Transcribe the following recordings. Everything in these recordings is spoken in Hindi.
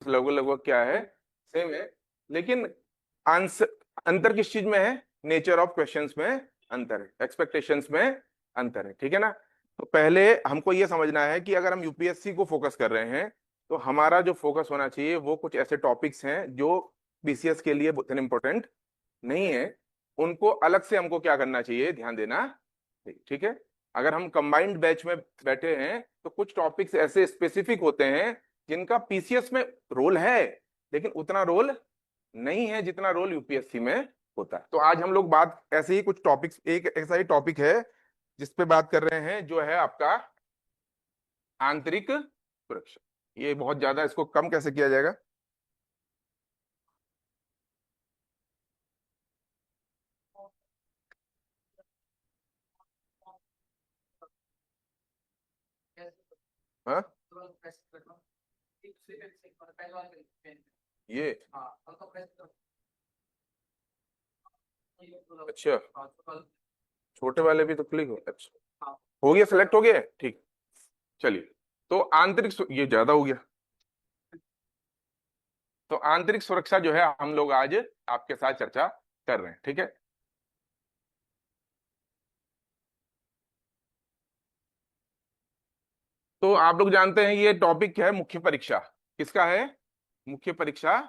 लगभग लगभग क्या है, सेम है, लेकिन आंसर अंतर किस चीज में है, नेचर ऑफ क्वेश्चंस में अंतर है, एक्सपेक्टेशंस में अंतर है, ठीक है ना। तो पहले हमको ये समझना है कि अगर हम यूपीएससी को फोकस कर रहे हैं तो हमारा जो फोकस होना चाहिए वो कुछ ऐसे टॉपिक्स हैं जो बीसीएस के लिए उतने इंपॉर्टेंट नहीं है, उनको अलग से हमको क्या करना चाहिए, ध्यान देना, ठीक है। अगर हम कंबाइंड बैच में बैठे हैं तो कुछ टॉपिक्स ऐसे स्पेसिफिक होते हैं जिनका पीसीएस में रोल है लेकिन उतना रोल नहीं है जितना रोल यूपीएससी में होता है। तो आज हम लोग बात ऐसे ही कुछ टॉपिक्स, एक ऐसा ही टॉपिक है जिस पे बात कर रहे हैं जो है आपका आंतरिक सुरक्षा। ये बहुत ज्यादा, इसको कम कैसे किया जाएगा, हाँ ये, अच्छा छोटे वाले भी तो क्लिक हो, अच्छा हो गया, सिलेक्ट हो गया, ठीक। चलिए, तो ये ज्यादा हो गया। तो आंतरिक सुरक्षा जो है हम लोग आज आपके साथ चर्चा कर रहे हैं, ठीक है। तो आप लोग जानते हैं ये टॉपिक है मुख्य परीक्षा, किसका है, मुख्य परीक्षा,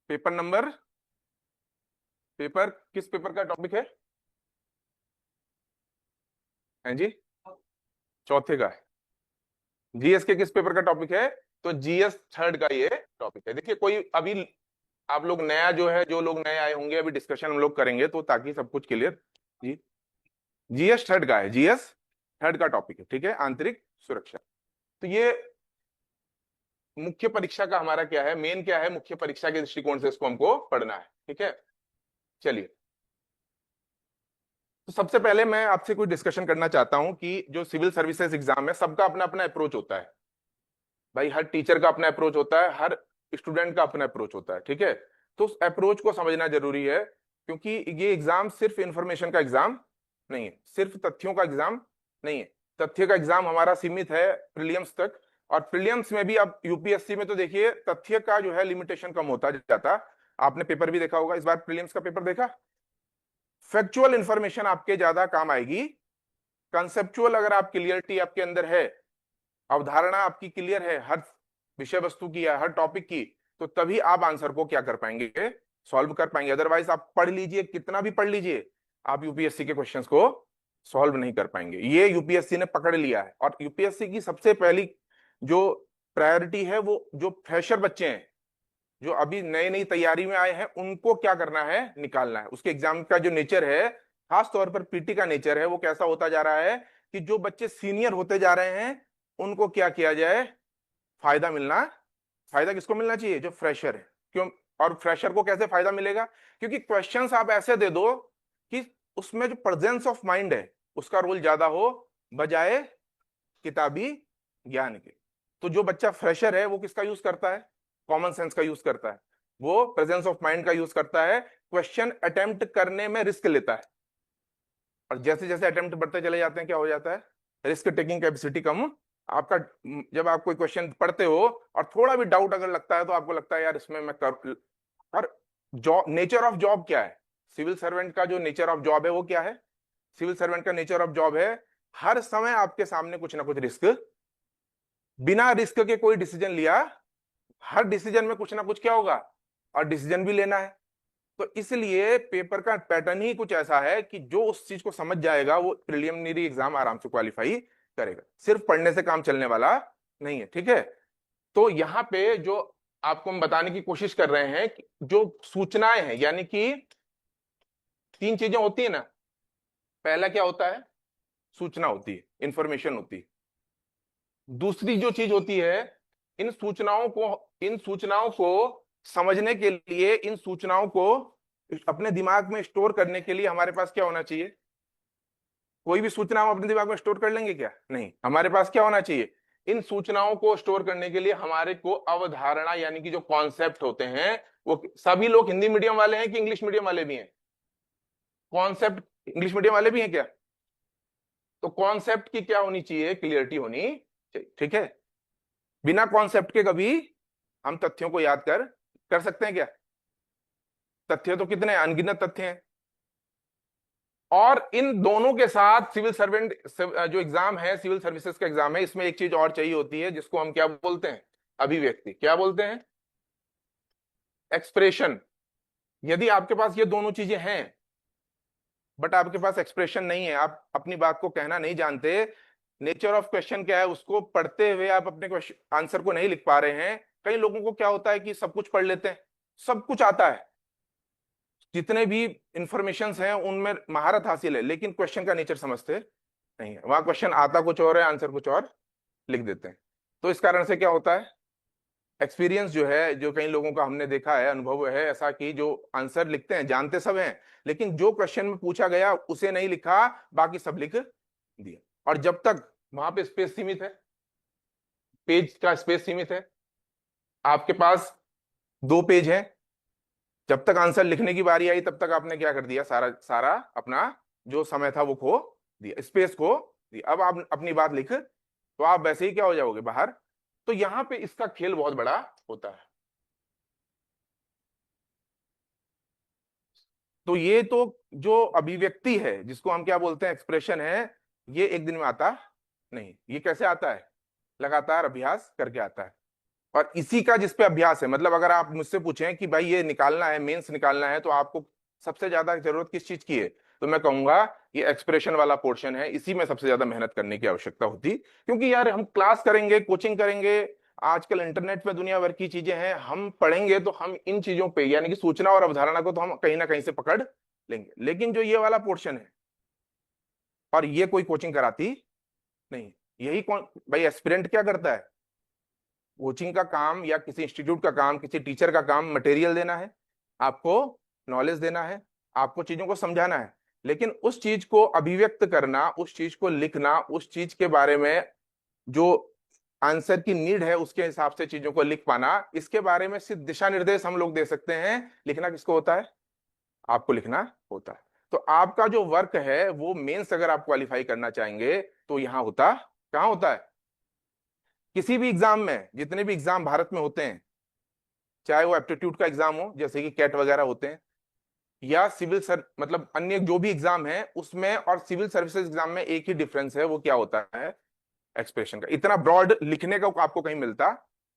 पेपर नंबर, पेपर किस पेपर का टॉपिक है, हैं जी, चौथे का है। जीएस के किस पेपर का टॉपिक है, तो जीएस थर्ड का ये टॉपिक है। देखिए कोई अभी आप लोग नया जो है, जो लोग नए आए होंगे, अभी डिस्कशन हम लोग करेंगे तो ताकि सब कुछ क्लियर। जी, जीएस थर्ड का है, जीएस थर्ड का टॉपिक है, ठीक है, आंतरिक सुरक्षा। तो ये मुख्य परीक्षा का हमारा क्या है, मेन क्या है, मुख्य परीक्षा के दृष्टिकोण से इसको हमको पढ़ना है, ठीक है। चलिए, तो सबसे पहले मैं आपसे कुछ डिस्कशन करना चाहता हूं कि जो सिविल सर्विसेज एग्जाम है सबका अपना अपना अप्रोच होता है भाई, हर टीचर का अपना अप्रोच होता है, हर स्टूडेंट का अपना अप्रोच होता है, ठीक है। तो उस अप्रोच को समझना जरूरी है क्योंकि ये एग्जाम सिर्फ इंफॉर्मेशन का एग्जाम नहीं है, सिर्फ तथ्यों का एग्जाम नहीं है। तथ्य का एग्जाम हमारा सीमित है प्रीलिम्स तक, और प्रीलिम्स में भी अब यूपीएससी में तो देखिए तथ्य का जो है लिमिटेशन कम होता जाता। आपने पेपर भी देखा होगा, इस बार प्रीलिम्स का पेपर देखा, फैक्चुअल इंफॉर्मेशन आपके ज्यादा काम आएगी, कंसेप्चुअल अगर आप क्लियरिटी आपके अंदर है, अवधारणा आपकी क्लियर है हर विषय वस्तु की या हर टॉपिक की, तो तभी आप आंसर को क्या कर पाएंगे, सॉल्व कर पाएंगे। अदरवाइज आप पढ़ लीजिए, कितना भी पढ़ लीजिए, आप यूपीएससी के क्वेश्चंस को सॉल्व नहीं कर पाएंगे। ये यूपीएससी ने पकड़ लिया है, और यूपीएससी की सबसे पहली जो प्रायोरिटी है वो जो फ्रेशर बच्चे हैं, जो अभी नई नई तैयारी में आए हैं, उनको क्या करना है, निकालना है। उसके एग्जाम का जो नेचर है, खास तौर पर पीटी का नेचर है, वो कैसा होता जा रहा है कि जो बच्चे सीनियर होते जा रहे हैं उनको क्या किया जाए, फायदा मिलना, फायदा किसको मिलना चाहिए, जो फ्रेशर है। क्यों, और फ्रेशर को कैसे फायदा मिलेगा, क्योंकि क्वेश्चंस आप ऐसे दे दो कि उसमें जो प्रेजेंस ऑफ माइंड है उसका रोल ज्यादा हो बजाय किताबी ज्ञान के। तो जो बच्चा फ्रेशर है वो किसका यूज करता है, कॉमन सेंस का यूज करता है, वो प्रेजेंस ऑफ माइंड का यूज करता है, क्वेश्चन अटेम्प्ट करने में रिस्क लेता है। और जैसे जैसे अटेम्प्ट बढ़ते चले जाते हैं क्या हो जाता है, रिस्क टेकिंग कैपेसिटी कम आपका। जब आप कोई क्वेश्चन पढ़ते हो और थोड़ा भी डाउट अगर लगता है तो आपको लगता है यार इसमें मैं कर, और जॉब, नेचर ऑफ जॉब क्या है, सिविल सर्वेंट का जो नेचर ऑफ जॉब है वो क्या है, सिविल सर्वेंट का नेचर ऑफ जॉब है हर समय आपके सामने कुछ ना कुछ रिस्क, बिना रिस्क के कोई डिसीजन लिया, हर डिसीजन में कुछ ना कुछ क्या होगा, और डिसीजन भी लेना है। तो इसलिए पेपर का पैटर्न ही कुछ ऐसा है कि जो उस चीज को समझ जाएगा वो प्रिलिमिनरी एग्जाम आराम से क्वालिफाई करेगा, सिर्फ पढ़ने से काम चलने वाला नहीं है, ठीक है। तो यहाँ पे जो आपको हम बताने की कोशिश कर रहे हैं कि जो सूचनाएं हैं, यानी कि तीन चीजें होती है ना, पहला क्या होता है, सूचना होती है, इंफॉर्मेशन होती है। दूसरी जो चीज होती है, इन सूचनाओं को, इन सूचनाओं को समझने के लिए, इन सूचनाओं को अपने दिमाग में स्टोर करने के लिए हमारे पास क्या होना चाहिए, कोई भी सूचना हम अपने दिमाग में स्टोर कर लेंगे क्या, नहीं, हमारे पास क्या होना चाहिए, इन सूचनाओं को स्टोर करने के लिए हमारे को अवधारणा, यानी कि जो कॉन्सेप्ट होते हैं, वो सभी लोग हिंदी मीडियम वाले हैं कि इंग्लिश मीडियम वाले भी हैं, कॉन्सेप्ट इंग्लिश मीडियम वाले भी हैं क्या, तो कॉन्सेप्ट की क्या होनी चाहिए, क्लियरिटी होनी चाहिए, ठीक है। बिना कॉन्सेप्ट के कभी हम तथ्यों को याद कर सकते हैं क्या? तथ्य तो कितने हैं, अनगिनत तथ्य हैं। और इन दोनों के साथ सिविल सर्वेंट जो एग्जाम है, सिविल सर्विसेज का एग्जाम है, इसमें एक चीज और चाहिए होती है जिसको हम क्या बोलते हैं? अभिव्यक्ति। क्या बोलते हैं? एक्सप्रेशन। यदि आपके पास ये दोनों चीजें हैं बट आपके पास एक्सप्रेशन नहीं है, आप अपनी बात को कहना नहीं जानते, नेचर ऑफ क्वेश्चन क्या है उसको पढ़ते हुए आप अपने क्वेश्चन आंसर को नहीं लिख पा रहे हैं। कई लोगों को क्या होता है कि सब कुछ पढ़ लेते हैं, सब कुछ आता है, जितने भी इंफॉर्मेशन हैं उनमें महारत हासिल है, लेकिन क्वेश्चन का नेचर समझते नहीं है। वहां क्वेश्चन आता कुछ और है, आंसर कुछ और लिख देते हैं। तो इस कारण से क्या होता है, एक्सपीरियंस जो है, जो कई लोगों का हमने देखा है, अनुभव है ऐसा कि जो आंसर लिखते हैं जानते सब हैं, लेकिन जो क्वेश्चन में पूछा गया उसे नहीं लिखा, बाकी सब लिख दिया। और जब तक वहां पे स्पेस सीमित है, पेज का स्पेस सीमित है, आपके पास 2 पेज हैं, जब तक आंसर लिखने की बारी आई तब तक आपने क्या कर दिया, सारा सारा अपना जो समय था वो खो दिया, स्पेस खो दिया। अब आप अपनी बात लिख तो आप वैसे ही क्या हो जाओगे, बाहर। तो यहां पे इसका खेल बहुत बड़ा होता है। तो ये तो जो अभिव्यक्ति है जिसको हम क्या बोलते हैं, एक्सप्रेशन है, ये एक दिन में आता नहीं। ये कैसे आता है? लगातार अभ्यास करके आता है। और इसी का जिस पे अभ्यास है, मतलब अगर आप मुझसे पूछें कि भाई ये निकालना है, मेंस निकालना है, तो आपको सबसे ज्यादा जरूरत किस चीज की है, तो मैं कहूंगा ये एक्सप्रेशन वाला पोर्शन है, इसी में सबसे ज्यादा मेहनत करने की आवश्यकता होती। क्योंकि यार हम क्लास करेंगे, कोचिंग करेंगे, आजकल इंटरनेट पे दुनिया भर की चीजें हैं, हम पढ़ेंगे तो हम इन चीजों पे यानी कि सूचना और अवधारणा को तो हम कहीं ना कहीं से पकड़ लेंगे, लेकिन जो ये वाला पोर्शन है, और ये कोई कोचिंग कराती नहीं। यही कौन भाई, एस्पिरेंट क्या करता है? कोचिंग का काम या किसी इंस्टीट्यूट का काम, किसी टीचर का काम मटेरियल देना है, आपको नॉलेज देना है, आपको चीजों को समझाना है, लेकिन उस चीज को अभिव्यक्त करना, उस चीज को लिखना, उस चीज के बारे में जो आंसर की नीड है उसके हिसाब से चीजों को लिख पाना, इसके बारे में सिर्फ दिशा निर्देश हम लोग दे सकते हैं। लिखना किसको होता है? आपको लिखना होता है। तो आपका जो वर्क है वो मेंस अगर आप क्वालिफाई करना चाहेंगे तो यहां होता, कहां होता है? किसी भी एग्जाम में, जितने भी एग्जाम भारत में होते हैं, चाहे वो एप्टीट्यूड का एग्जाम हो जैसे कि कैट वगैरह होते हैं, या सिविल सर मतलब अन्य जो भी एग्जाम है, उसमें और सिविल सर्विसेज एग्जाम में एक ही डिफरेंस है, वो क्या होता है? एक्सप्रेशन का। इतना ब्रॉड लिखने का आपको कहीं मिलता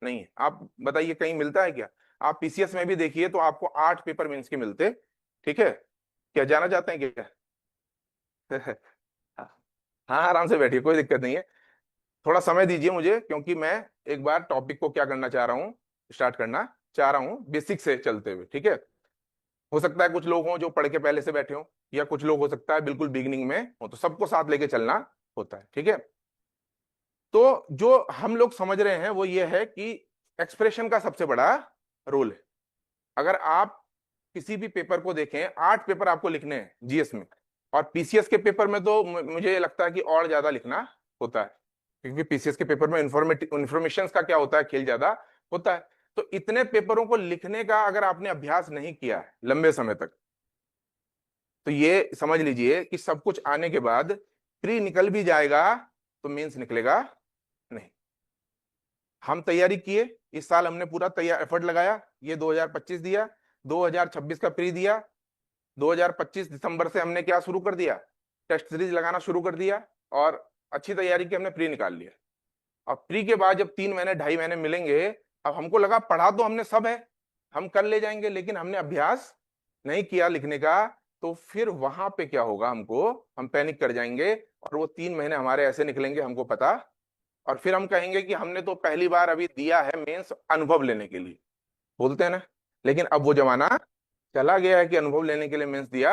नहीं है। आप बताइए कहीं मिलता है क्या? आप पीसीएस में भी देखिए तो आपको 8 पेपर मेंस के मिलते। ठीक है, क्या जाना चाहते हैं क्या? हाँ, आराम से बैठिए, कोई दिक्कत नहीं है। थोड़ा समय दीजिए मुझे, क्योंकि मैं एक बार टॉपिक को क्या करना चाह रहा हूँ, स्टार्ट करना चाह रहा हूँ बेसिक से चलते हुए। ठीक है, हो सकता है कुछ लोग हों जो पढ़ के पहले से बैठे हों, या कुछ लोग हो सकता है बिल्कुल बिगिनिंग में हो, तो सबको साथ लेके चलना होता है। ठीक है, तो जो हम लोग समझ रहे हैं वो ये है कि एक्सप्रेशन का सबसे बड़ा रोल है। अगर आप किसी भी पेपर को देखें, 8 पेपर आपको लिखने हैं जीएस में, और पीसीएस के पेपर में तो मुझे लगता है कि और ज्यादा लिखना होता है, क्योंकि पीसीएस के पेपर में इंफॉर्मेशन का क्या होता है, खेल ज्यादा होता है। तो इतने पेपरों को लिखने का अगर आपने अभ्यास नहीं किया है लंबे समय तक, तो ये समझ लीजिए कि सब कुछ आने के बाद प्री निकल भी जाएगा तो मेंस निकलेगा नहीं। हम तैयारी किए, इस साल हमने पूरा तैयार एफर्ट लगाया, ये 2025 दिया, 2026 का प्री दिया, 2025 दिसंबर से हमने क्या शुरू कर दिया, टेस्ट सीरीज लगाना शुरू कर दिया, और अच्छी तैयारी की, हमने प्री निकाल लिया। अब प्री के बाद जब 3 महीने 2.5 महीने मिलेंगे, अब हमको लगा पढ़ा तो हमने सब है, हम कर ले जाएंगे, लेकिन हमने अभ्यास नहीं किया लिखने का, तो फिर वहां पे क्या होगा, हमको हम पैनिक कर जाएंगे, और वो 3 महीने हमारे ऐसे निकलेंगे हमको पता, और फिर हम कहेंगे कि हमने तो पहली बार अभी दिया है मेंस अनुभव लेने के लिए, बोलते हैं ना। लेकिन अब वो जमाना चला गया है कि अनुभव लेने के लिए मेंस दिया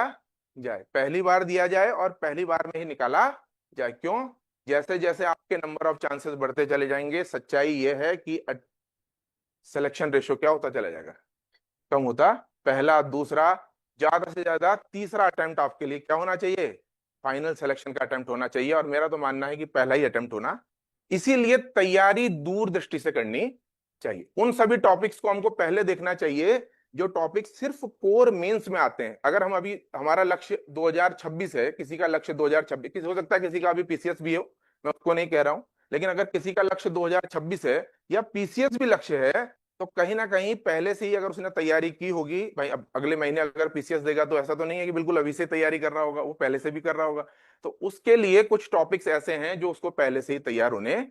जाए, पहली बार दिया जाए और पहली बार में ही निकाला जाए। क्यों? जैसे जैसे आपके नंबर ऑफ चांसेस बढ़ते चले जाएंगे, सच्चाई ये है कि सिलेक्शन रेशियो क्या होता चला जाएगा, कम होता। पहला, दूसरा, ज्यादा से ज्यादा तीसरा अटेम्प्ट आपके लिए क्या होना चाहिए, फाइनल सिलेक्शन का अटेम्प्ट होना चाहिए, और मेरा तो मानना है कि पहला ही अटेम्प्ट होना। इसीलिए तैयारी दूरदृष्टि से करनी चाहिए। उन सभी टॉपिक्स को हमको पहले देखना चाहिए जो टॉपिक सिर्फ कोर मेंस में आते हैं। अगर हम अभी, हमारा लक्ष्य 2026 है, किसी का लक्ष्य 2026, किसी हो सकता है किसी का अभी पीसीएस भी हो, मैं उसको नहीं कह रहा हूं, लेकिन अगर किसी का लक्ष्य 2026 है या पीसीएस भी लक्ष्य है, तो कहीं ना कहीं पहले से ही अगर उसने तैयारी की होगी, भाई अब अगले महीने अगर पीसीएस देगा तो ऐसा तो नहीं है कि बिल्कुल अभी से तैयारी कर रहा होगा, वो पहले से भी कर रहा होगा। तो उसके लिए कुछ टॉपिक्स ऐसे हैं जो उसको पहले से ही तैयार होने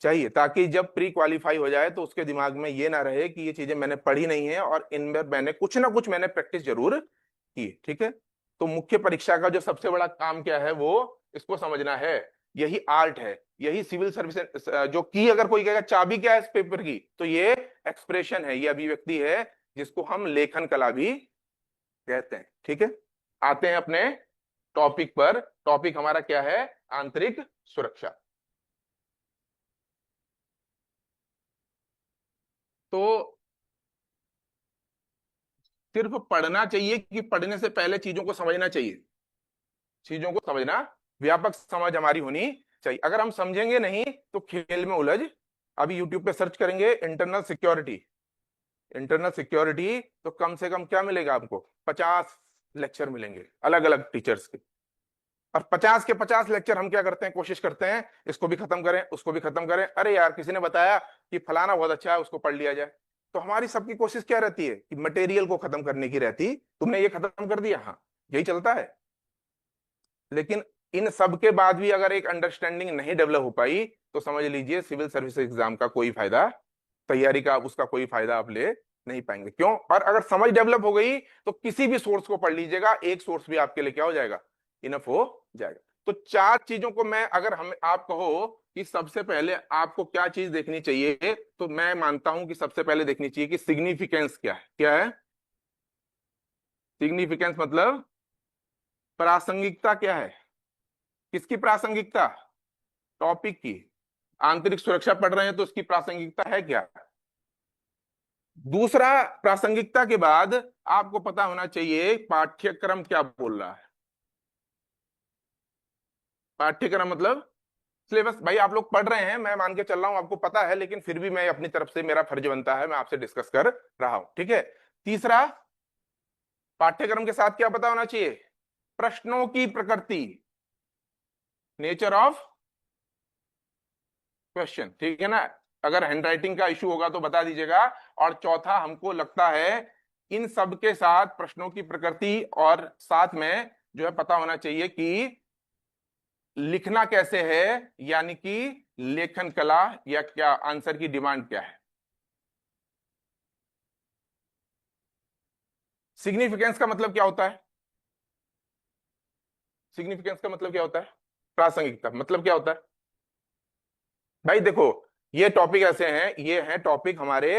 चाहिए, ताकि जब प्री क्वालिफाई हो जाए तो उसके दिमाग में ये ना रहे कि ये चीजें मैंने पढ़ी नहीं है और इनमें मैंने कुछ ना कुछ मैंने प्रैक्टिस जरूर की। ठीक है, तो मुख्य परीक्षा का जो सबसे बड़ा काम क्या है, वो इसको समझना है। यही आर्ट है, यही सिविल सर्विस जो की, अगर कोई कहेगा चाबी क्या है इस पेपर की, तो ये एक्सप्रेशन है, ये अभिव्यक्ति है, जिसको हम लेखन कला भी कहते हैं। ठीक है, आते हैं अपने टॉपिक पर। टॉपिक हमारा क्या है? आंतरिक सुरक्षा। तो सिर्फ पढ़ना चाहिए कि पढ़ने से पहले चीजों को समझना चाहिए? चीजों को समझना, व्यापक समझ हमारी होनी चाहिए। अगर हम समझेंगे नहीं तो खेल में उलझ। अभी यूट्यूब पे सर्च करेंगे इंटरनल सिक्योरिटी, इंटरनल सिक्योरिटी, तो कम से कम क्या मिलेगा आपको? 50 लेक्चर मिलेंगे अलग अलग टीचर्स के। और 50 के 50 लेक्चर हम क्या करते हैं, कोशिश करते हैं इसको भी खत्म करें, उसको भी खत्म करें। अरे यार, किसी ने बताया कि फलाना बहुत अच्छा है, उसको पढ़ लिया जाए। तो हमारी सबकी कोशिश क्या रहती है कि मटेरियल को खत्म करने की रहती। तुमने ये खत्म कर दिया, हाँ, यही चलता है। लेकिन इन सब के बाद भी अगर एक अंडरस्टैंडिंग नहीं डेवलप हो पाई, तो समझ लीजिए सिविल सर्विस एग्जाम का कोई फायदा, तैयारी का उसका कोई फायदा आप ले नहीं पाएंगे। क्यों? और अगर समझ डेवलप हो गई तो किसी भी सोर्स को पढ़ लीजिएगा, एक सोर्स भी आपके लिए क्या हो जाएगा? इनफ हो जाएगा। तो चार चीजों को मैं, अगर हम आप कहो कि सबसे पहले आपको क्या चीज देखनी चाहिए, तो मैं मानता हूं कि सबसे पहले देखनी चाहिए कि सिग्निफिकेंस क्या है। क्या है सिग्निफिकेंस? मतलब प्रासंगिकता क्या है? किसकी प्रासंगिकता? टॉपिक की। आंतरिक सुरक्षा पढ़ रहे हैं तो उसकी प्रासंगिकता है क्या? दूसरा, प्रासंगिकता के बाद आपको पता होना चाहिए पाठ्यक्रम क्या बोल रहा है। पाठ्यक्रम मतलब सिलेबस। भाई आप लोग पढ़ रहे हैं, मैं मान के चल रहा हूं आपको पता है, लेकिन फिर भी मैं अपनी तरफ से, मेरा फर्ज बनता है, मैं आपसे डिस्कस कर रहा हूं। ठीक है। तीसरा, पाठ्यक्रम के साथ क्या पता होना चाहिए? प्रश्नों की प्रकृति, नेचर ऑफ क्वेश्चन। ठीक है ना? अगर हैंडराइटिंग का इशू होगा तो बता दीजिएगा। और चौथा, हमको लगता है इन सब के साथ प्रश्नों की प्रकृति और साथ में जो है पता होना चाहिए कि लिखना कैसे है, यानी कि लेखन कला, या क्या आंसर की डिमांड क्या है। सिग्निफिकेंस का मतलब क्या होता है? सिग्निफिकेंस का मतलब क्या होता है? प्रासंगिकता मतलब क्या होता है? भाई देखो, ये टॉपिक ऐसे हैं, ये हैं टॉपिक हमारे,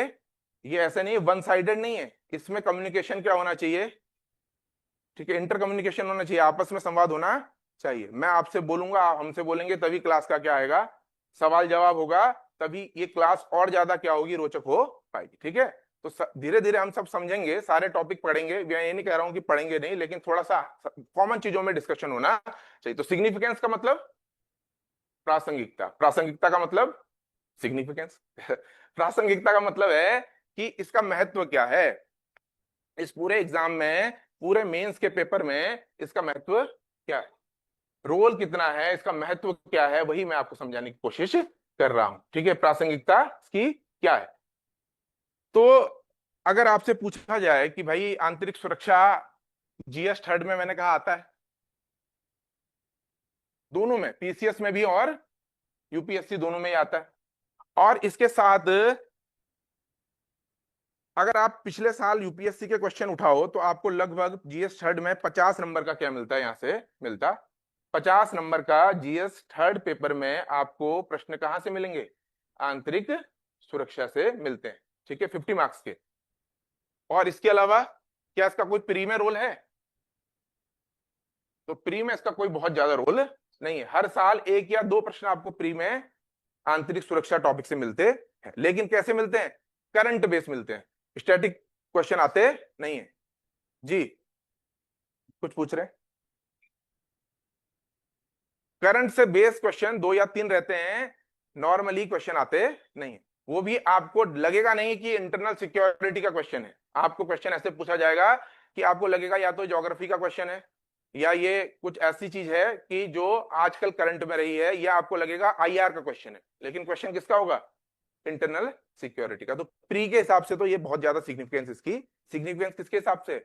ये ऐसे नहीं, वन साइडेड नहीं है। इसमें कम्युनिकेशन क्या होना चाहिए? ठीक है, इंटर कम्युनिकेशन होना चाहिए, आपस में संवाद होना चाहिए। मैं आपसे बोलूंगा, आप हमसे बोलेंगे, तभी क्लास का क्या आएगा? सवाल जवाब होगा। तभी ये क्लास और ज्यादा क्या होगी? रोचक हो पाएगी। ठीक है। तो धीरे धीरे हम सब समझेंगे, सारे टॉपिक पढ़ेंगे। मैं ये नहीं कह रहा हूं कि पढ़ेंगे नहीं, लेकिन थोड़ा सा कॉमन चीजों में डिस्कशन होना चाहिए। तो सिग्निफिकेंस का मतलब प्रासंगिकता, प्रासंगिकता का मतलब सिग्निफिकेंस। प्रासंगिकता का मतलब है कि इसका महत्व क्या है इस पूरे एग्जाम में, पूरे मेंस के पेपर में, इसका महत्व क्या है, रोल कितना है, इसका महत्व क्या है, वही मैं आपको समझाने की कोशिश कर रहा हूं। ठीक है, प्रासंगिकता की क्या है। तो अगर आपसे पूछा जाए कि भाई आंतरिक सुरक्षा जीएस थर्ड में, मैंने कहा आता है, दोनों में, पीसीएस में भी और यूपीएससी दोनों में ही आता है। और इसके साथ अगर आप पिछले साल यूपीएससी के क्वेश्चन उठाओ तो आपको लगभग जीएस थर्ड में 50 नंबर का क्या मिलता है? यहां से मिलता 50 नंबर का जीएस थर्ड पेपर में आपको प्रश्न कहां से मिलेंगे? आंतरिक सुरक्षा से मिलते हैं। ठीक है, 50 मार्क्स के। और इसके अलावा क्या इसका कोई प्री में रोल है? तो प्री में इसका कोई बहुत ज्यादा रोल नहीं है। हर साल एक या दो प्रश्न आपको प्री में आंतरिक सुरक्षा टॉपिक से मिलते हैं, लेकिन कैसे मिलते हैं? करंट बेस मिलते हैं, स्टैटिक क्वेश्चन आते नहीं है। जी, कुछ पूछ रहे हैं? करंट से बेस क्वेश्चन दो या तीन रहते हैं, नॉर्मली क्वेश्चन आते नहीं है। वो भी आपको लगेगा नहीं कि इंटरनल सिक्योरिटी का क्वेश्चन है। आपको क्वेश्चन ऐसे पूछा जाएगा कि आपको लगेगा या तो ज्योग्राफी का क्वेश्चन है, या ये कुछ ऐसी चीज है कि जो आजकल करंट में रही है, या आपको लगेगा आईआर का क्वेश्चन है, लेकिन क्वेश्चन किसका होगा? इंटरनल सिक्योरिटी का। तो प्री के हिसाब से तो ये बहुत ज्यादा सिग्निफिकेंस, इसकी सिग्निफिकेंस किसके हिसाब से?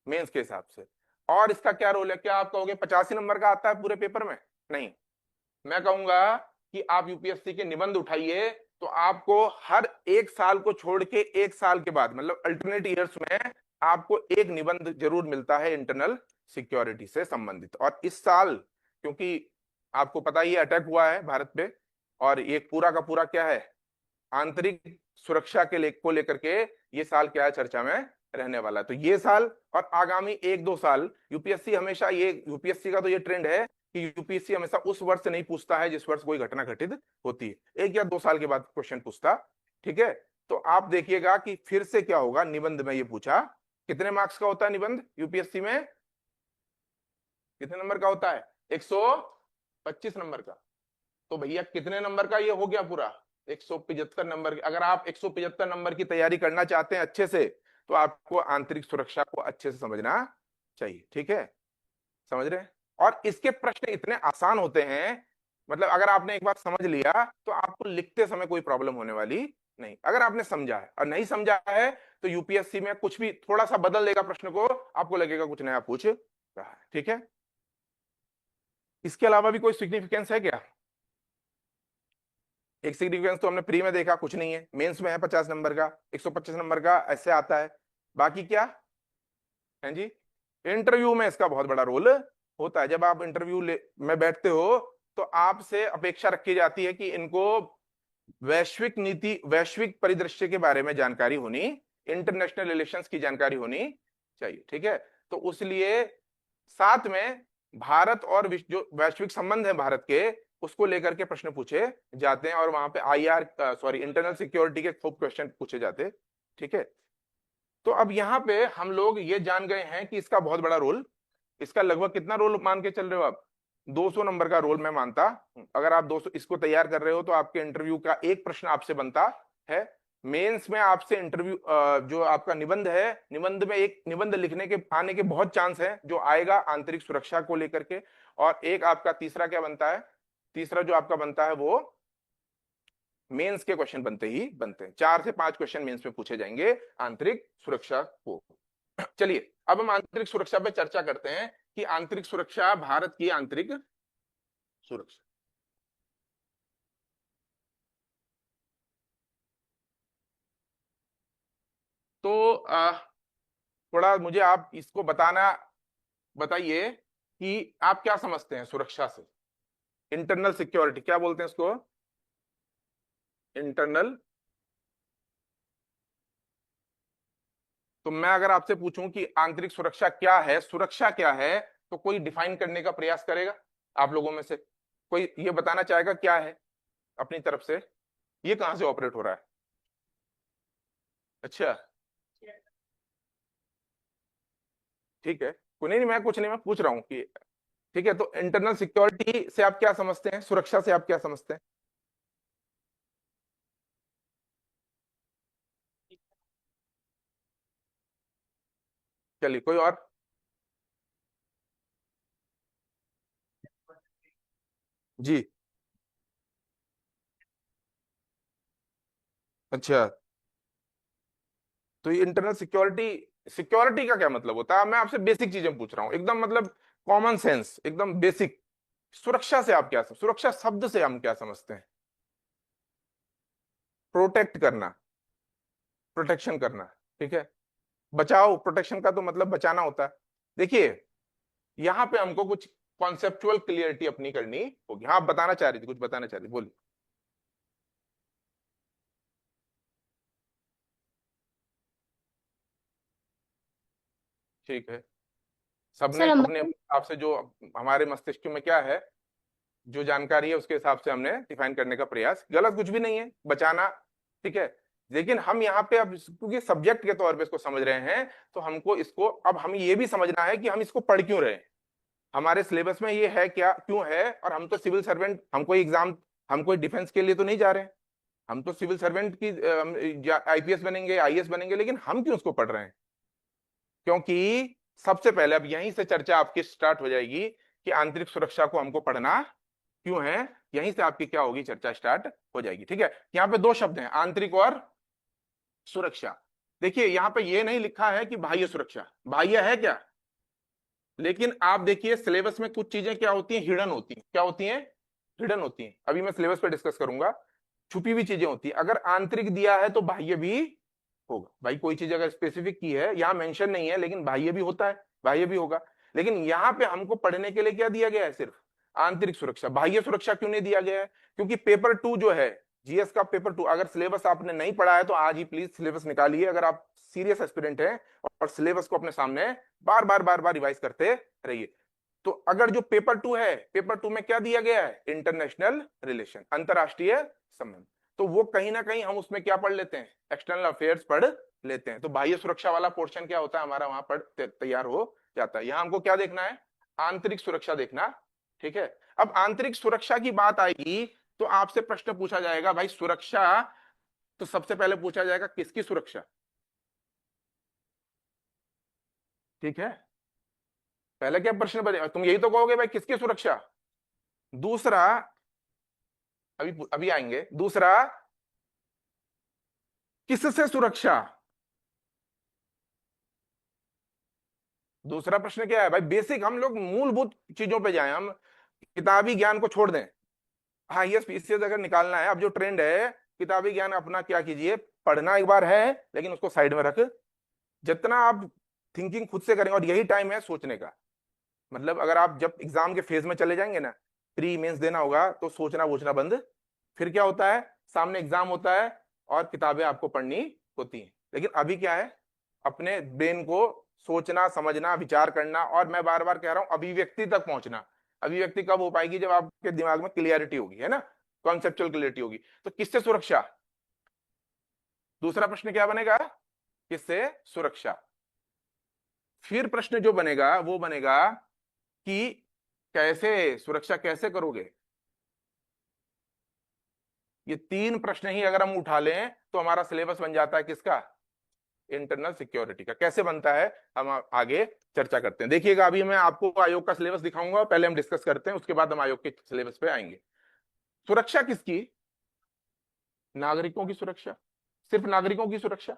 मेंस के हिसाब से। और इसका क्या रोल है? क्या आप कहोगे 85 नंबर का आता है पूरे पेपर में? नहीं, मैं कहूंगा कि आप यूपीएससी के निबंध उठाइए तो आपको हर एक साल को छोड़ के एक साल के बाद, मतलब अल्टरनेट ईयर्स में, आपको एक निबंध जरूर मिलता है इंटरनल सिक्योरिटी से संबंधित। और इस साल क्योंकि आपको पता ही अटैक हुआ है भारत पे, और ये पूरा का पूरा क्या है, आंतरिक सुरक्षा के को लेकर के ये साल क्या है, चर्चा में रहने वाला है। तो ये साल और आगामी एक दो साल यूपीएससी हमेशा, ये यूपीएससी का तो ये ट्रेंड है कि यूपीएससी हमेशा उस वर्ष से नहीं पूछता है जिस वर्ष कोई घटना घटित होती है, एक या दो साल के बाद क्वेश्चन पूछता। ठीक है, तो आप देखिएगा कि फिर से क्या होगा। निबंध में ये पूछा, कितने मार्क्स का होता है निबंध यूपीएससी में? कितने नंबर का होता है? 125 नंबर का। तो भैया कितने नंबर का ये हो गया पूरा? 175 नंबर। अगर आप 175 नंबर की तैयारी करना चाहते हैं अच्छे से, तो आपको आंतरिक सुरक्षा को अच्छे से समझना चाहिए। ठीक है, समझ रहे हैं? और इसके प्रश्न इतने आसान होते हैं, मतलब अगर आपने एक बार समझ लिया तो आपको लिखते समय कोई प्रॉब्लम होने वाली नहीं, अगर आपने समझा है। और नहीं समझा है तो यूपीएससी में कुछ भी थोड़ा सा बदल देगा प्रश्न को, आपको लगेगा कुछ नया पूछ रहा है। ठीक है, इसके अलावा भी कोई सिग्निफिकेंस है क्या? एक सिग्निफिकेंस तो हमने प्री में देखा, कुछ नहीं है। मेंस में है 50 नंबर का, 125 नंबर का ऐसे आता है। बाकी क्या है जी? इंटरव्यू में इसका बहुत बड़ा रोल होता है। जब आप इंटरव्यू में बैठते हो तो आपसे अपेक्षा रखी जाती है कि इनको वैश्विक नीति, वैश्विक परिदृश्य के बारे में जानकारी होनी, इंटरनेशनल रिलेशंस की जानकारी होनी चाहिए। ठीक है, तो उसलिए साथ में भारत और जो वैश्विक संबंध है भारत के, उसको लेकर के प्रश्न पूछे जाते हैं, और वहां पे आईआर, सॉरी, इंटरनल सिक्योरिटी के खूब क्वेश्चन पूछे जाते हैं। ठीक है, तो अब यहाँ पे हम लोग ये जान गए हैं कि इसका बहुत बड़ा रोल, इसका लगभग कितना रोल मान के चल रहे हो आप? 200 नंबर का रोल मैं मानता हूं। अगर आप 200 इसको तैयार कर रहे हो तो आपके इंटरव्यू का एक प्रश्न आपसे बनता है। मेंस में आपसे इंटरव्यू, जो आपका निबंध है, निबंध में एक निबंध लिखने के आने के बहुत चांस है जो आएगा आंतरिक सुरक्षा को लेकर के। और एक आपका तीसरा क्या बनता है? तीसरा जो आपका बनता है वो मेंस के क्वेश्चन बनते ही बनते हैं। 4 से 5 क्वेश्चन मेंस में पूछे जाएंगे आंतरिक सुरक्षा को। चलिए अब हम आंतरिक सुरक्षा पे चर्चा करते हैं कि आंतरिक सुरक्षा, भारत की आंतरिक सुरक्षा। तो थोड़ा मुझे आप इसको बताइए कि आप क्या समझते हैं सुरक्षा से? इंटरनल सिक्योरिटी क्या बोलते हैं इसको? इंटरनल। तो मैं अगर आपसे पूछूं कि आंतरिक सुरक्षा क्या है, सुरक्षा क्या है, तो कोई डिफाइन करने का प्रयास करेगा आप लोगों में से? कोई ये बताना चाहेगा क्या है अपनी तरफ से? ये कहां से ऑपरेट हो रहा है? अच्छा, ठीक है, कोई नहीं, मैं कुछ नहीं, मैं पूछ रहा हूँ कि ठीक है, तो इंटरनल सिक्योरिटी से आप क्या समझते हैं, सुरक्षा से आप क्या समझते हैं? चलिए कोई और। जी, अच्छा, तो ये इंटरनल सिक्योरिटी, सिक्योरिटी का क्या मतलब होता है? मैं आपसे बेसिक चीजें पूछ रहा हूँ, एकदम मतलब कॉमन सेंस, एकदम बेसिक। सुरक्षा से आप क्या, सुरक्षा शब्द से हम क्या समझते हैं? प्रोटेक्ट करना, प्रोटेक्शन करना। ठीक है, बचाओ, प्रोटेक्शन का तो मतलब बचाना होता है। देखिए, यहाँ पे हमको कुछ कॉन्सेप्चुअल क्लियरिटी अपनी करनी होगी। हाँ, आप बताना चाह रही थी, कुछ बताना चाह रही थी, बोलिए। ठीक है, सबने सर हम अपने आपसे जो हमारे मस्तिष्क में क्या है, जो जानकारी है उसके हिसाब से हमने डिफाइन करने का प्रयास, गलत कुछ भी नहीं है, बचाना। ठीक है, लेकिन हम यहाँ पे अब क्योंकि सब्जेक्ट के तौर पे इसको समझ रहे हैं, तो हमको इसको अब हमें ये भी समझना है कि हम इसको पढ़ क्यों रहे हैं, हमारे सिलेबस में ये है क्या, क्यों है। और हम तो सिविल सर्वेंट, हम कोई एग्जाम, हम कोई डिफेंस के लिए तो नहीं जा रहे हैं, हम तो सिविल सर्वेंट की आईपीएस बनेंगे, आईएएस बनेंगे, लेकिन हम क्यों उसको पढ़ रहे हैं? क्योंकि सबसे पहले अब यहीं से चर्चा आपकी स्टार्ट हो जाएगी कि आंतरिक सुरक्षा को हमको पढ़ना क्यों है। यहीं से आपकी क्या होगी, चर्चा स्टार्ट हो जाएगी। ठीक है, यहाँ पे दो शब्द हैं, आंतरिक और सुरक्षा। देखिए यहाँ पे ये नहीं लिखा है कि बाह्य सुरक्षा, बाह्य है क्या, लेकिन आप देखिए सिलेबस में कुछ चीजें क्या होती हैं, हिडन होती हैं। क्या होती हैं, हिडन होती हैं। अभी मैं सिलेबस पे डिस्कस करूंगा। छुपी हुई चीजें होती हैं। अगर आंतरिक दिया है तो बाह्य भी होगा। भाई कोई चीज अगर स्पेसिफिक की है, यहाँ मेंशन नहीं है, लेकिन बाह्य भी होता है, बाह्य भी होगा। लेकिन यहाँ पे हमको पढ़ने के लिए क्या दिया गया है, सिर्फ आंतरिक सुरक्षा। बाह्य सुरक्षा क्यों नहीं दिया गया है, क्योंकि पेपर 2 जो है, जीएस का पेपर 2, अगर सिलेबस आपने नहीं पढ़ा है तो आज ही प्लीज सिलेबस निकालिए। अगर आप सीरियस एस्पिरेंट हैं और सिलेबस को अपने सामने बार बार रिवाइज करते रहिए। तो अगर जो पेपर 2 है, पेपर 2 में क्या दिया गया है, इंटरनेशनल रिलेशन, अंतरराष्ट्रीय संबंध। तो वो कहीं ना कहीं हम उसमें क्या पढ़ लेते हैं, एक्सटर्नल अफेयर्स पढ़ लेते हैं। तो बाह्य सुरक्षा वाला पोर्शन क्या होता है हमारा, वहां पर तैयार हो जाता है। यहां हमको क्या देखना है, आंतरिक सुरक्षा देखना। ठीक है, अब आंतरिक सुरक्षा की बात आएगी तो आपसे प्रश्न पूछा जाएगा, भाई सुरक्षा, तो सबसे पहले पूछा जाएगा किसकी सुरक्षा। ठीक है, पहले क्या प्रश्न बनेगा, तुम यही तो कहोगे भाई किसकी सुरक्षा। दूसरा, अभी अभी आएंगे, दूसरा किससे सुरक्षा। दूसरा प्रश्न क्या है भाई, बेसिक हम लोग मूलभूत चीजों पे जाएं, हम किताबी ज्ञान को छोड़ दें। हाँ ये पीसीएस अगर निकालना है, अब जो ट्रेंड है, किताबी ज्ञान अपना क्या कीजिए, पढ़ना एक बार है लेकिन उसको साइड में रख, जितना आप थिंकिंग खुद से करेंगे, और यही टाइम है सोचने का। मतलब अगर आप जब एग्जाम के फेज में चले जाएंगे ना, प्री मेंस देना होगा, तो सोचना वोचना बंद। फिर क्या होता है, सामने एग्जाम होता है और किताबें आपको पढ़नी होती हैं। लेकिन अभी क्या है, अपने ब्रेन को सोचना, समझना, विचार करना, और मैं बार बार कह रहा हूं अभिव्यक्ति तक पहुंचना। अभिव्यक्ति कब हो पाएगी, जब आपके दिमाग में क्लियरिटी होगी, है ना, कॉन्सेप्चुअल क्लियरिटी होगी। तो किससे सुरक्षा, दूसरा प्रश्न क्या बनेगा, किससे सुरक्षा। फिर प्रश्न जो बनेगा वो बनेगा कि कैसे सुरक्षा, कैसे करोगे। ये तीन प्रश्न ही अगर हम उठा लें तो हमारा सिलेबस बन जाता है किसका, इंटरनल सिक्योरिटी का। कैसे बनता है हम आगे चर्चा करते हैं। देखिएगा अभी मैं आपको आयोग का सिलेबस दिखाऊंगा, पहले हम डिस्कस करते हैं, उसके बाद हम आयोग के सिलेबस पे आएंगे। सुरक्षा किसकी, नागरिकों की सुरक्षा, सिर्फ नागरिकों की सुरक्षा।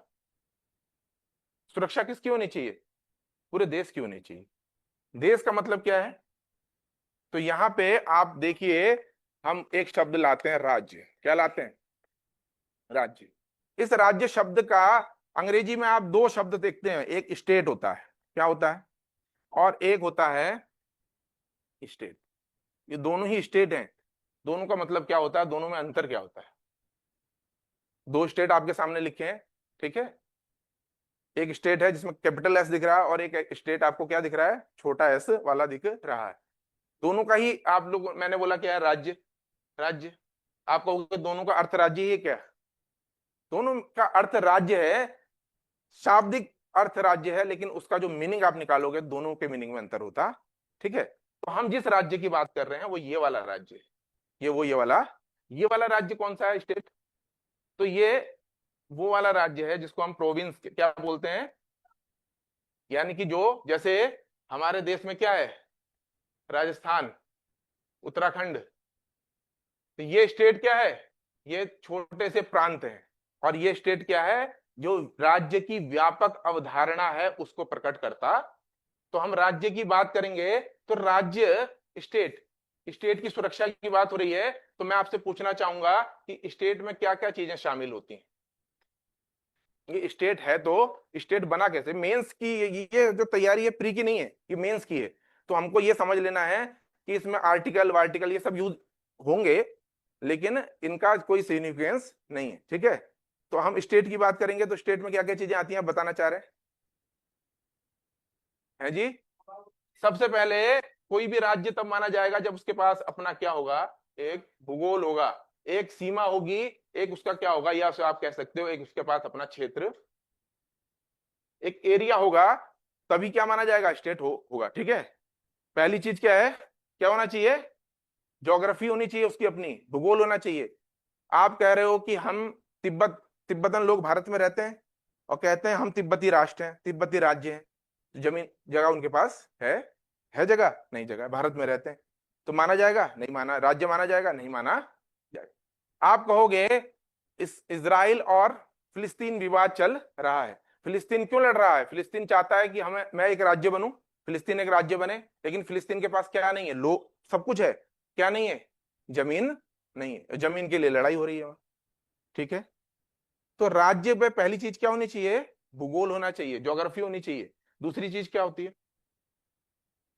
सुरक्षा किसकी होनी चाहिए, पूरे देश की होनी चाहिए। देश का मतलब क्या है, तो यहां पे आप देखिए, हम एक शब्द लाते हैं राज्य। क्या लाते हैं, राज्य। इस राज्य शब्द का अंग्रेजी में आप दो शब्द देखते हैं, एक स्टेट होता है, क्या होता है, और एक होता है स्टेट। ये दोनों ही स्टेट हैं। दोनों का मतलब क्या होता है, दोनों में अंतर क्या होता है। दो स्टेट आपके सामने लिखे हैं, ठीक है। एक स्टेट है जिसमें कैपिटल एस दिख रहा है, और एक स्टेट आपको क्या दिख रहा है, छोटा एस वाला दिख रहा है। दोनों का ही आप लोग, मैंने बोला क्या है, राज्य। राज्य, आप कहोगे दोनों का अर्थ राज्य ही है क्या, दोनों का अर्थ राज्य है, शाब्दिक अर्थ राज्य है, लेकिन उसका जो मीनिंग आप निकालोगे दोनों के मीनिंग में अंतर होता। ठीक है, तो हम जिस राज्य की बात कर रहे हैं वो ये वाला राज्य है। ये वाला राज्य कौन सा है, स्टेट। तो ये वो वाला राज्य है जिसको हम प्रोविंस क्या बोलते हैं, यानी कि जो, जैसे हमारे देश में क्या है, राजस्थान, उत्तराखंड। तो ये स्टेट क्या है, ये छोटे से प्रांत हैं। और ये स्टेट क्या है, जो राज्य की व्यापक अवधारणा है उसको प्रकट करता। तो हम राज्य की बात करेंगे तो राज्य, स्टेट, स्टेट की सुरक्षा की बात हो रही है। तो मैं आपसे पूछना चाहूंगा कि स्टेट में क्या क्या चीजें शामिल होती हैं। ये स्टेट है तो स्टेट बना कैसे, मेंस की ये जो तैयारी है प्री की नहीं है, ये मेंस की है। तो हमको ये समझ लेना है कि इसमें आर्टिकल वार्टिकल ये सब यूज होंगे, लेकिन इनका कोई सिग्निफिकेंस नहीं है। ठीक है, तो हम स्टेट की बात करेंगे तो स्टेट में क्या क्या चीजें आती हैं बताना चाह रहे हैं जी। सबसे पहले कोई भी राज्य तब माना जाएगा जब उसके पास अपना क्या होगा, एक भूगोल होगा, एक सीमा होगी, एक उसका क्या होगा, या आप कह सकते हो एक उसके पास अपना क्षेत्र, एक एरिया होगा, तभी क्या माना जाएगा, स्टेट होगा। ठीक है, पहली चीज क्या है, क्या होना चाहिए, ज्योग्राफी होनी चाहिए उसकी अपनी, भूगोल होना चाहिए। आप कह रहे हो कि हम तिब्बतन लोग भारत में रहते हैं और कहते हैं हम तिब्बती राष्ट्र हैं, तिब्बती राज्य हैं, जमीन जगह उनके पास है जगह नहीं, जगह भारत में रहते हैं, तो माना जाएगा नहीं माना, राज्य माना जाएगा नहीं माना जाएगा। आप कहोगे इस इजराइल और फिलिस्तीन विवाद चल रहा है, फिलिस्तीन क्यों लड़ रहा है? फिलिस्तीन चाहता है कि मैं एक राज्य बनूं, फिलिस्तीन एक राज्य बने, लेकिन फिलिस्तीन के पास क्या नहीं है? लोग सब कुछ है, क्या नहीं है? जमीन नहीं है, जमीन के लिए लड़ाई हो रही है वहां, ठीक है। तो राज्य में पहली चीज क्या होनी चाहिए? भूगोल होना चाहिए, ज्योग्राफी होनी चाहिए। दूसरी चीज क्या होती है?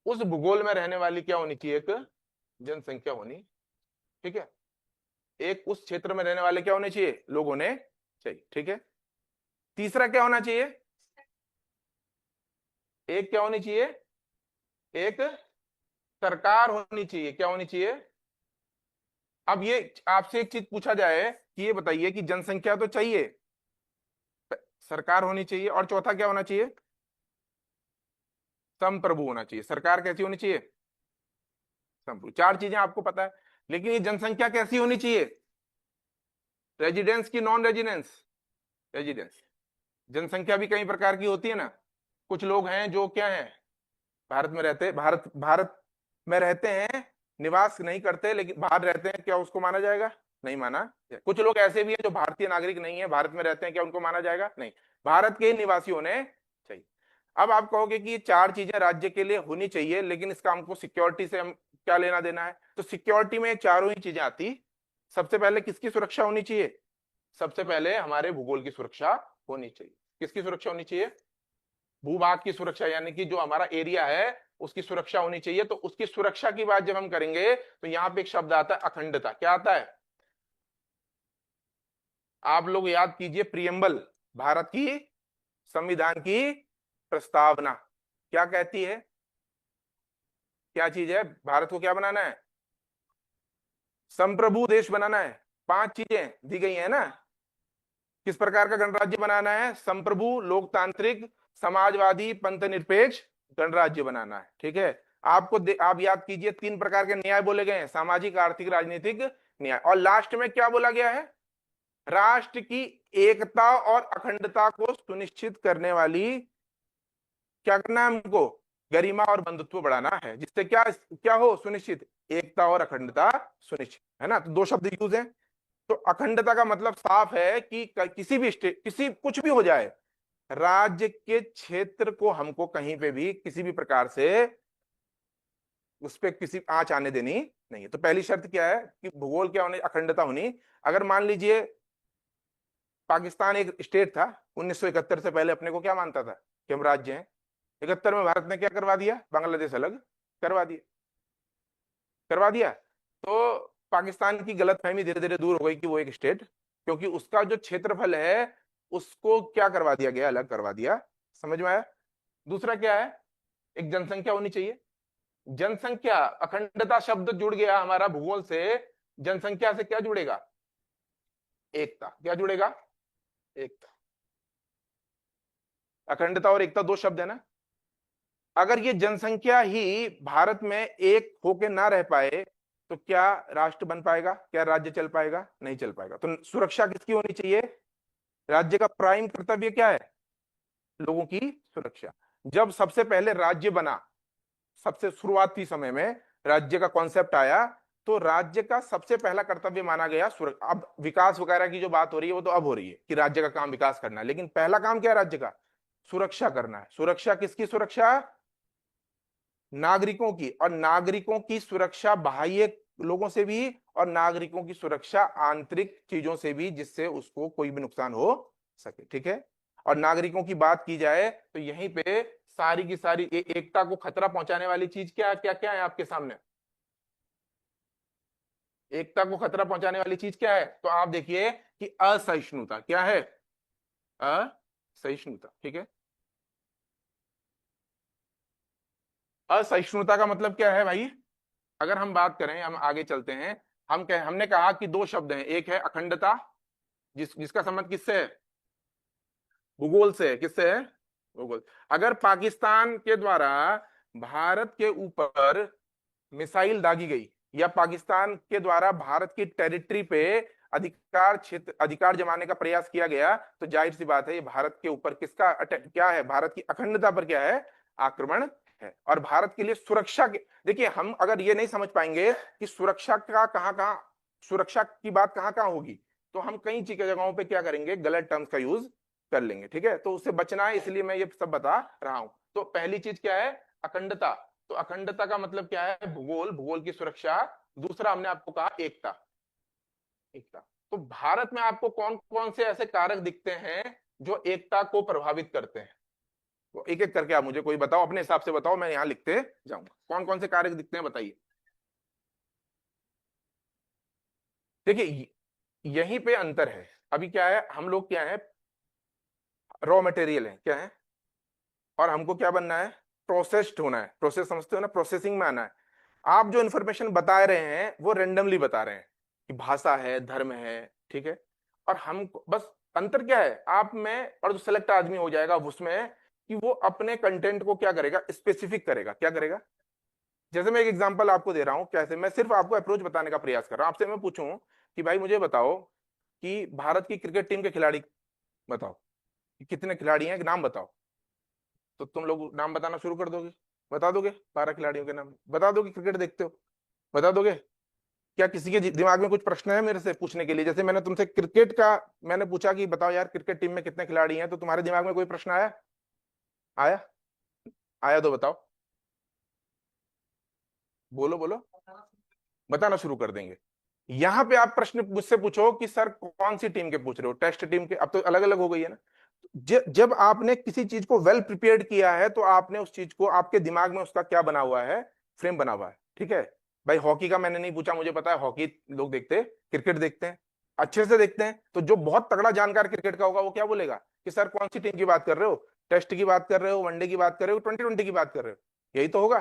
उस भूगोल में रहने वाली क्या होनी चाहिए? एक जनसंख्या होनी, ठीक है। एक उस क्षेत्र में रहने वाले क्या होने चाहिए? लोग होने चाहिए, ठीक है। तीसरा क्या होना चाहिए? एक क्या होनी चाहिए? एक सरकार होनी चाहिए। क्या होनी चाहिए? अब ये आपसे एक चीज पूछा जाए कि ये बताइए कि जनसंख्या तो चाहिए, सरकार होनी चाहिए, और चौथा क्या होना चाहिए? संप्रभु होना चाहिए। सरकार कैसी होनी चाहिए? संप्रभु। चार चीजें आपको पता है, लेकिन ये जनसंख्या कैसी होनी चाहिए? रेजिडेंस की नॉन रेजिडेंस? रेजिडेंस। जनसंख्या भी कई प्रकार की होती है ना। कुछ लोग हैं जो क्या है, भारत में रहते, भारत भारत में रहते हैं, निवास नहीं करते लेकिन बाहर रहते हैं, क्या उसको माना जाएगा? नहीं माना। कुछ लोग ऐसे भी हैं जो भारतीय नागरिक नहीं है, भारत में रहते हैं, क्या उनको माना जाएगा? नहीं, भारत के निवासी होने चाहिए। अब आप कहोगे कि ये चार चीजें राज्य के लिए होनी चाहिए, लेकिन इसका हमको सिक्योरिटी से हम क्या लेना देना है? तो सिक्योरिटी में चारों ही चीजें आती। सबसे पहले किसकी सुरक्षा होनी चाहिए? सबसे पहले हमारे भूगोल की सुरक्षा होनी चाहिए। किसकी सुरक्षा होनी चाहिए? भूभाग की सुरक्षा, यानी कि जो हमारा एरिया है उसकी सुरक्षा होनी चाहिए। तो उसकी सुरक्षा की बात जब हम करेंगे तो यहां पे एक शब्द आता है अखंडता। क्या आता है? आप लोग याद कीजिए, प्रियम्बल, भारत की संविधान की प्रस्तावना क्या कहती है? क्या चीज है? भारत को क्या बनाना है? संप्रभु देश बनाना है। पांच चीजें दी गई है ना। किस प्रकार का गणराज्य बनाना है? संप्रभु, लोकतांत्रिक, समाजवादी, पंथ निरपेक्ष गणराज्य बनाना है, ठीक है। आप याद कीजिए, तीन प्रकार के न्याय बोले गए हैं, सामाजिक, आर्थिक, राजनीतिक न्याय, और लास्ट में क्या बोला गया है? राष्ट्र की एकता और अखंडता को सुनिश्चित करने वाली, क्या करना है हमको? गरिमा और बंधुत्व बढ़ाना है, जिससे क्या क्या हो? सुनिश्चित, एकता और अखंडता सुनिश्चित, है ना। तो दो शब्द यूज है। तो अखंडता का मतलब साफ है कि किसी भी स्टेट, किसी कुछ भी हो जाए, राज्य के क्षेत्र को हमको कहीं पे भी किसी भी प्रकार से उस पर किसी आंच आने देनी नहीं है। तो पहली शर्त क्या है कि भूगोल क्या होनी? अखंडता होनी। अगर मान लीजिए पाकिस्तान एक स्टेट था, 1971 से पहले अपने को क्या मानता था कि हम राज्य हैं। 71 में भारत ने क्या करवा दिया? बांग्लादेश अलग करवा दिया, करवा दिया। तो पाकिस्तान की गलतफहमी धीरे धीरे दूर हो गई कि वो एक स्टेट, क्योंकि उसका जो क्षेत्रफल है उसको क्या करवा दिया गया? अलग करवा दिया। समझ में आया? दूसरा क्या है? एक जनसंख्या होनी चाहिए। जनसंख्या, अखंडता शब्द जुड़ गया हमारा भूगोल से, जनसंख्या से क्या जुड़ेगा? एकता। क्या जुड़ेगा? एकता। अखंडता और एकता दो शब्द है ना। अगर ये जनसंख्या ही भारत में एक होके ना रह पाए तो क्या राष्ट्र बन पाएगा? क्या राज्य चल पाएगा? नहीं चल पाएगा। तो सुरक्षा किसकी होनी चाहिए? राज्य का प्राइम कर्तव्य क्या है? लोगों की सुरक्षा। जब सबसे पहले राज्य बना, सबसे शुरुआती समय में राज्य का कॉन्सेप्ट आया, तो राज्य का सबसे पहला कर्तव्य माना गया सुरक्षा। अब विकास वगैरह की जो बात हो रही है वो तो अब हो रही है कि राज्य का काम विकास करना है, लेकिन पहला काम क्या है राज्य का? सुरक्षा करना है। सुरक्षा किसकी सुरक्षा? नागरिकों की। और नागरिकों की सुरक्षा बाह्य लोगों से भी, और नागरिकों की सुरक्षा आंतरिक चीजों से भी, जिससे उसको कोई भी नुकसान हो सके, ठीक है। और नागरिकों की बात की जाए तो यहीं पे सारी की सारी एकता को खतरा पहुंचाने वाली चीज क्या क्या क्या है आपके सामने? एकता को खतरा पहुंचाने वाली चीज क्या है? तो आप देखिए कि असहिष्णुता। क्या है? असहिष्णुता, ठीक है। असहिष्णुता का मतलब क्या है भाई? अगर हम बात करें, हम आगे चलते हैं, हमने कहा कि दो शब्द हैं, एक है अखंडता, जिसका संबंध किससे है? भूगोल से है। किससे है? भूगोल। अगर पाकिस्तान के द्वारा भारत के ऊपर मिसाइल दागी गई, या पाकिस्तान के द्वारा भारत की टेरिटरी पे अधिकार जमाने का प्रयास किया गया, तो जाहिर सी बात है ये भारत के ऊपर किसका क्या है? भारत की अखंडता पर क्या है? आक्रमण है। और भारत के लिए सुरक्षा के, देखिए हम अगर ये नहीं समझ पाएंगे कि सुरक्षा का कहां कहां, सुरक्षा की बात कहां कहां होगी, तो हम कई जगहों पे क्या करेंगे, गलत टर्म्स का यूज कर लेंगे। ठीक है, तो उससे बचना है, इसलिए मैं ये सब बता रहा हूं। तो पहली चीज क्या है, अखंडता। तो अखंडता का मतलब क्या है, भूगोल, भूगोल की सुरक्षा। दूसरा हमने आपको कहा एकता, एकता। तो भारत में आपको कौन कौन से ऐसे कारक दिखते हैं जो एकता को प्रभावित करते हैं, तो एक एक करके आप मुझे कोई बताओ, अपने हिसाब से बताओ, मैं यहां लिखते जाऊंगा कौन कौन से कारक दिखते हैं, बताइए। देखिए यहीं पे अंतर है। अभी क्या है, हम लोग क्या है, रॉ मटेरियल है, क्या है, और हमको क्या बनना है, प्रोसेस्ड होना है। प्रोसेस समझते हो ना, प्रोसेसिंग में आना है। आप जो इन्फॉर्मेशन बता रहे हैं वो रेंडमली बता रहे हैं कि भाषा है, धर्म है, ठीक है। और हम बस, अंतर क्या है आप में और जो सेलेक्ट आदमी हो जाएगा उसमें, कि वो अपने कंटेंट को क्या करेगा, स्पेसिफिक करेगा। क्या करेगा, जैसे मैं एक एग्जांपल आपको दे रहा हूं, कैसे, मैं सिर्फ आपको अप्रोच बताने का प्रयास कर रहा हूं। आपसे मैं पूछूं कि भाई मुझे बताओ कि भारत की क्रिकेट टीम के खिलाड़ी बताओ, कि कितने खिलाड़ी हैं, नाम बताओ। तो तुम लोग नाम बताना शुरू कर दोगे, बता दोगे 12 खिलाड़ियों के नाम, बता दोगे, क्रिकेट देखते हो, बता दोगे। क्या किसी के दिमाग में कुछ प्रश्न है मेरे से पूछने के लिए, जैसे मैंने तुमसे क्रिकेट का मैंने पूछा कि बताओ यार क्रिकेट टीम में कितने खिलाड़ी हैं, तो तुम्हारे दिमाग में कोई प्रश्न आया, आया, आया तो बताओ, बोलो बोलो, बताना शुरू कर देंगे। यहां पे आप प्रश्न मुझसे पूछो कि सर कौन सी टीम के पूछ रहे हो, टेस्ट टीम के, अब तो अलग अलग हो गई है ना। जब आपने किसी चीज को वेल प्रिपेयर्ड किया है, तो आपने उस चीज को, आपके दिमाग में उसका क्या बना हुआ है, फ्रेम बना हुआ है। ठीक है, भाई हॉकी का मैंने नहीं पूछा, मुझे पता है हॉकी लोग देखते हैं, क्रिकेट देखते हैं, अच्छे से देखते हैं। तो जो बहुत तगड़ा जानकार क्रिकेट का होगा वो क्या बोलेगा कि सर कौन सी टीम की बात कर रहे हो, टेस्ट की बात कर रहे हो, वनडे की बात कर रहे हो, 2020 की बात कर रहे हो, यही तो होगा।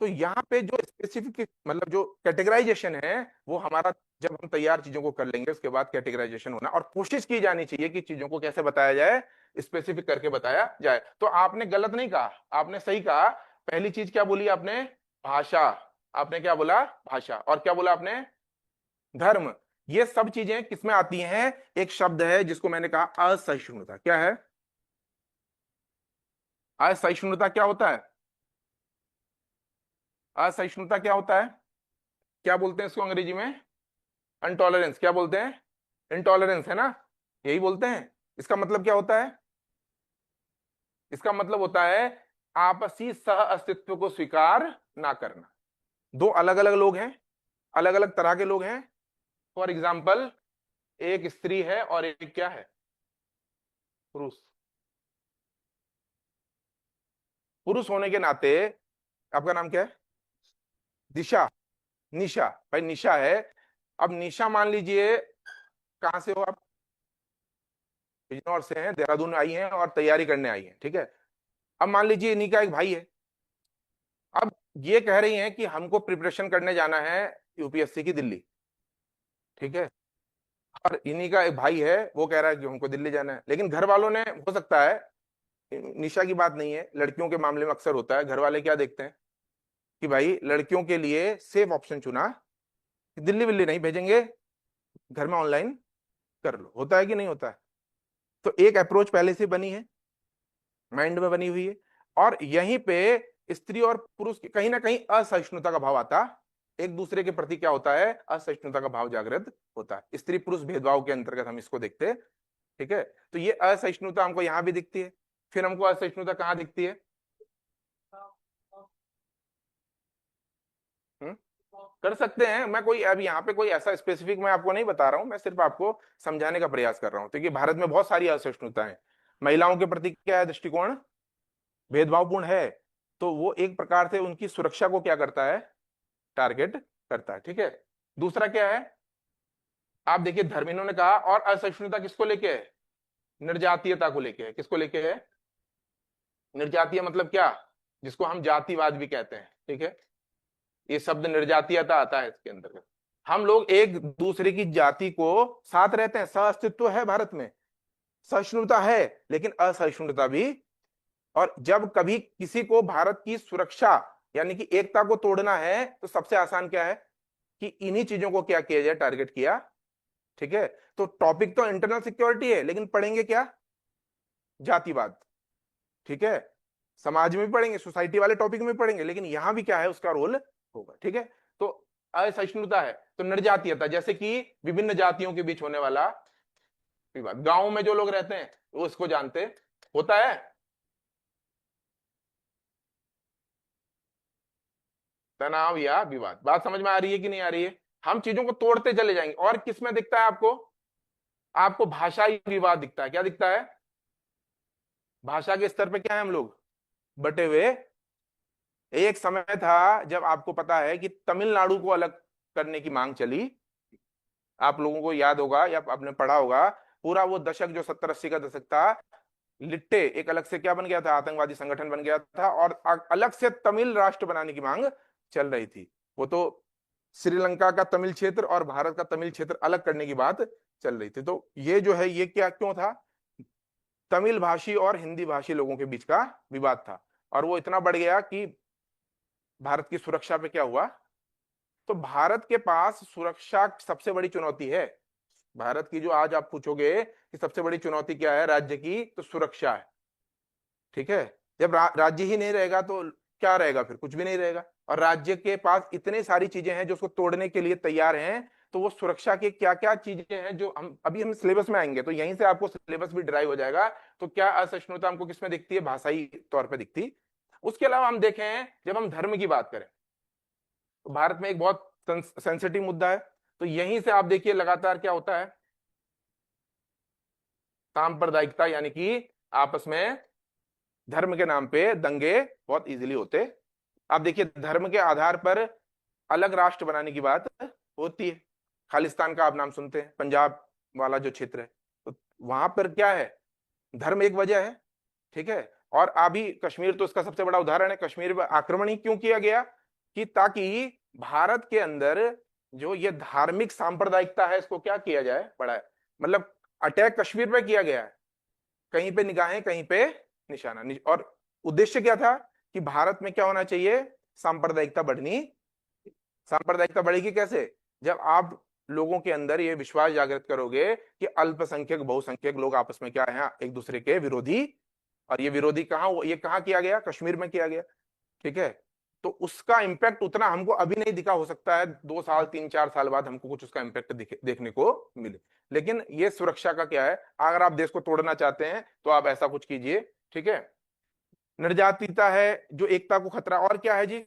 तो यहाँ पे जो स्पेसिफिक मतलब जो कैटेगराइजेशन है वो हमारा, जब हम तैयार चीजों को कर लेंगे उसके बाद कैटेगराइजेशन होना, और कोशिश की जानी चाहिए कि चीजों को कैसे बताया जाए, स्पेसिफिक करके बताया जाए। तो आपने गलत नहीं कहा, आपने सही कहा। पहली चीज क्या बोली आपने, भाषा। आपने क्या बोला, भाषा। और क्या बोला आपने, धर्म। ये सब चीजें किसमें आती हैं, एक शब्द है जिसको मैंने कहा असहिष्णुता। क्या है, असहिष्णुता क्या होता है, असहिष्णुता क्या होता है, क्या बोलते हैं इसको अंग्रेजी में, अनटॉलरेंस। क्या बोलते हैं, इंटॉलरेंस, है ना, यही बोलते हैं। इसका मतलब क्या होता है, इसका मतलब होता है आपसी सह अस्तित्व को स्वीकार ना करना। दो अलग अलग लोग हैं, अलग अलग तरह के लोग हैं। फॉर एग्जाम्पल, एक स्त्री है और एक क्या है, पुरुष। पुरुष होने के नाते, आपका नाम क्या है, दिशा, निशा, भाई निशा है। अब निशा मान लीजिए, कहां से हो आप, बिजनौर से हैं, देहरादून आई हैं और तैयारी करने आई हैं, ठीक है। अब मान लीजिए इन्हीं का एक भाई है। अब ये कह रही हैं कि हमको प्रिपरेशन करने जाना है यूपीएससी की दिल्ली, ठीक है। और इन्हीं का एक भाई है, वो कह रहा है कि हमको दिल्ली जाना है, लेकिन घर वालों ने, हो सकता है, निशा की बात नहीं है, लड़कियों के मामले में अक्सर होता है, घर वाले क्या देखते हैं कि भाई लड़कियों के लिए सेफ ऑप्शन चुना, दिल्ली विल्ली नहीं भेजेंगे, घर में ऑनलाइन कर लो। होता है कि नहीं होता है। तो एक अप्रोच पहले से बनी है, माइंड में बनी हुई है। और यहीं पे स्त्री और पुरुष की कहीं ना कहीं असहिष्णुता का भाव आता, एक दूसरे के प्रति क्या होता है, असहिष्णुता का भाव जागृत होता है। स्त्री पुरुष भेदभाव के अंतर्गत हम इसको देखते हैं, ठीक है। तो ये असहिष्णुता हमको यहां भी दिखती है। फिर हमको असहिष्णुता कहां दिखती है, हम्म? कर सकते हैं, मैं कोई अब यहाँ पे कोई ऐसा स्पेसिफिक मैं आपको नहीं बता रहा हूं, मैं सिर्फ आपको समझाने का प्रयास कर रहा हूं। क्योंकि भारत में बहुत सारी असहिष्णुता है, महिलाओं के प्रति क्या है, दृष्टिकोण भेदभावपूर्ण है। तो वो एक प्रकार से उनकी सुरक्षा को क्या करता है, टारगेट करता है, ठीक है। दूसरा क्या है, आप देखिए धर्म, इन्होंने कहा, और असहिष्णुता किसको लेके है, निर्जातीयता को लेके है। किसको लेके है, निर्जातीय मतलब क्या, जिसको हम जातिवाद भी कहते हैं, ठीक है। ये शब्द निर्जातीयता आता है इसके अंदर। हम लोग एक दूसरे की जाति को साथ रहते हैं, सह अस्तित्व है भारत में, सहिष्णुता है, लेकिन असहिष्णुता भी। और जब कभी किसी को भारत की सुरक्षा यानी कि एकता को तोड़ना है, तो सबसे आसान क्या है कि इन्हीं चीजों को क्या किया जाए, टारगेट किया, ठीक है। तो टॉपिक तो इंटरनल सिक्योरिटी है, लेकिन पढ़ेंगे क्या, जातिवाद, ठीक है, समाज में भी पढ़ेंगे, सोसाइटी वाले टॉपिक में पढ़ेंगे, लेकिन यहां भी क्या है, उसका रोल होगा। ठीक है, तो असहिष्णुता है तो निर्जातीयता, जैसे कि विभिन्न जातियों के बीच होने वाला विवाद। गांव में जो लोग रहते हैं वो इसको जानते होता है। तनाव या विवाद, बात समझ में आ रही है कि नहीं आ रही है? हम चीजों को तोड़ते चले जाएंगे। और किसमें दिखता है आपको? आपको भाषाई विवाद दिखता है। क्या दिखता है? भाषा के स्तर पे क्या है हम लोग बटे हुए। एक समय था जब आपको पता है कि तमिलनाडु को अलग करने की मांग चली। आप लोगों को याद होगा या आपने पढ़ा होगा, पूरा वो दशक जो 70-80 का दशक था, लिट्टे एक अलग से क्या बन गया था, आतंकवादी संगठन बन गया था, और अलग से तमिल राष्ट्र बनाने की मांग चल रही थी। वो तो श्रीलंका का तमिल क्षेत्र और भारत का तमिल क्षेत्र अलग करने की बात चल रही थी। तो ये जो है, ये क्या क्यों था? तमिल भाषी और हिंदी भाषी लोगों के बीच का विवाद था, और वो इतना बढ़ गया कि भारत की सुरक्षा पे क्या हुआ। तो भारत के पास सुरक्षा सबसे बड़ी चुनौती है। भारत की जो आज आप पूछोगे कि सबसे बड़ी चुनौती क्या है राज्य की, तो सुरक्षा है। ठीक है, जब राज्य ही नहीं रहेगा तो क्या रहेगा? फिर कुछ भी नहीं रहेगा। और राज्य के पास इतनी सारी चीजें हैं जो उसको तोड़ने के लिए तैयार हैं। तो वो सुरक्षा की क्या क्या चीजें हैं जो हम सिलेबस में आएंगे, तो यहीं से आपको सिलेबस भी ड्राइव हो जाएगा। तो क्या असहिष्णुता हमको किसमें दिखती है? भाषाई तौर पर दिखती। उसके अलावा हम देखें, जब हम धर्म की बात करें तो भारत में एक बहुत सेंसिटिव मुद्दा है। तो यहीं से आप देखिए लगातार क्या होता है, सांप्रदायिकता, यानी कि आपस में धर्म के नाम पे दंगे बहुत इजीली होते। आप देखिए, धर्म के आधार पर अलग राष्ट्र बनाने की बात होती है। खालिस्तान का आप नाम सुनते हैं, पंजाब वाला जो क्षेत्र है, तो वहां पर क्या है, धर्म एक वजह है। ठीक है, और अभी कश्मीर तो इसका सबसे बड़ा उदाहरण है। कश्मीर पर आक्रमण ही क्यों किया गया? कि ताकि भारत के अंदर जो ये धार्मिक सांप्रदायिकता है, इसको क्या किया जाए, बढ़ाए। मतलब अटैक कश्मीर पे किया गया है, कहीं पे निगाहें कहीं पे निशाना। और उद्देश्य क्या था कि भारत में क्या होना चाहिए, सांप्रदायिकता बढ़नी। सांप्रदायिकता बढ़ेगी कैसे? जब आप लोगों के अंदर ये विश्वास जागृत करोगे कि अल्पसंख्यक बहुसंख्यक लोग आपस में क्या है, एक दूसरे के विरोधी। और ये विरोधी ये कहाँ किया गया? कश्मीर में किया गया। ठीक है, तो उसका इंपैक्ट उतना हमको अभी नहीं दिखा, हो सकता है 2 साल 3-4 साल बाद हमको कुछ उसका इंपैक्ट देखने को मिले। लेकिन ये सुरक्षा का क्या है, अगर आप देश को तोड़ना चाहते हैं तो आप ऐसा कुछ कीजिए। ठीक है, निर्जातीयता है जो एकता को खतरा। और क्या है जी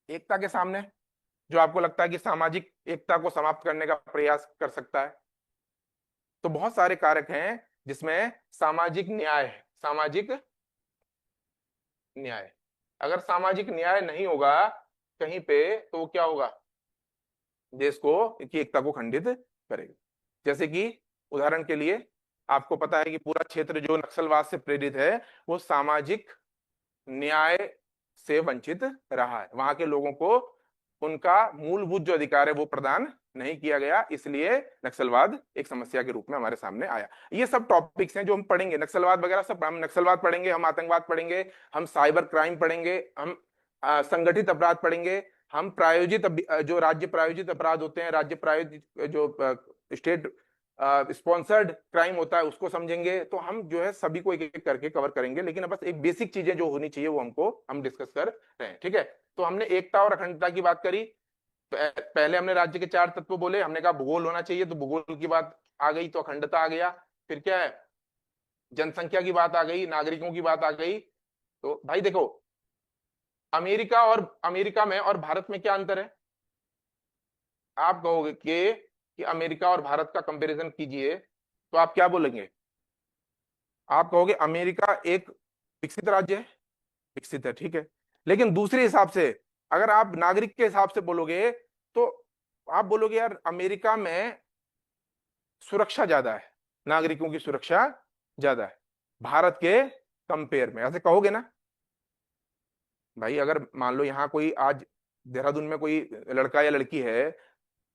एकता के सामने, जो आपको लगता है कि सामाजिक एकता को समाप्त करने का प्रयास कर सकता है? तो बहुत सारे कारक हैं जिसमें सामाजिक न्याय है। सामाजिक न्याय, अगर सामाजिक न्याय नहीं होगा कहीं पे, तो वो क्या होगा, देश को की एकता को खंडित करेगा। जैसे कि उदाहरण के लिए आपको पता है कि पूरा क्षेत्र जो नक्सलवाद से प्रेरित है, वो सामाजिक न्याय से वंचित रहा है। वहां के लोगों को उनका मूलभूत जो अधिकार है वो प्रदान नहीं किया गया, इसलिए नक्सलवाद एक समस्या के रूप में हमारे सामने आया। ये सब टॉपिक्स हैं जो हम पढ़ेंगे, नक्सलवाद वगैरह सब। हम नक्सलवाद पढ़ेंगे, हम आतंकवाद पढ़ेंगे, हम साइबर क्राइम पढ़ेंगे, हम संगठित अपराध पढ़ेंगे, हम प्रायोजित जो राज्य प्रायोजित अपराध होते हैं, राज्य प्रायोजित जो स्टेट स्पॉन्सर्ड क्राइम होता है उसको समझेंगे। तो हम जो है सभी को एक एक करके कवर करेंगे, लेकिन बस एक बेसिक चीजें जो होनी चाहिए वो हम डिस्कस कर रहे हैं। ठीक है, तो हमने एकता और अखंडता की बात करी। पहले हमने राज्य के 4 तत्व बोले, हमने कहा भूगोल होना चाहिए, तो भूगोल की बात आ गई तो अखंडता आ गया। फिर क्या है, जनसंख्या की बात आ गई, नागरिकों की बात आ गई। तो भाई देखो, अमेरिका में और भारत में क्या अंतर है? आप कहोगे कि अमेरिका और भारत का कंपैरिजन कीजिए, तो आप क्या बोलेंगे? आप कहोगे अमेरिका एक विकसित राज्य है, विकसित है, ठीक है। लेकिन दूसरे हिसाब से, अगर आप नागरिक के हिसाब से बोलोगे, तो आप बोलोगे यार अमेरिका में सुरक्षा ज्यादा है, नागरिकों की सुरक्षा ज्यादा है भारत के कंपेयर में, ऐसे कहोगे ना? भाई अगर मान लो यहाँ कोई आज देहरादून में कोई लड़का या लड़की है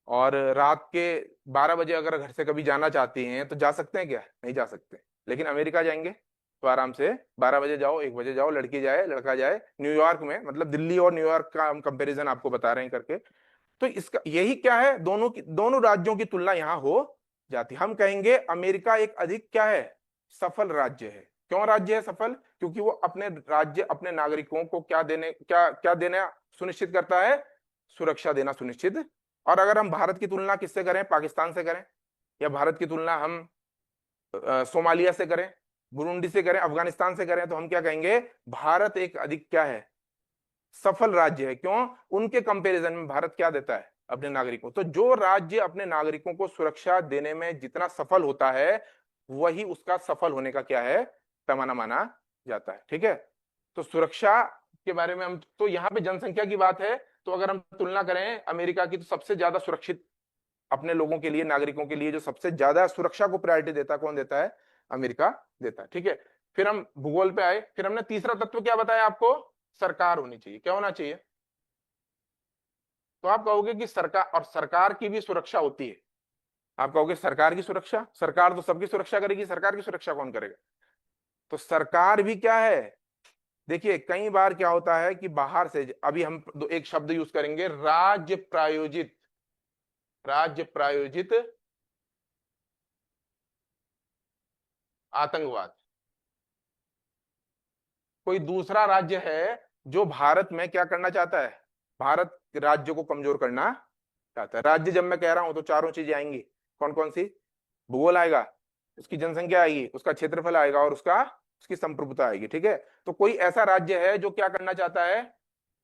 और रात के 12 बजे अगर घर से कभी जाना चाहती हैं तो जा सकते हैं क्या? नहीं जा सकते। लेकिन अमेरिका जाएंगे तो आराम से 12 बजे जाओ, 1 बजे जाओ, लड़की जाए लड़का जाए। न्यूयॉर्क में, मतलब दिल्ली और न्यूयॉर्क का हम कंपैरिजन आपको बता रहे हैं करके। तो इसका यही क्या है, दोनों राज्यों की तुलना यहाँ हो जाती। हम कहेंगे अमेरिका एक अधिक क्या है, सफल राज्य है। क्यों राज्य है सफल? क्योंकि वो अपने राज्य अपने नागरिकों को क्या देना सुनिश्चित करता है? सुरक्षा देना सुनिश्चित। और अगर हम भारत की तुलना किससे करें, पाकिस्तान से करें, या भारत की तुलना हम सोमालिया से करें, बुरुंडी से करें, अफगानिस्तान से करें, तो हम क्या कहेंगे? भारत एक अधिक क्या है? सफल राज्य है। क्यों? उनके कंपैरिजन में भारत क्या देता है अपने नागरिकों? तो जो राज्य अपने नागरिकों को सुरक्षा देने में जितना सफल होता है, वही उसका सफल होने का क्या है? पैमाना माना जाता है। ठीक है, तो सुरक्षा के बारे में हम, तो यहाँ पे जनसंख्या की बात है, तो अगर हम तुलना करें अमेरिका की, तो सबसे ज्यादा सुरक्षित अपने लोगों के लिए, नागरिकों के लिए जो सबसे ज्यादा सुरक्षा को प्रायोरिटी देता है, कौन देता है? अमेरिका देता है। ठीक है, फिर हम भूगोल पे आए, फिर हमने तीसरा तत्व क्या बताया आपको? सरकार होनी चाहिए। क्या होना चाहिए? तो आप कहोगे कि सरकार, और सरकार की भी सुरक्षा होती है। आप कहोगे सरकार की सुरक्षा, सरकार तो सबकी सुरक्षा करेगी, सरकार की सुरक्षा कौन करेगा? तो सरकार भी क्या है? देखिए कई बार क्या होता है कि बाहर से, अभी हम एक शब्द यूज करेंगे, राज्य प्रायोजित, राज्य प्रायोजित आतंकवाद। कोई दूसरा राज्य है जो भारत में क्या करना चाहता है? भारत के राज्य को कमजोर करना चाहता है। राज्य जब मैं कह रहा हूं तो चारों चीजें आएंगी। कौन कौन सी? भूगोल आएगा, उसकी जनसंख्या आएगी, उसका क्षेत्रफल आएगा, और उसकी संप्रभुता आएगी। ठीक है, तो कोई ऐसा राज्य है जो क्या करना चाहता है?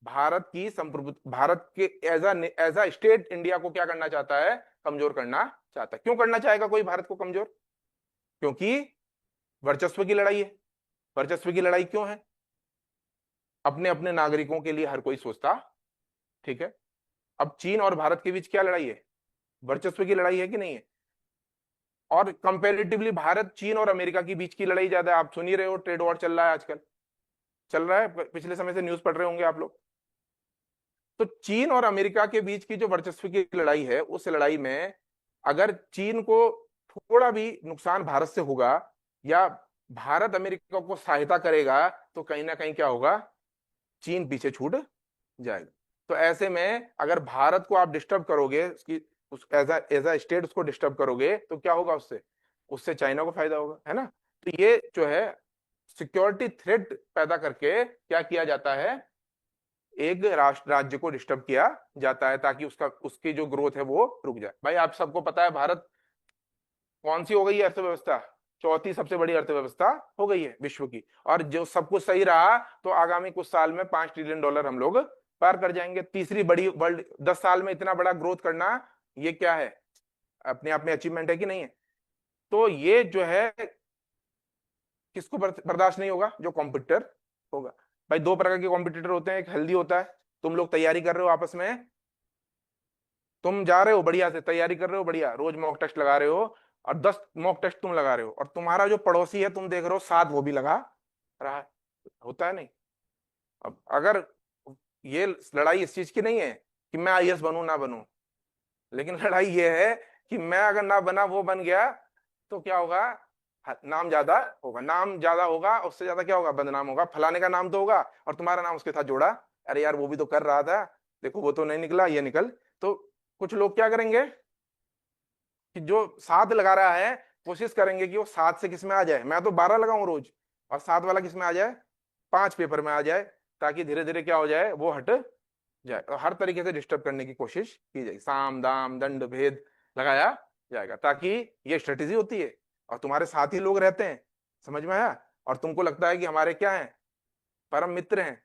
भारत की संप्रभुता, भारत के एज अ स्टेट इंडिया को क्या करना चाहता है? कमजोर करना चाहता है। क्यों करना चाहेगा कोई भारत को कमजोर? क्योंकि वर्चस्व की लड़ाई है। वर्चस्व की लड़ाई क्यों है? अपने अपने नागरिकों के लिए हर कोई सोचता। ठीक है, अब चीन और भारत के बीच क्या लड़ाई है? वर्चस्व की लड़ाई है कि नहीं है? और कंपैरेटिवली भारत, चीन और अमेरिका के बीच की लड़ाई ज्यादा है। आप सुन ही रहे हो, ट्रेड वॉर चल रहा है आजकल, चल रहा है, पिछले समय से न्यूज पढ़ रहे होंगे आप लोग। तो चीन और अमेरिका के बीच की जो वर्चस्व की लड़ाई है, उस लड़ाई में अगर चीन को थोड़ा भी नुकसान भारत से होगा, या भारत अमेरिका को सहायता करेगा, तो कहीं ना कहीं क्या होगा? चीन पीछे छूट जाएगा। तो ऐसे में अगर भारत को आप डिस्टर्ब करोगे, उसकी उस एज अ स्टेट उसको डिस्टर्ब करोगे, तो क्या होगा? उससे उससे चाइना को फायदा होगा, है ना? तो ये जो है सिक्योरिटी थ्रेट पैदा करके क्या किया जाता है? एक राष्ट्र, राज्य को डिस्टर्ब किया जाता है, ताकि उसकी जो ग्रोथ है वो रुक जाए। भाई आप सबको पता है भारत कौन सी हो गई है अर्थव्यवस्था? चौथी सबसे बड़ी अर्थव्यवस्था हो गई है विश्व की। और जो सब कुछ सही रहा, तो आगामी कुछ साल में $5 ट्रिलियन हम लोग पार कर जाएंगे। तीसरी बड़ी वर्ल्ड, 10 साल में इतना बड़ा ग्रोथ करना, ये क्या है? अपने आप में अचीवमेंट है कि नहीं है? तो ये जो है किसको बर्दाश्त नहीं होगा? जो कॉम्पिटिटर होगा। भाई दो प्रकार के कॉम्पिटिटर होते हैं, एक हेल्दी होता है, तुम लोग तैयारी कर रहे हो आपस में, तुम जा रहे हो बढ़िया से तैयारी कर रहे हो, बढ़िया रोज मॉक टेस्ट लगा रहे हो, और 10 मॉक टेस्ट तुम लगा रहे हो, और तुम्हारा जो पड़ोसी है तुम देख रहे हो 7 वो भी लगा रहा है। होता है नहीं? अब अगर ये लड़ाई इस चीज की नहीं है कि मैं आईएएस बनूं ना बनूं, लेकिन लड़ाई ये है कि मैं अगर ना बना वो बन गया, तो क्या होगा? नाम ज्यादा होगा, नाम ज्यादा होगा, उससे ज्यादा क्या होगा? बदनाम होगा। फलाने का नाम तो होगा और तुम्हारा नाम उसके साथ जोड़ा, अरे यार वो भी तो कर रहा था, देखो वो तो नहीं निकला, ये निकल। तो कुछ लोग क्या करेंगे कि जो 7 लगा रहा है, कोशिश करेंगे कि वो 7 से किस में आ जाए, मैं तो 12 लगाऊं रोज, और 7 वाला किस में आ जाए? 5 पेपर में आ जाए, ताकि धीरे धीरे क्या हो जाए? वो हट जाए। और हर तरीके से डिस्टर्ब करने की कोशिश की जाएगी, साम दाम दंड भेद लगाया जाएगा, ताकि ये स्ट्रेटेजी होती है। और तुम्हारे साथ ही लोग रहते हैं, समझ में आया? और तुमको लगता है कि हमारे क्या हैं? परम मित्र हैं,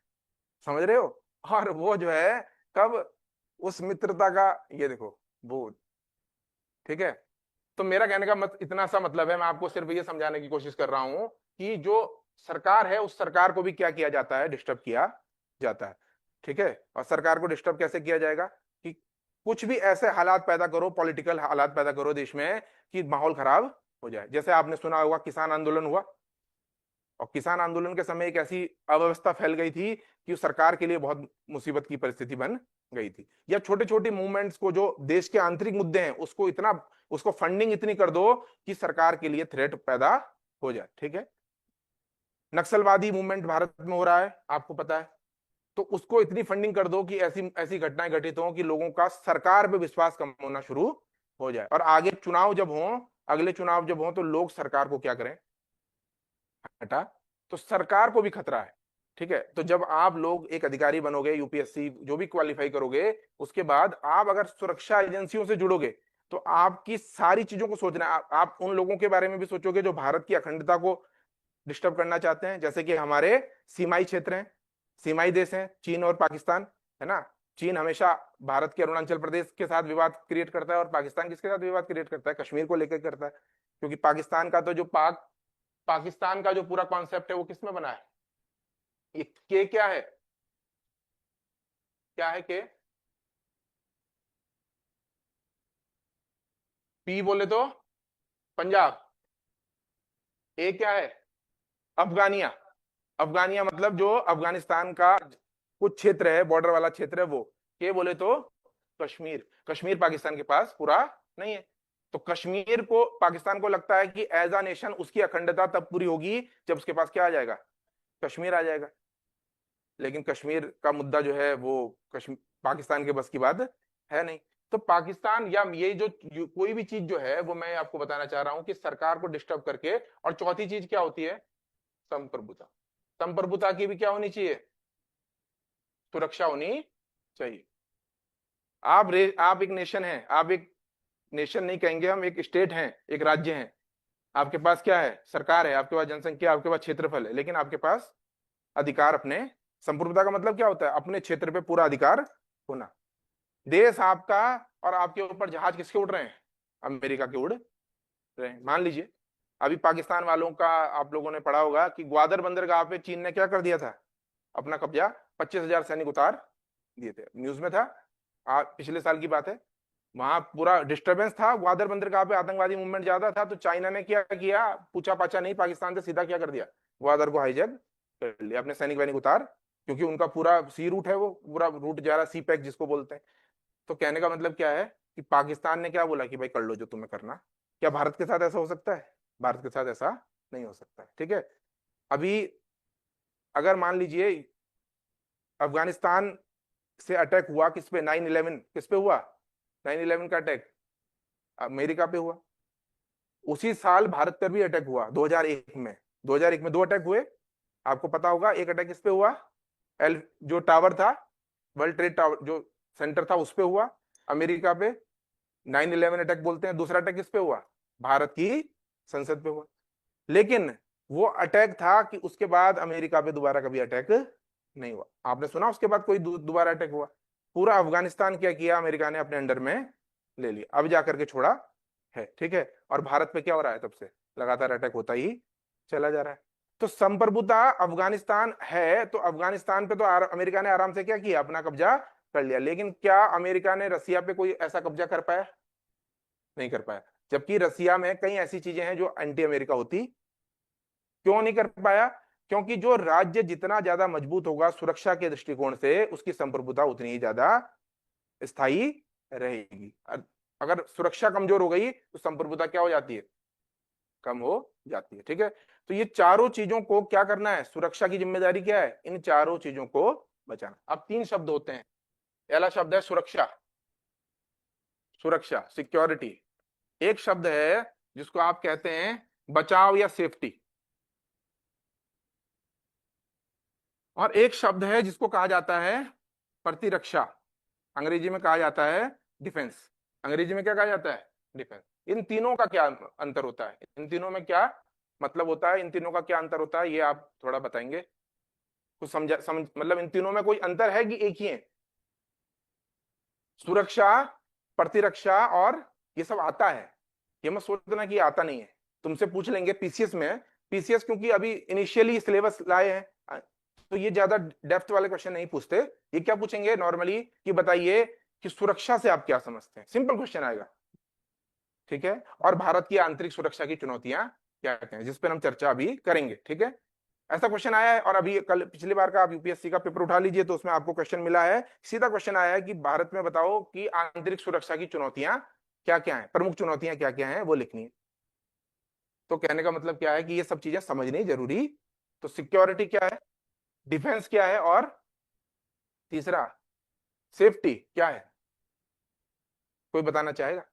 समझ रहे हो? और वो जो है कब उस मित्रता का, ये देखो वो, ठीक है। तो मेरा कहने का इतना सा मतलब है, मैं आपको सिर्फ ये समझाने की कोशिश कर रहा हूं कि जो सरकार है, उस सरकार को भी क्या किया जाता है? डिस्टर्ब किया जाता है। ठीक है, और सरकार को डिस्टर्ब कैसे किया जाएगा? कि कुछ भी ऐसे हालात पैदा करो, पॉलिटिकल हालात पैदा करो देश में, कि माहौल खराब हो जाए। जैसे आपने सुना होगा किसान आंदोलन हुआ, और किसान आंदोलन के समय एक ऐसी अव्यवस्था फैल गई थी कि सरकार के लिए बहुत मुसीबत की परिस्थिति बन गई थी। या छोटे छोटे मूवमेंट्स को, जो देश के आंतरिक मुद्दे हैं, उसको फंडिंग इतनी कर दो कि सरकार के लिए थ्रेट पैदा हो जाए। ठीक है, नक्सलवादी मूवमेंट भारत में हो रहा है, आपको पता है, तो उसको इतनी फंडिंग कर दो कि ऐसी ऐसी घटनाएं घटित हो कि लोगों का सरकार पे विश्वास कम होना शुरू हो जाए, और आगे चुनाव जब हो, अगले चुनाव जब हो, तो लोग सरकार को क्या करें? हटा, तो सरकार को भी खतरा है। ठीक है, तो जब आप लोग एक अधिकारी बनोगे, यूपीएससी जो भी क्वालिफाई करोगे, उसके बाद आप अगर सुरक्षा एजेंसियों से जुड़ोगे तो आपकी सारी चीजों को सोचना है। आप उन लोगों के बारे में भी सोचोगे जो भारत की अखंडता को डिस्टर्ब करना चाहते हैं, जैसे कि हमारे सीमाई क्षेत्र हैं, सीमाई देश हैं, चीन और पाकिस्तान, है ना। चीन हमेशा भारत के अरुणाचल प्रदेश के साथ विवाद क्रिएट करता है, और पाकिस्तान किसके साथ विवाद क्रिएट करता है? कश्मीर को लेकर करता है, क्योंकि पाकिस्तान का तो जो पाकिस्तान का जो पूरा कॉन्सेप्ट है वो किसमें बना है? ये के क्या है? क्या है के? पी बोले तो पंजाब। ए क्या है? अफगानिया। अफगानिया मतलब जो अफगानिस्तान का कुछ क्षेत्र है, बॉर्डर वाला क्षेत्र है वो। के बोले तो कश्मीर। कश्मीर पाकिस्तान के पास पूरा नहीं है। तो कश्मीर को, पाकिस्तान को लगता है कि एज अ नेशन उसकी अखंडता तब पूरी होगी जब उसके पास क्या आ जाएगा? कश्मीर आ जाएगा। लेकिन कश्मीर का मुद्दा जो है वो कश्मीर पाकिस्तान के बस की बात है नहीं। तो पाकिस्तान या ये जो कोई भी चीज जो है वो मैं आपको बताना चाह रहा हूं कि सरकार को डिस्टर्ब करके। और चौथी चीज क्या होती है? संप्रभुता। संप्रभुता की भी क्या होनी चाहिए? सुरक्षा होनी चाहिए। आप एक नेशन हैं, आप एक नेशन नहीं कहेंगे हम, एक स्टेट हैं, एक राज्य हैं। आपके पास क्या है? सरकार है, आपके पास जनसंख्या, आपके पास क्षेत्रफल है, लेकिन आपके पास अधिकार अपने। संप्रभुता का मतलब क्या होता है? अपने क्षेत्र पे पूरा अधिकार होना। देश आपका, और आपके ऊपर जहाज किसके उड़ रहे हैं? अमेरिका के उड़ रहे हैं। मान लीजिए अभी पाकिस्तान वालों का आप लोगों ने पढ़ा होगा कि ग्वादर बंदरगाह पे चीन ने क्या कर दिया था? अपना कब्जा, 25,000 सैनिक उतार दिए थे, न्यूज में था। पिछले साल की बात है। वहां पूरा डिस्टरबेंस था, ग्वादर बंदरगाह पे आतंकवादी मूवमेंट ज्यादा था, तो चाइना ने क्या किया? पूछा पाछा नहीं, पाकिस्तान से सीधा क्या कर दिया? ग्वादर को हाईजैक कर लिया, अपने सैनिक वैनिक उतार। क्योंकि उनका पूरा सी रूट है, वो पूरा रूट जा रहा, सी पैक जिसको बोलते हैं। तो कहने का मतलब क्या है कि पाकिस्तान ने क्या बोला कि भाई कर लो जो तुम्हें करना। क्या भारत के साथ ऐसा हो सकता है? भारत के साथ ऐसा नहीं हो सकता है। ठीक है, अभी अगर मान लीजिए अफगानिस्तान से अटैक हुआ, किस पे? 9/11 किस पे हुआ? 9/11 का अटैक अमेरिका पे हुआ। उसी साल भारत पर भी अटैक हुआ 2001 में। 2001 में दो अटैक हुए, आपको पता होगा। एक अटैक किस पे हुआ? एल जो टावर था, वर्ल्ड ट्रेड टावर जो सेंटर था, उस पे हुआ, अमेरिका पे। 9/11 अटैक बोलते हैं। दूसरा अटैक किस पे हुआ? भारत की संसद पे हुआ। लेकिन वो अटैक था कि उसके बाद अमेरिका पे दोबारा कभी अटैक नहीं हुआ। आपने सुना उसके बाद कोई दोबारा अटैक हुआ? पूरा अफगानिस्तान क्या किया अमेरिका ने? अपने अंडर में ले लिया, अब जाकर के छोड़ा है। ठीक है, और भारत पे क्या हो रहा है? तब से लगातार अटैक होता ही चला जा रहा है। तो संप्रभुता अफगानिस्तान है, तो अफगानिस्तान पे तो अमेरिका ने आराम से क्या किया? अपना कब्जा कर लिया। लेकिन क्या अमेरिका ने रसिया पे कोई ऐसा कब्जा कर पाया? नहीं कर पाया। जबकि रसिया में कई ऐसी चीजें हैं जो एंटी अमेरिका होती। क्यों नहीं कर पाया? क्योंकि जो राज्य जितना ज्यादा मजबूत होगा सुरक्षा के दृष्टिकोण से, उसकी संप्रभुता उतनी ही ज्यादा स्थायी रहेगी। अगर सुरक्षा कमजोर हो गई तो संप्रभुता क्या हो जाती है? कम हो जाती है। ठीक है, तो ये चारों चीजों को क्या करना है? सुरक्षा की जिम्मेदारी क्या है? इन चारों चीजों को बचाना। अब तीन शब्द होते हैं। पहला शब्द है सुरक्षा। सुरक्षा, सिक्योरिटी। एक शब्द है जिसको आप कहते हैं बचाव या सेफ्टी। और एक शब्द है जिसको कहा जाता है प्रतिरक्षा। अंग्रेजी में कहा जाता है डिफेंस। अंग्रेजी में क्या कहा जाता है? डिफेंस। इन तीनों का क्या अंतर होता है? इन तीनों में क्या मतलब होता है? इन तीनों का क्या अंतर होता है, ये आप थोड़ा बताएंगे? कुछ समझ मतलब इन तीनों में कोई अंतर है कि एक ही है? सुरक्षा, प्रतिरक्षा, और ये सब आता है। ये मत सोचना कि ये आता नहीं है। तुमसे पूछ लेंगे पीसीएस में, पीसीएस क्योंकि अभी इनिशियली सिलेबस लाए हैं, तो ये ज्यादा डेप्थ वाले क्वेश्चन नहीं पूछते। ये क्या पूछेंगे नॉर्मली कि बताइए कि सुरक्षा से आप क्या समझते हैं? सिंपल क्वेश्चन आएगा। ठीक है, और भारत की आंतरिक सुरक्षा की चुनौतियां क्या क्या हैं, जिस पर हम चर्चा अभी करेंगे। ठीक है, ऐसा क्वेश्चन आया है। और अभी कल पिछली बार का आप यूपीएससी का पेपर उठा लीजिए, तो उसमें आपको क्वेश्चन मिला है, सीधा क्वेश्चन आया है कि भारत में बताओ कि आंतरिक सुरक्षा की चुनौतियां क्या क्या हैं, प्रमुख चुनौतियां क्या क्या हैं, वो लिखनी है। तो कहने का मतलब क्या है कि ये सब चीजें समझनी जरूरी। तो सिक्योरिटी क्या है, डिफेंस क्या है, और तीसरा सेफ्टी क्या है? कोई बताना चाहेगा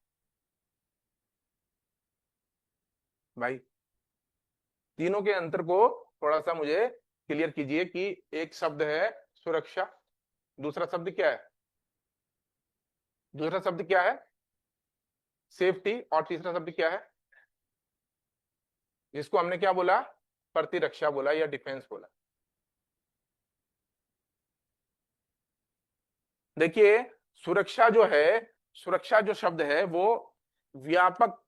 भाई? तीनों के अंतर को थोड़ा सा मुझे क्लियर कीजिए कि एक शब्द है सुरक्षा, दूसरा शब्द क्या है, दूसरा शब्द क्या है सेफ्टी, और तीसरा शब्द क्या है जिसको हमने क्या बोला, प्रतिरक्षा बोला या डिफेंस बोला। देखिए सुरक्षा जो है, सुरक्षा जो शब्द है वो व्यापक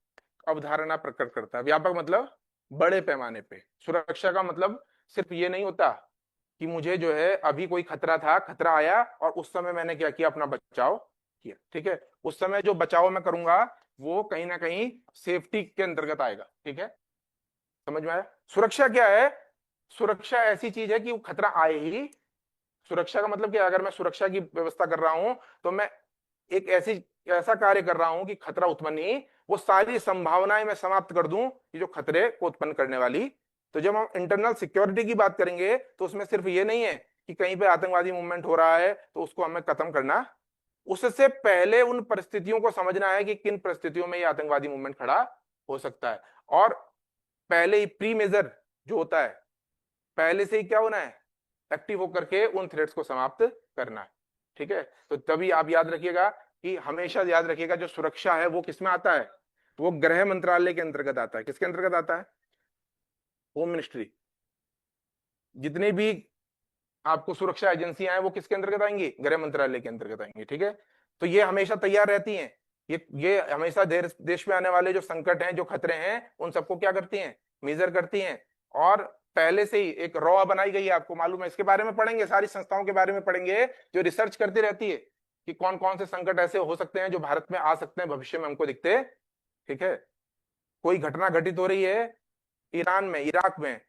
अवधारणा प्रकट करता है। व्यापक मतलब बड़े पैमाने पे। सुरक्षा का मतलब सिर्फ ये नहीं होता कि मुझे जो है अभी कोई खतरा था, खतरा आया और उस समय मैंने क्या किया, अपना बचाव किया, ठीक है। उस समय जो बचाव मैं करूंगा वो कहीं ना कहीं सेफ्टी के अंतर्गत आएगा, ठीक है। समझ में आया। सुरक्षा क्या है, सुरक्षा ऐसी चीज है कि वो खतरा आए ही। सुरक्षा का मतलब क्या है, अगर मैं सुरक्षा की व्यवस्था कर रहा हूं तो मैं एक ऐसा कार्य कर रहा हूं कि खतरा उत्पन्न ही, वो सारी संभावनाएं मैं समाप्त कर दूं कि जो खतरे को उत्पन्न करने वाली। तो जब हम इंटरनल सिक्योरिटी की बात करेंगे तो उसमें सिर्फ ये नहीं है कि कहीं पे आतंकवादी मूवमेंट हो रहा है तो उसको हमें खत्म करना, उससे पहले उन परिस्थितियों को समझना है कि किन परिस्थितियों में ये आतंकवादी मूवमेंट खड़ा हो सकता है, और पहले ही प्री मेजर जो होता है, पहले से ही क्या होना है, एक्टिव होकर के उन थ्रेट्स को समाप्त करना है, ठीक है। तो तभी आप याद रखिएगा कि हमेशा याद रखिएगा जो सुरक्षा है वो किसमें आता है, वो गृह मंत्रालय के अंतर्गत आता है। किसके अंतर्गत आता है, होम मिनिस्ट्री। जितनी भी आपको सुरक्षा एजेंसियां हैं वो किसके अंतर्गत आएंगी, गृह मंत्रालय के अंतर्गत आएंगी, ठीक है। तो ये हमेशा तैयार रहती हैं, ये हमेशा देश में आने वाले जो संकट हैं, जो खतरे हैं, उन सबको क्या करती हैं, मेजर करती हैं। और पहले से ही एक रॉ बनाई गई है, आपको मालूम है, इसके बारे में पढ़ेंगे, सारी संस्थाओं के बारे में पढ़ेंगे जो रिसर्च करती रहती है कि कौन कौन से संकट ऐसे हो सकते हैं जो भारत में आ सकते हैं, भविष्य में हमको दिखते, ठीक है। कोई घटना घटित हो रही है ईरान में, इराक में,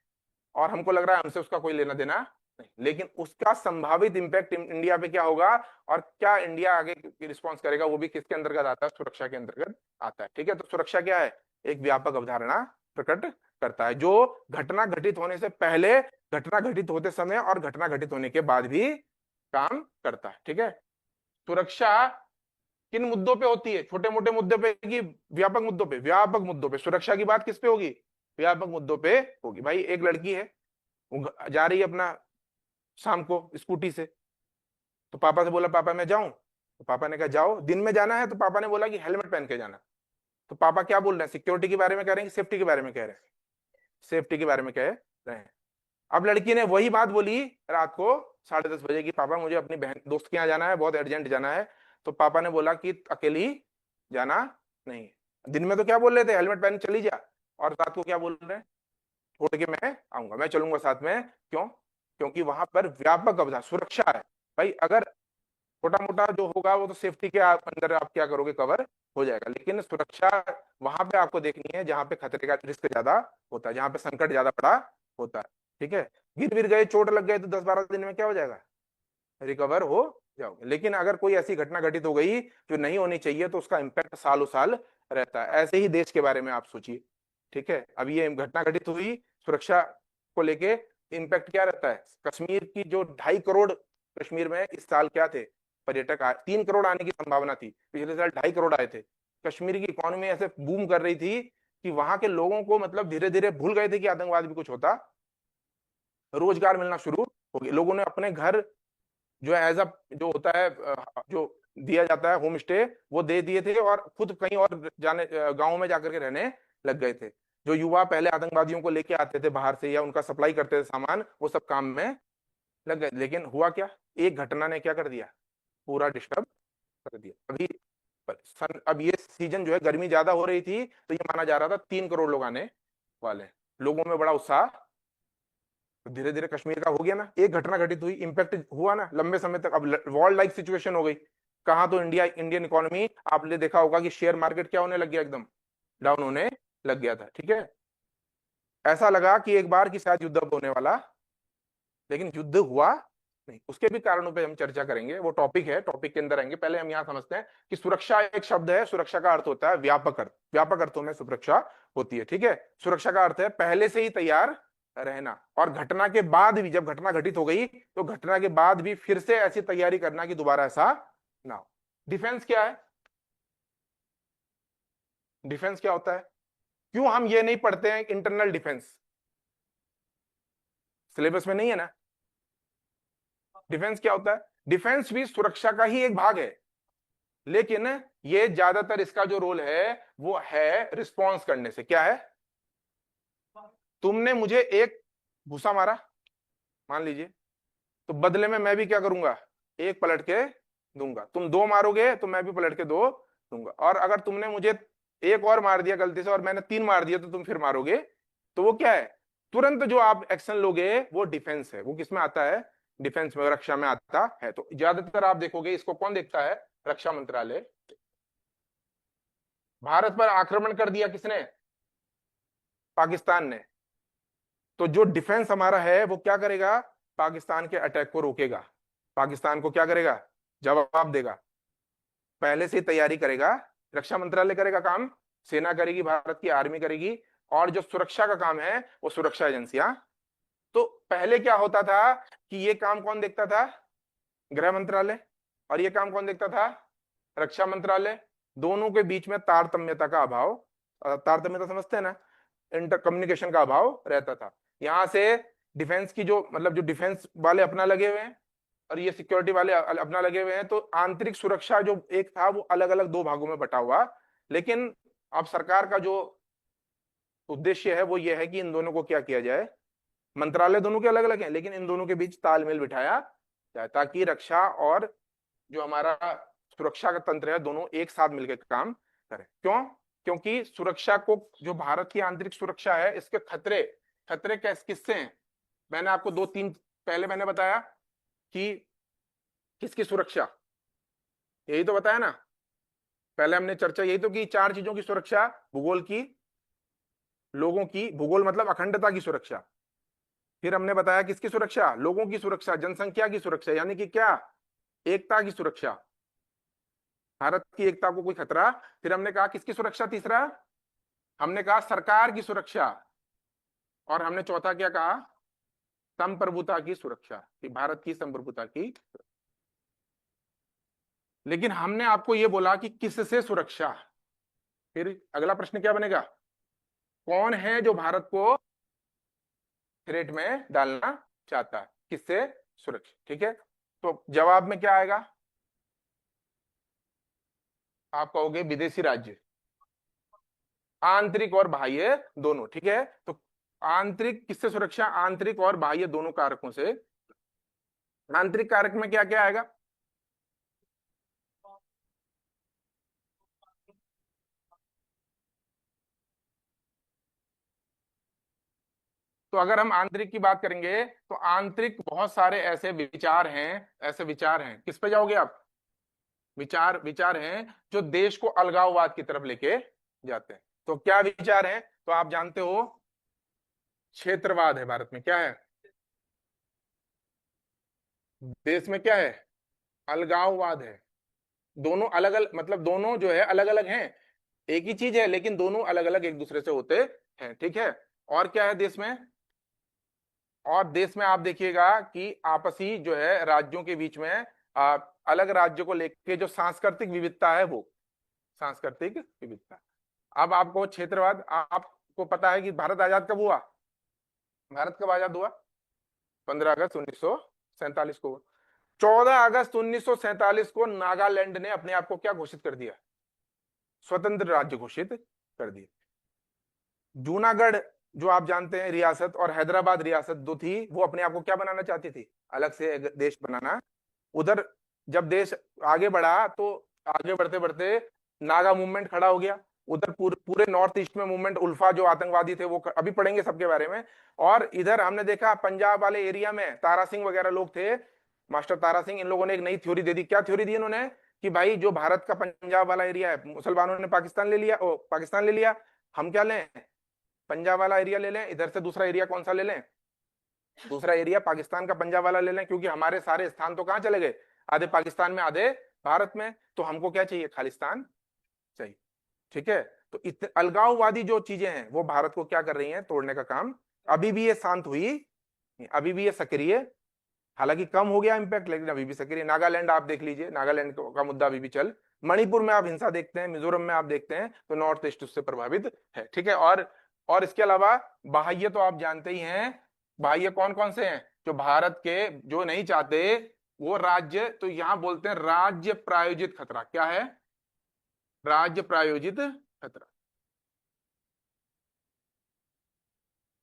और हमको लग रहा है हमसे उसका कोई लेना देना नहीं, लेकिन उसका संभावित इंपैक्ट इंडिया पे क्या होगा और क्या इंडिया आगे रिस्पॉन्स करेगा, वो भी किसके अंतर्गत आता है, सुरक्षा के अंतर्गत आता है, ठीक है। तो सुरक्षा क्या है, एक व्यापक अवधारणा प्रकट करता है जो घटना घटित होने से पहले, घटना घटित होते समय और घटना घटित होने के बाद भी काम करता है, ठीक है। सुरक्षा किन मुद्दों पे होती है, छोटे मोटे मुद्दों पे कि व्यापक मुद्दों पे, व्यापक मुद्दों पे सुरक्षा की बात किस पे होगी, व्यापक मुद्दों पे होगी। भाई एक लड़की है, वो जा रही है अपना शाम को स्कूटी से, तो पापा से बोला पापा मैं जाऊं, तो पापा ने कहा जाओ, दिन में जाना है, तो पापा ने बोला कि हेलमेट पहन के जाना। तो पापा क्या बोल रहे हैं, सिक्योरिटी के बारे में कह रहे हैं कि सेफ्टी के बारे में कह रहे हैं, सेफ्टी के बारे में कह रहे हैं। अब लड़की ने वही बात बोली रात को 10:30 बजे की, पापा मुझे अपनी बहन दोस्त के यहाँ जाना है, बहुत अर्जेंट जाना है। तो पापा ने बोला कि अकेली जाना नहीं। दिन में तो क्या बोल रहे थे, हेलमेट पहन चली जा, और रात को क्या बोल रहे हैं, छोड़ के मैं आऊंगा, मैं चलूंगा साथ में। क्यों, क्योंकि वहां पर व्यापक अवधारणा सुरक्षा है। भाई अगर छोटा मोटा जो होगा वो तो सेफ्टी के अंदर आप क्या करोगे, कवर हो जाएगा, लेकिन सुरक्षा वहां पे आपको देखनी है जहां पे खतरे का रिस्क ज्यादा होता है, जहां पे संकट ज्यादा बड़ा होता है, ठीक है। गिर गिर गए, चोट लग गए, तो 10-12 दिन में क्या हो जाएगा, रिकवर हो जाओगे। लेकिन अगर कोई ऐसी घटना घटित हो गई जो नहीं होनी चाहिए तो उसका इम्पैक्ट सालों साल रहता है। ऐसे ही देश के बारे में आप सोचिए, ठीक है। अब ये घटना घटित हुई, सुरक्षा को लेके इम्पैक्ट क्या रहता है, कश्मीर की जो 2.5 करोड़ कश्मीर में इस साल क्या थे पर्यटक 3 करोड़ आने की संभावना थी, पिछले साल 2.5 करोड़ आए थे। कश्मीर की इकोनॉमी ऐसे बूम कर रही थी कि वहां के लोगों को मतलब धीरे धीरे भूल गए थे कि आतंकवाद भी कुछ होता, रोजगार मिलना शुरू हो गया, लोगों ने अपने घर जो एज अ जो होता है जो दिया जाता है होम स्टे, वो दे दिए थे और खुद कहीं और जाने गाँव में जाकर के रहने लग गए थे। जो युवा पहले आतंकवादियों को लेके आते थे बाहर से या उनका सप्लाई करते थे सामान, वो सब काम में लग गए। लेकिन हुआ क्या, एक घटना ने क्या कर दिया, पूरा डिस्टर्ब कर दिया। अभी अब ये सीजन जो है गर्मी ज्यादा हो रही थी, तो ये माना जा रहा था 3 करोड़ लोग आने वाले हैं। लोगों में बड़ा उत्साह, तो धीरे धीरे कश्मीर का हो गया ना, एक घटना घटित हुई, इंपैक्ट हुआ ना लंबे समय तक। अब वॉर लाइक सिचुएशन हो गई, कहाँ तो इंडियन इकोनॉमी आपने देखा होगा कि शेयर मार्केट क्या होने लग गया, एकदम डाउन होने लग गया था, ठीक है। ऐसा लगा कि एक बार की शायद युद्ध अब होने वाला, लेकिन युद्ध हुआ नहीं। उसके भी कारणों पे हम चर्चा करेंगे, वो टॉपिक है, टॉपिक के अंदर आएंगे। पहले हम यहाँ समझते हैं कि सुरक्षा एक शब्द है, सुरक्षा का अर्थ होता है व्यापक अर्थ, व्यापक अर्थों में सुरक्षा होती है, ठीक है। सुरक्षा का अर्थ है पहले से ही तैयार रहना, और घटना के बाद भी, जब घटना घटित हो गई तो घटना के बाद भी फिर से ऐसी तैयारी करना कि दोबारा ऐसा ना हो। डिफेंस क्या है, डिफेंस क्या होता है, क्यों हम ये नहीं पढ़ते हैं इंटरनल डिफेंस, सिलेबस में नहीं है ना। डिफेंस क्या होता है? डिफेंस भी सुरक्षा का ही एक भाग है, लेकिन ये ज्यादातर इसका जो रोल है वो है रिस्पॉन्स करने से। क्या है? तुमने मुझे एक घुसा मारा मान लीजिए, तो बदले में मैं भी क्या करूंगा? एक पलट के दूंगा। तुम दो मारोगे तो मैं भी पलट के दो दूंगा। और अगर तुमने मुझे एक और मार दिया गलती से और मैंने तीन मार दिया तो तुम फिर मारोगे। तो वो क्या है? तुरंत जो आप एक्शन लोगे वो डिफेंस है। वो किसमें आता है? डिफेंस में, रक्षा में आता है। तो ज्यादातर आप देखोगे इसको कौन देखता है? रक्षा मंत्रालय। भारत पर आक्रमण कर दिया किसने? पाकिस्तान ने। तो जो डिफेंस हमारा है वो क्या करेगा? पाकिस्तान के अटैक को रोकेगा, पाकिस्तान को क्या करेगा? जवाब देगा, पहले से ही तैयारी करेगा। रक्षा मंत्रालय करेगा काम, सेना करेगी, भारत की आर्मी करेगी, और जो सुरक्षा का काम है वो सुरक्षा एजेंसियां। तो पहले क्या होता था कि ये काम कौन देखता था? गृह मंत्रालय। और ये काम कौन देखता था? रक्षा मंत्रालय। दोनों के बीच में तारतम्यता का अभाव, तारतम्यता समझते हैं ना, इंटर कम्युनिकेशन का अभाव रहता था। यहां से डिफेंस की जो मतलब जो डिफेंस वाले अपना लगे हुए हैं और ये सिक्योरिटी वाले अपना लगे हुए हैं, तो आंतरिक सुरक्षा जो एक था वो अलग अलग दो भागों में बटा हुआ। लेकिन अब सरकार का जो उद्देश्य है वो ये है कि इन दोनों को क्या किया जाए? मंत्रालय दोनों के अलग अलग हैं, लेकिन इन दोनों के बीच तालमेल बिठाया जाए, ताकि रक्षा और जो हमारा सुरक्षा का तंत्र है दोनों एक साथ मिलकर काम करें। क्यों? क्योंकि सुरक्षा को, जो भारत की आंतरिक सुरक्षा है, इसके खतरे खतरे किससे हैं? मैंने आपको दो तीन पहले मैंने बताया कि किसकी सुरक्षा, यही तो बताया ना। पहले हमने चर्चा यही तो की, चार चीजों की सुरक्षा: भूगोल की, लोगों की, भूगोल मतलब अखंडता की सुरक्षा। फिर हमने बताया किसकी सुरक्षा? लोगों की सुरक्षा, जनसंख्या की सुरक्षा, यानी कि क्या? एकता की सुरक्षा, भारत की एकता को कोई खतरा। फिर हमने कहा किसकी सुरक्षा? तीसरा हमने कहा सरकार की सुरक्षा। और हमने चौथा क्या कहा? संप्रभुता की सुरक्षा, कि भारत की संप्रभुता की। लेकिन हमने आपको यह बोला कि किससे सुरक्षा। फिर अगला प्रश्न क्या बनेगा? कौन है जो भारत को थ्रेट में डालना चाहता है? किससे सुरक्षा? ठीक है, तो जवाब में क्या आएगा? आप कहोगे विदेशी राज्य, आंतरिक और बाह्य दोनों। ठीक है, तो आंतरिक किससे सुरक्षा? आंतरिक और बाह्य दोनों कारकों से। आंतरिक कारक में क्या क्या आएगा? तो अगर हम आंतरिक की बात करेंगे तो आंतरिक बहुत सारे ऐसे विचार हैं, ऐसे विचार हैं। किस पे जाओगे आप? विचार विचार हैं जो देश को अलगाववाद की तरफ लेके जाते हैं। तो क्या विचार हैं? तो आप जानते हो, क्षेत्रवाद है भारत में। क्या है? देश में क्या है? अलगाववाद है। दोनों अलग अलग, मतलब दोनों जो है अलग अलग हैं, एक ही चीज है लेकिन दोनों अलग अलग एक दूसरे से होते हैं। ठीक है, और क्या है देश में? और देश में आप देखिएगा कि आपसी जो है राज्यों के बीच में अलग राज्यों को लेकर जो सांस्कृतिक विविधता है, वो सांस्कृतिक विविधता। अब आपको क्षेत्रवाद, आपको पता है कि भारत आजाद कब हुआ? भारत कब आजाद हुआ? 15 अगस्त 1947 को। 14 अगस्त 1947 को नागालैंड ने अपने आप को क्या घोषित कर दिया? स्वतंत्र राज्य घोषित कर दिया। जूनागढ़ जो आप जानते हैं रियासत, और हैदराबाद रियासत दो थी, वो अपने आप को क्या बनाना चाहती थी? अलग से एक देश बनाना। उधर जब देश आगे बढ़ा तो आगे बढ़ते बढ़ते नागा मूवमेंट खड़ा हो गया। उधर पूरे नॉर्थ ईस्ट में मूवमेंट, उल्फा जो आतंकवादी थे वो अभी पढ़ेंगे सबके बारे में। और इधर हमने देखा पंजाब वाले एरिया में तारा सिंह वगैरह लोग थे, मास्टर तारा सिंह, इन लोगों ने एक नई थ्योरी दे दी। क्या थ्योरी दी इन्होंने? कि भाई जो भारत का पंजाब वाला एरिया है, मुसलमानों ने पाकिस्तान ले लिया, पाकिस्तान ले लिया, हम क्या लें? पंजाब वाला एरिया ले लें। इधर से दूसरा एरिया कौन सा ले लें? दूसरा एरिया पाकिस्तान का पंजाब वाला ले लें, क्योंकि हमारे सारे स्थान तो कहां चले गए? आधे पाकिस्तान में, आधे भारत में। तो हमको क्या चाहिए? खालिस्तान चाहिए। ठीक है, तो इतने अलगाववादी जो चीजें हैं वो भारत को क्या कर रही हैं? तोड़ने का काम। अभी भी ये शांत हुई नहीं, अभी भी ये सक्रिय, हालांकि कम हो गया इंपैक्ट, लेकिन अभी भी सक्रिय। नागालैंड आप देख लीजिए, नागालैंड का मुद्दा अभी भी चल। मणिपुर में आप हिंसा देखते हैं, मिजोरम में आप देखते हैं, तो नॉर्थ ईस्ट उससे प्रभावित है। ठीक है, और इसके अलावा बाह्य तो आप जानते ही हैं भाई ये कौन कौन से हैं जो भारत के, जो नहीं चाहते वो राज्य, तो यहां बोलते हैं राज्य प्रायोजित खतरा। क्या है? राज्य प्रायोजित खतरा।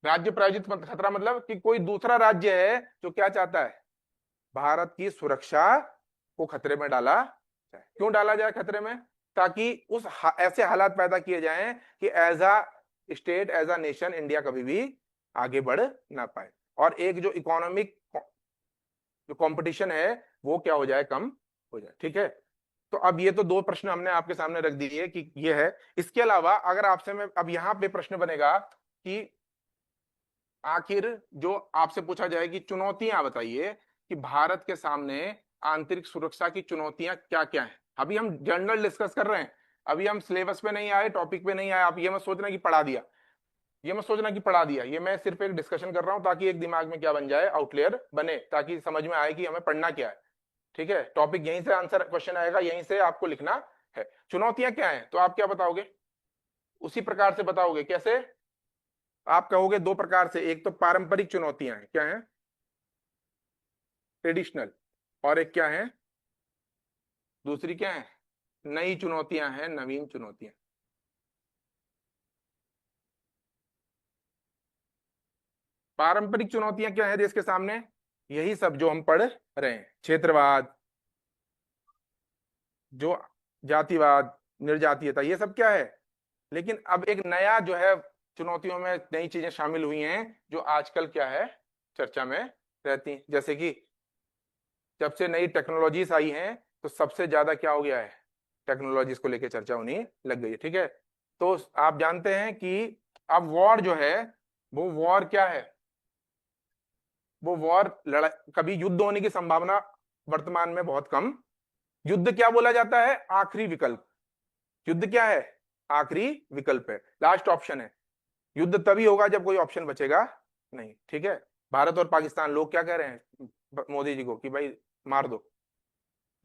राज्य प्रायोजित खतरा मतलब कि कोई दूसरा राज्य है जो क्या चाहता है, भारत की सुरक्षा को खतरे में डाला जाए। क्यों डाला जाए खतरे में? ताकि ऐसे हालात पैदा किए जाएं कि as a state, as a nation, India कभी भी आगे बढ़ ना पाए, और एक जो इकोनॉमिक जो कंपटीशन है वो क्या हो जाए, कम हो जाए। ठीक है, तो अब ये तो दो प्रश्न हमने आपके सामने रख दिए कि ये है। इसके अलावा अगर आपसे मैं अब यहाँ पे प्रश्न बनेगा कि आखिर जो आपसे पूछा जाए कि चुनौतियां बताइए कि भारत के सामने आंतरिक सुरक्षा की चुनौतियां क्या क्या हैं। अभी हम जनरल डिस्कस कर रहे हैं, अभी हम सिलेबस पे नहीं आए, टॉपिक पे नहीं आए। आप ये मत सोचना कि पढ़ा दिया, ये मत सोचना कि पढ़ा दिया, ये मैं सिर्फ एक डिस्कशन कर रहा हूं ताकि एक दिमाग में क्या बन जाए, आउटलेयर बने, ताकि समझ में आए कि हमें पढ़ना क्या है। ठीक है, टॉपिक यहीं से आंसर क्वेश्चन आएगा, यहीं से आपको लिखना है। चुनौतियां क्या हैं तो आप क्या बताओगे, उसी प्रकार से बताओगे। कैसे? आप कहोगे दो प्रकार से, एक तो पारंपरिक चुनौतियां हैं, क्या है, ट्रेडिशनल, और एक क्या है, दूसरी क्या है, नई चुनौतियां हैं, नवीन चुनौतियां। पारंपरिक चुनौतियां क्या है देश के सामने, यही सब जो हम पढ़ रहे हैं, क्षेत्रवाद, जो जातिवाद, निर्जातीयता, ये सब क्या है। लेकिन अब एक नया जो है, चुनौतियों में नई चीजें शामिल हुई हैं जो आजकल क्या है, चर्चा में रहती हैं। जैसे कि जब से नई टेक्नोलॉजीज आई हैं तो सबसे ज्यादा क्या हो गया है, टेक्नोलॉजीज को लेकर चर्चा होनी लग गई है। ठीक है, तो आप जानते हैं कि अब वॉर जो है, वो वॉर क्या है, वो वॉर लड़ाई, कभी युद्ध होने की संभावना वर्तमान में बहुत कम। युद्ध क्या बोला जाता है, आखिरी विकल्प। युद्ध क्या है, आखिरी विकल्प है, लास्ट ऑप्शन है। युद्ध तभी होगा जब कोई ऑप्शन बचेगा नहीं। ठीक है, भारत और पाकिस्तान, लोग क्या कह रहे हैं मोदी जी को कि भाई मार दो,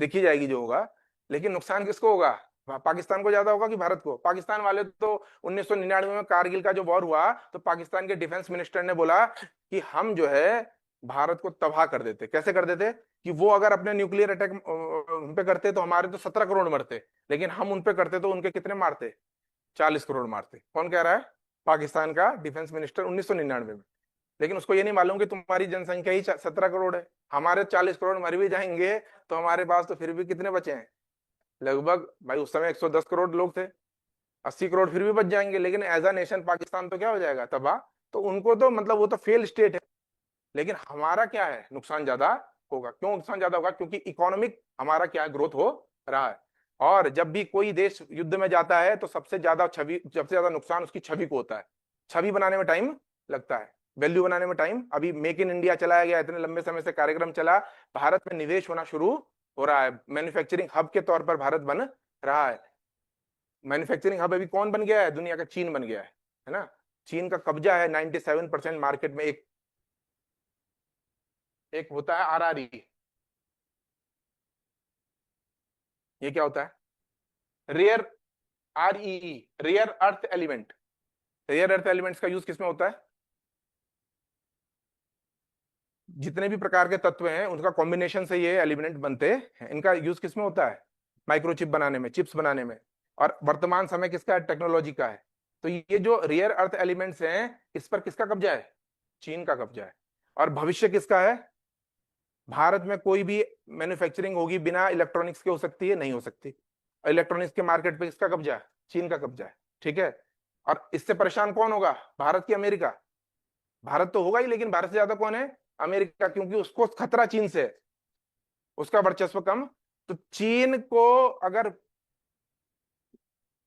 देखी जाएगी जो होगा। लेकिन नुकसान किसको होगा, पाकिस्तान को ज्यादा होगा कि भारत को? पाकिस्तान वाले तो 1999 में कारगिल का जो वॉर हुआ तो पाकिस्तान के डिफेंस मिनिस्टर ने बोला कि हम जो है भारत को तबाह कर देते। कैसे कर देते कि वो अगर अपने न्यूक्लियर अटैक उन पे करते तो हमारे तो 17 करोड़ मरते, लेकिन हम उन पे करते तो उनके कितने मारते, 40 करोड़ मारते। कौन कह रहा है, पाकिस्तान का डिफेंस मिनिस्टर 1999 में। लेकिन उसको ये नहीं मालूम कि तुम्हारी जनसंख्या ही 17 करोड़ है, हमारे 40 करोड़ मर भी जाएंगे तो हमारे पास तो फिर भी कितने बचे हैं, लगभग भाई उस समय 110 करोड़ लोग थे, 80 करोड़ फिर भी बच जाएंगे, लेकिन एज अ नेशन पाकिस्तान तो क्या हो जाएगा, तबाह। तो उनको तो मतलब वो तो फेल स्टेट है। लेकिन हमारा क्या है, नुकसान ज्यादा होगा। क्यों नुकसान ज्यादा होगा, क्योंकि इकोनॉमिक हमारा क्या है, ग्रोथ हो रहा है। और जब भी कोई देश युद्ध में जाता है तो सबसे ज्यादा छवि, सबसे ज्यादा नुकसान उसकी छवि को होता है। छवि बनाने में टाइम लगता है, वैल्यू बनाने में टाइम। अभी मेक इन इंडिया चलाया गया, इतने लंबे समय से कार्यक्रम चला, भारत में निवेश होना शुरू हो रहा है, मैन्युफैक्चरिंग हब के तौर पर भारत बन रहा है। मैन्युफैक्चरिंग हब अभी कौन बन गया है दुनिया का, चीन बन गया है ना। चीन का कब्जा है 97% मार्केट में। एक एक होता है RRE, ये क्या होता है, rare, REE, rare earth element. Rare earth elements का यूज किसमें होता है, जितने भी प्रकार के तत्व हैं उनका कॉम्बिनेशन से ये एलिमेंट बनते हैं। इनका यूज किसमें होता है, माइक्रोचिप बनाने में, चिप्स बनाने में। और वर्तमान समय किसका है, टेक्नोलॉजी का है। तो ये जो रेयर अर्थ एलिमेंट्स हैं, इस पर किसका कब्जा है, चीन का कब्जा है। और भविष्य किसका है, भारत में कोई भी मैन्युफैक्चरिंग होगी बिना इलेक्ट्रॉनिक्स के हो सकती है, नहीं हो सकती। इलेक्ट्रॉनिक्स के मार्केट पे किसका कब्जा है, चीन का कब्जा है। ठीक है, और इससे परेशान कौन होगा, भारत की अमेरिका? भारत तो होगा ही, लेकिन भारत से ज्यादा कौन है, अमेरिका, क्योंकि उसको खतरा चीन से है, उसका वर्चस्व कम। तो अगर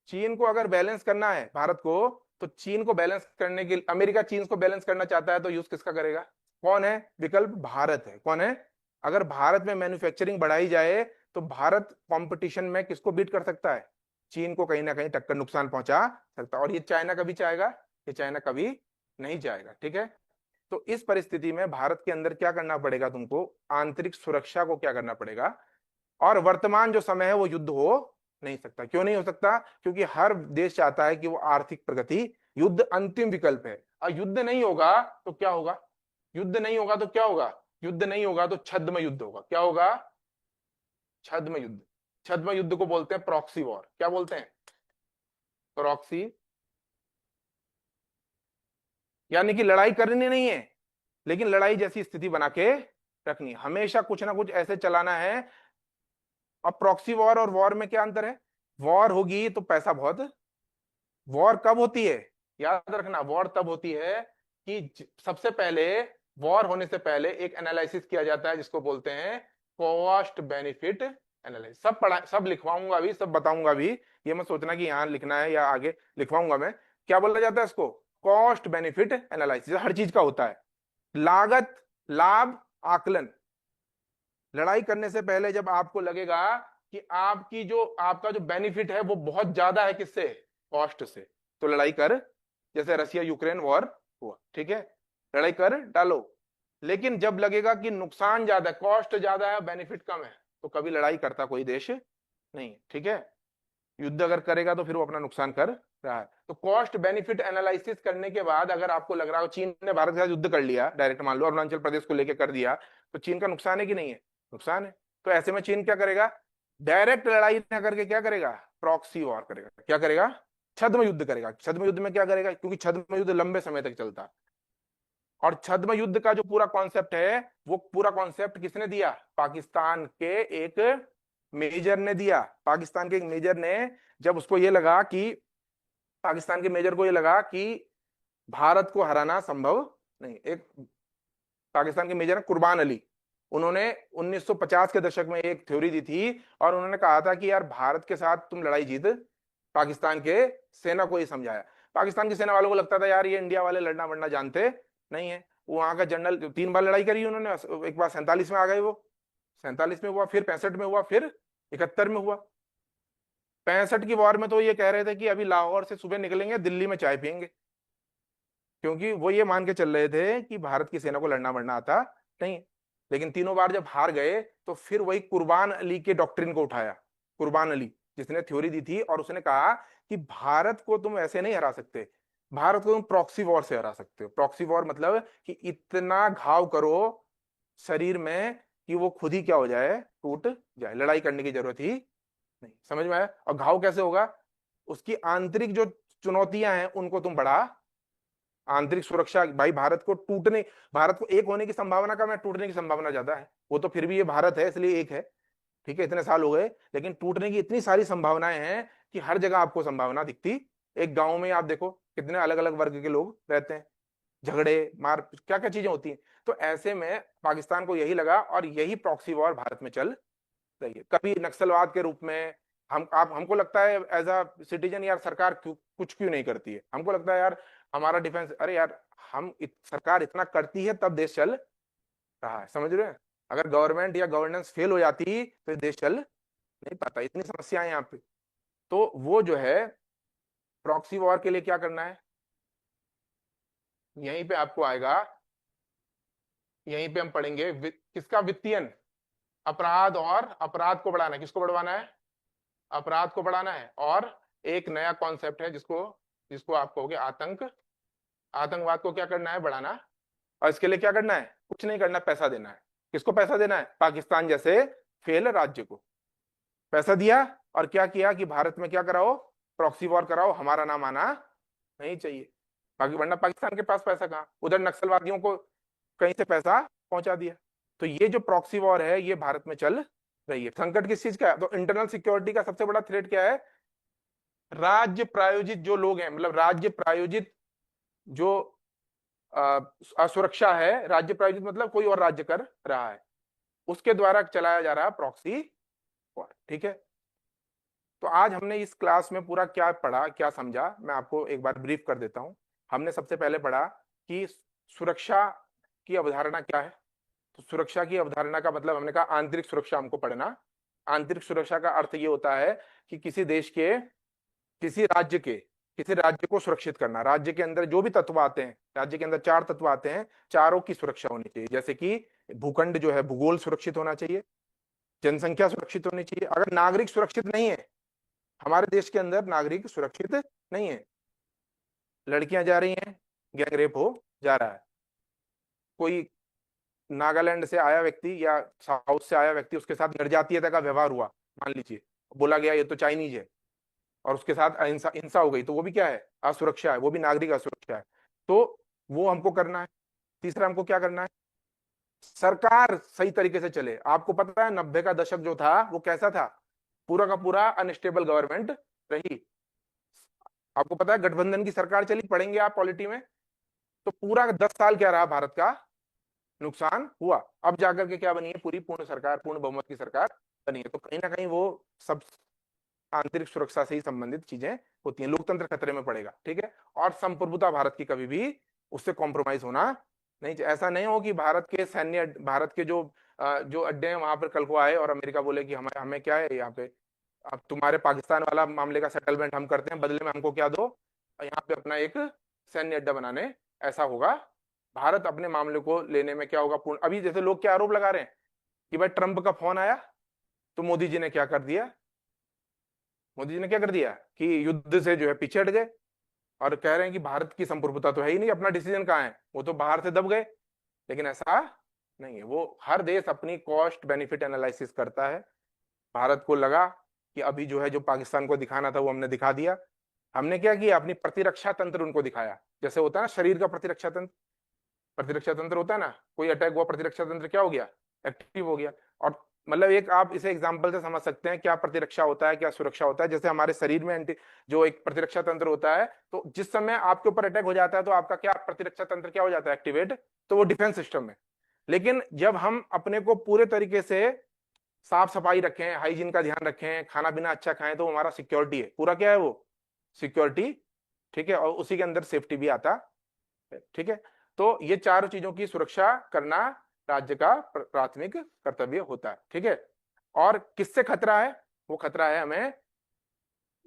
चीन को अगर बैलेंस करना है भारत को, तो चीन को बैलेंस करने के लिए, अमेरिका चीन को बैलेंस करना चाहता है तो यूज किसका करेगा, कौन है विकल्प, भारत है। कौन है, अगर भारत में मैन्युफैक्चरिंग बढ़ाई जाए तो भारत कंपटीशन में किसको बीट कर सकता है, चीन को कहीं ना कहीं टक्कर, नुकसान पहुंचा सकता है। और ये चाइना कभी चाहेगा, ये चाइना कभी नहीं चाहेगा। ठीक है, तो इस परिस्थिति में भारत के अंदर क्या करना पड़ेगा तुमको, आंतरिक सुरक्षा को क्या करना पड़ेगा। और वर्तमान जो समय है वो युद्ध हो नहीं सकता। क्यों नहीं हो सकता, क्योंकि हर देश चाहता है कि वो आर्थिक प्रगति, युद्ध अंतिम विकल्प है। और युद्ध नहीं होगा तो क्या होगा, युद्ध नहीं होगा तो क्या होगा? युद्ध नहीं होगा तो छद्म युद्ध होगा। क्या होगा? छद्म युद्ध। छद्म युद्ध को बोलते हैं प्रॉक्सी वॉर। क्या बोलते हैं? प्रॉक्सी। यानी कि लड़ाई करनी नहीं है, लेकिन लड़ाई जैसी स्थिति बना के रखनी, हमेशा कुछ ना कुछ ऐसे चलाना है। अब प्रॉक्सी वॉर और वॉर में क्या अंतर है? वॉर होगी तो पैसा बहुत। वॉर कब होती है? याद रखना, वॉर तब होती है कि सबसे पहले, वॉर होने से पहले एक एनालिसिस किया जाता है जिसको बोलते हैं कॉस्ट बेनिफिट एनालिसिस। सब पढ़ा, सब लिखवाऊंगा भी, सब बताऊंगा भी, ये मत सोचना कि यहाँ लिखना है या आगे लिखवाऊंगा मैं। क्या बोला जाता है इसको? Cost benefit analysis. हर चीज का होता है, लागत लाभ आकलन। लड़ाई करने से पहले जब आपको लगेगा कि आपका जो बेनिफिट है वो बहुत ज्यादा है, किससे? कॉस्ट से, तो लड़ाई कर। जैसे रशिया यूक्रेन वॉर हुआ, ठीक है, लड़ाई कर डालो। लेकिन जब लगेगा कि नुकसान ज्यादा है, कॉस्ट ज्यादा है, बेनिफिट कम है, तो कभी लड़ाई करता कोई देश नहीं है, ठीक है। युद्ध अगर करेगा तो फिर वो अपना नुकसान कर रहा है। तो कॉस्ट बेनिफिट एनालिसिस करने के बाद अगर आपको लग रहा हो चीन ने भारत के साथ युद्ध कर लिया डायरेक्ट, मान लो अरुणाचल प्रदेश को लेकर कर दिया, तो चीन का नुकसान है कि नहीं है? नुकसान है। तो ऐसे में चीन क्या करेगा? डायरेक्ट लड़ाई ना करके क्या करेगा? प्रॉक्सी वॉर करेगा। क्या करेगा? छद्म युद्ध करेगा। छद्म युद्ध में क्या करेगा? क्योंकि छद्म युद्ध लंबे समय तक चलता है। और छद्म युद्ध का जो पूरा कॉन्सेप्ट है, वो पूरा कॉन्सेप्ट किसने दिया? पाकिस्तान के एक मेजर ने दिया। पाकिस्तान के एक मेजर ने, जब उसको ये लगा कि, पाकिस्तान के मेजर को ये लगा कि भारत को हराना संभव नहीं, एक पाकिस्तान के मेजर कुर्बान अली, उन्होंने 1950 के दशक में एक थ्योरी दी थी, और उन्होंने कहा था कि यार भारत के साथ तुम लड़ाई जीत, पाकिस्तान के सेना को ये समझाया। पाकिस्तान की सेना वालों को लगता था यार ये इंडिया वाले लड़ना वड़ना जानते नहीं है। वहां का जनरल 3 बार लड़ाई करी उन्होंने, एक बार 47 में आ गए वो, 47 में हुआ, फिर 65 में हुआ, फिर 71 में हुआ। 65 की वॉर में तो ये कह रहे थे कि अभी लाहौर से सुबह निकलेंगे, दिल्ली में चाय पियेंगे, क्योंकि वो ये मान के चल रहे थे कि भारत की सेना को लड़ना मरना आता नहीं। लेकिन तीनों बार जब हार गए तो फिर वही कुर्बान अली के डॉक्ट्रिन को उठाया। कुर्बान अली जिसने थ्योरी दी थी, और उसने कहा कि भारत को तुम ऐसे नहीं हरा सकते, भारत को तुम प्रॉक्सी वॉर से हरा सकते हो। प्रॉक्सी वॉर मतलब कि इतना घाव करो शरीर में कि वो खुद ही क्या हो जाए? टूट जाए। लड़ाई करने की जरूरत ही नहीं। समझ में आया? और घाव कैसे होगा? उसकी आंतरिक जो चुनौतियां हैं उनको तुम बढ़ा। आंतरिक सुरक्षा, भाई भारत को टूटने, भारत को एक होने की संभावना कम है, टूटने की संभावना ज्यादा है। वो तो फिर भी ये भारत है इसलिए एक है, ठीक है, इतने साल हो गए, लेकिन टूटने की इतनी सारी संभावनाएं हैं कि हर जगह आपको संभावना दिखती। एक गांव में आप देखो कितने अलग अलग वर्ग के लोग रहते हैं, झगड़े मार क्या क्या चीजें होती हैं। तो ऐसे में पाकिस्तान को यही लगा, और यही प्रॉक्सी वॉर भारत में चल रही है। कभी नक्सलवाद के रूप में, हमको लगता है एज अ सिटीजन यार सरकार कुछ क्यों नहीं करती है, हमको लगता है यार हमारा डिफेंस, अरे यार सरकार इतना करती है तब देश चल रहा है, समझ रहे हैं? अगर गवर्नमेंट या गवर्नेंस फेल हो जाती तो देश चल नहीं पाता, इतनी समस्याएं यहाँ पे। तो वो जो है प्रॉक्सी वॉर के लिए क्या करना है, यहीं पे आपको आएगा, यहीं पे हम पढ़ेंगे किसका? वित्तीयन, अपराध, और अपराध को बढ़ाना है। किसको बढ़वाना है? अपराध को बढ़ाना है। और एक नया कॉन्सेप्ट है जिसको जिसको आप कहोगे आतंकवाद को क्या करना है? बढ़ाना। और इसके लिए क्या करना है? कुछ नहीं करना, पैसा देना है। किसको पैसा देना है? पाकिस्तान जैसे फेल राज्य को पैसा दिया, और क्या किया कि भारत में क्या कराओ? प्रॉक्सी वॉर कराओ, हमारा नाम आना नहीं चाहिए। बाकी वरना पाकिस्तान के पास पैसा कहाँ, उधर नक्सलवादियों को कहीं से पैसा पहुंचा दिया। तो ये जो प्रॉक्सी वॉर है ये भारत में चल रही है। संकट किस चीज का है? तो इंटरनल सिक्योरिटी का सबसे बड़ा थ्रेट क्या है? राज्य प्रायोजित जो लोग हैं, मतलब राज्य प्रायोजित जो असुरक्षा है, राज्य प्रायोजित मतलब कोई और राज्य कर रहा है, उसके द्वारा चलाया जा रहा है प्रॉक्सी वॉर, ठीक है। तो आज हमने इस क्लास में पूरा क्या पढ़ा, क्या समझा, मैं आपको एक बार ब्रीफ कर देता हूं। हमने सबसे पहले पढ़ा कि सुरक्षा की अवधारणा क्या है। तो सुरक्षा की अवधारणा का मतलब हमने कहा आंतरिक सुरक्षा हमको पढ़ना। आंतरिक सुरक्षा का अर्थ ये होता है कि किसी देश के, किसी राज्य के, किसी राज्य को सुरक्षित करना। राज्य के अंदर जो भी तत्व आते हैं, राज्य के अंदर 4 तत्व आते हैं, चारों की सुरक्षा होनी चाहिए। जैसे कि भूखंड जो है, भूगोल सुरक्षित होना चाहिए, जनसंख्या सुरक्षित होनी चाहिए। अगर नागरिक सुरक्षित नहीं है, हमारे देश के अंदर नागरिक सुरक्षित नहीं है, लड़कियां जा रही हैं, गैंग रेप हो जा रहा है, कोई नागालैंड से आया व्यक्ति या साउथ से आया व्यक्ति, उसके साथ निर्जातीयता का व्यवहार हुआ, मान लीजिए, बोला गया ये तो चाइनीज है, और उसके साथ अहिंसा हिंसा हो गई, तो वो भी क्या है, असुरक्षा है, वो भी नागरिक असुरक्षा है। तो वो हमको करना है। तीसरा हमको क्या करना है, सरकार सही तरीके से चले। आपको पता है 90 का दशक जो था वो कैसा था, पूरा का पूरा अनस्टेबल गवर्नमेंट रही। आपको पता है गठबंधन की सरकार चली, पढ़ेंगे आप पॉलिटी में, तो पूरा 10 साल क्या रहा, भारत का नुकसान हुआ। अब जाकर के क्या बनी है, पूरी पूर्ण सरकार, पूर्ण बहुमत की सरकार बनी है। तो कहीं ना कहीं वो सब आंतरिक सुरक्षा से ही संबंधित चीजें होती हैं। लोकतंत्र खतरे में पड़ेगा, ठीक है। और संप्रभुता भारत की कभी भी उससे कॉम्प्रोमाइज होना नहीं चाहिए। ऐसा नहीं हो कि भारत के सैन्य, भारत के जो अड्डे हैं वहां पर कल को आए और अमेरिका बोले कि हमें हमें क्या है यहाँ पे, अब तुम्हारे पाकिस्तान वाला मामले का सेटलमेंट हम करते हैं, बदले में हमको क्या दो, यहाँ पे अपना एक सैन्य अड्डा बनाने। ऐसा होगा, भारत अपने मामले को लेने में क्या होगा पूर्ण। अभी जैसे लोग क्या आरोप लगा रहे हैं कि भाई ट्रंप का फोन आया तो मोदी जी ने क्या कर दिया, मोदी जी ने क्या कर दिया कि युद्ध से जो है पीछे हट गए, और कह रहे हैं कि भारत की संप्रभुता तो है ही नहीं, अपना डिसीजन कहाँ है, वो तो बाहर से दब गए। लेकिन ऐसा नहीं है, वो हर देश अपनी कॉस्ट बेनिफिट एनालिसिस करता है। भारत को लगा कि अभी जो है जो पाकिस्तान को दिखाना था वो हमने दिखा दिया। हमने क्या किया, अपनी प्रतिरक्षा तंत्र उनको दिखाया। जैसे होता है ना शरीर का प्रतिरक्षा तंत्र, प्रतिरक्षा तंत्र होता है ना, कोई अटैक हुआ, प्रतिरक्षा तंत्र क्या हो गया, एक्टिव हो गया। और मतलब एक आप इसे एग्जांपल से समझ सकते हैं क्या प्रतिरक्षा होता है, क्या सुरक्षा होता है। जैसे हमारे शरीर में जो एक प्रतिरक्षा तंत्र होता है, तो जिस समय आपके ऊपर अटैक हो जाता है तो आपका क्या प्रतिरक्षा तंत्र क्या हो जाता है, एक्टिवेट, तो वो डिफेंस सिस्टम है। लेकिन जब हम अपने को पूरे तरीके से साफ सफाई रखें, हाइजीन का ध्यान रखें, खाना पीना अच्छा खाएं, तो हमारा सिक्योरिटी है, पूरा क्या है वो, सिक्योरिटी, ठीक है। और उसी के अंदर सेफ्टी भी आता है, ठीक है। तो ये चारों चीजों की सुरक्षा करना राज्य का प्राथमिक कर्तव्य होता है, ठीक है। और किससे खतरा है, वो खतरा है हमें,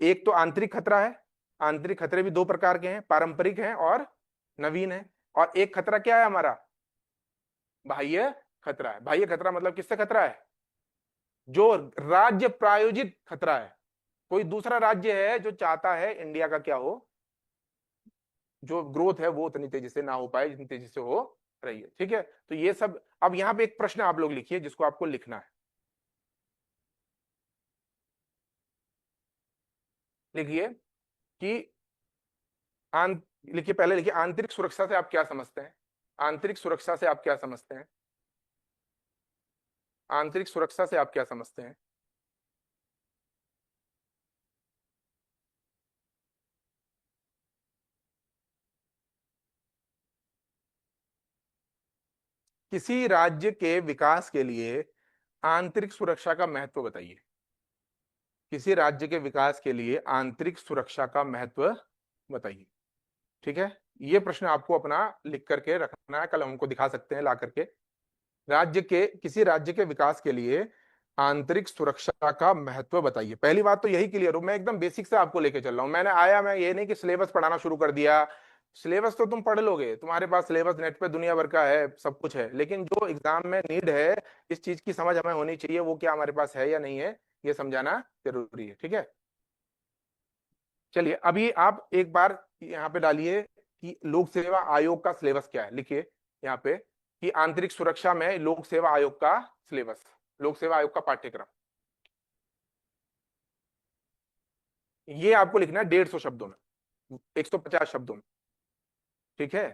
एक तो आंतरिक खतरा है। आंतरिक खतरे भी दो प्रकार के हैं, पारंपरिक हैं और नवीन है। और एक खतरा क्या है हमारा, बाह्य खतरा है। बाह्य खतरा मतलब किससे खतरा है, जो राज्य प्रायोजित खतरा है। कोई दूसरा राज्य है जो चाहता है इंडिया का क्या हो, जो ग्रोथ है वो उतनी तेजी से ना हो पाए जितनी तेजी से हो रही है, ठीक है। तो ये सब, अब यहां पे एक प्रश्न आप लोग लिखिए जिसको आपको लिखना है, लिखिए कि लिखिए, पहले लिखिए आंतरिक सुरक्षा से आप क्या समझते हैं। आंतरिक सुरक्षा से आप क्या समझते हैं, आंतरिक सुरक्षा से आप क्या समझते हैं। किसी राज्य के विकास के लिए आंतरिक सुरक्षा का महत्व बताइए। किसी राज्य के विकास के लिए आंतरिक सुरक्षा का महत्व बताइए, ठीक है। ये प्रश्न आपको अपना लिख करके रखना है, कल हमको दिखा सकते हैं ला करके। राज्य के, किसी राज्य के विकास के लिए आंतरिक सुरक्षा का महत्व बताइए। पहली बात तो यही क्लियर हो, मैं एकदम बेसिक से आपको लेके चल रहा हूं। मैंने आया, मैं ये नहीं कि सिलेबस पढ़ाना शुरू कर दिया। सिलेबस तो तुम पढ़ लोगे, तुम्हारे पास सिलेबस नेट पे दुनिया भर का है, सब कुछ है। लेकिन जो एग्जाम में नीड है, इस चीज की समझ हमें होनी चाहिए, वो क्या हमारे पास है या नहीं है, ये समझाना जरूरी है, ठीक है। चलिए अभी आप एक बार यहाँ पे डालिए कि लोक सेवा आयोग का सिलेबस क्या है, लिखिए यहाँ पे कि आंतरिक सुरक्षा में लोक सेवा आयोग का सिलेबस, लोक सेवा आयोग का पाठ्यक्रम। ये आपको लिखना है 150 शब्दों में, 150 शब्दों में, ठीक है।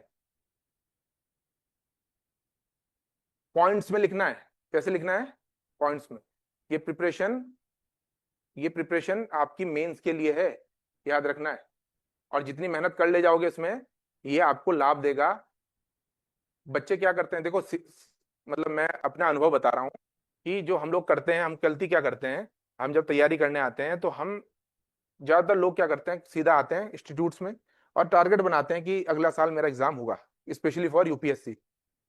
पॉइंट्स में लिखना है। कैसे लिखना है, पॉइंट्स में। ये प्रिपरेशन, ये प्रिपरेशन आपकी मेंस के लिए है, याद रखना है। और जितनी मेहनत कर ले जाओगे इसमें, ये आपको लाभ देगा। बच्चे क्या करते हैं, देखो मतलब मैं अपना अनुभव बता रहा हूँ कि जो हम लोग करते हैं, हम गलती क्या करते हैं, हम जब तैयारी करने आते हैं तो हम, ज्यादातर लोग क्या करते हैं, सीधा आते हैं इंस्टीट्यूट्स में और टारगेट बनाते हैं कि अगला साल मेरा एग्जाम होगा, स्पेशली फॉर यूपीएससी,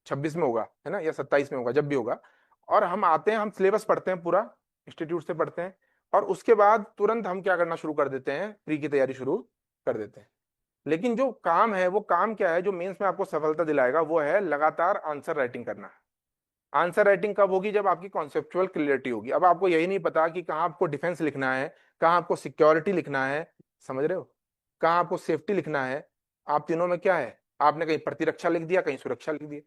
26 में होगा, है ना, या 27 में होगा, जब भी होगा। और हम आते हैं, हम सिलेबस पढ़ते हैं पूरा, इंस्टीट्यूट से पढ़ते हैं, और उसके बाद तुरंत हम क्या करना शुरू कर देते हैं, प्री की तैयारी शुरू कर देते हैं। लेकिन जो काम है, वो काम क्या है जो मेंस में आपको सफलता दिलाएगा, वो है लगातार आंसर राइटिंग करना। आंसर राइटिंग कब होगी, जब आपकी कॉन्सेप्चुअल क्लियरिटी होगी। अब आपको यही नहीं पता कि कहाँ आपको डिफेंस लिखना है, कहाँ आपको सिक्योरिटी लिखना है, समझ रहे हो, कहाँ आपको सेफ्टी लिखना है। आप तीनों में क्या है, आपने कहीं प्रतिरक्षा लिख दिया, कहीं सुरक्षा लिख दिया।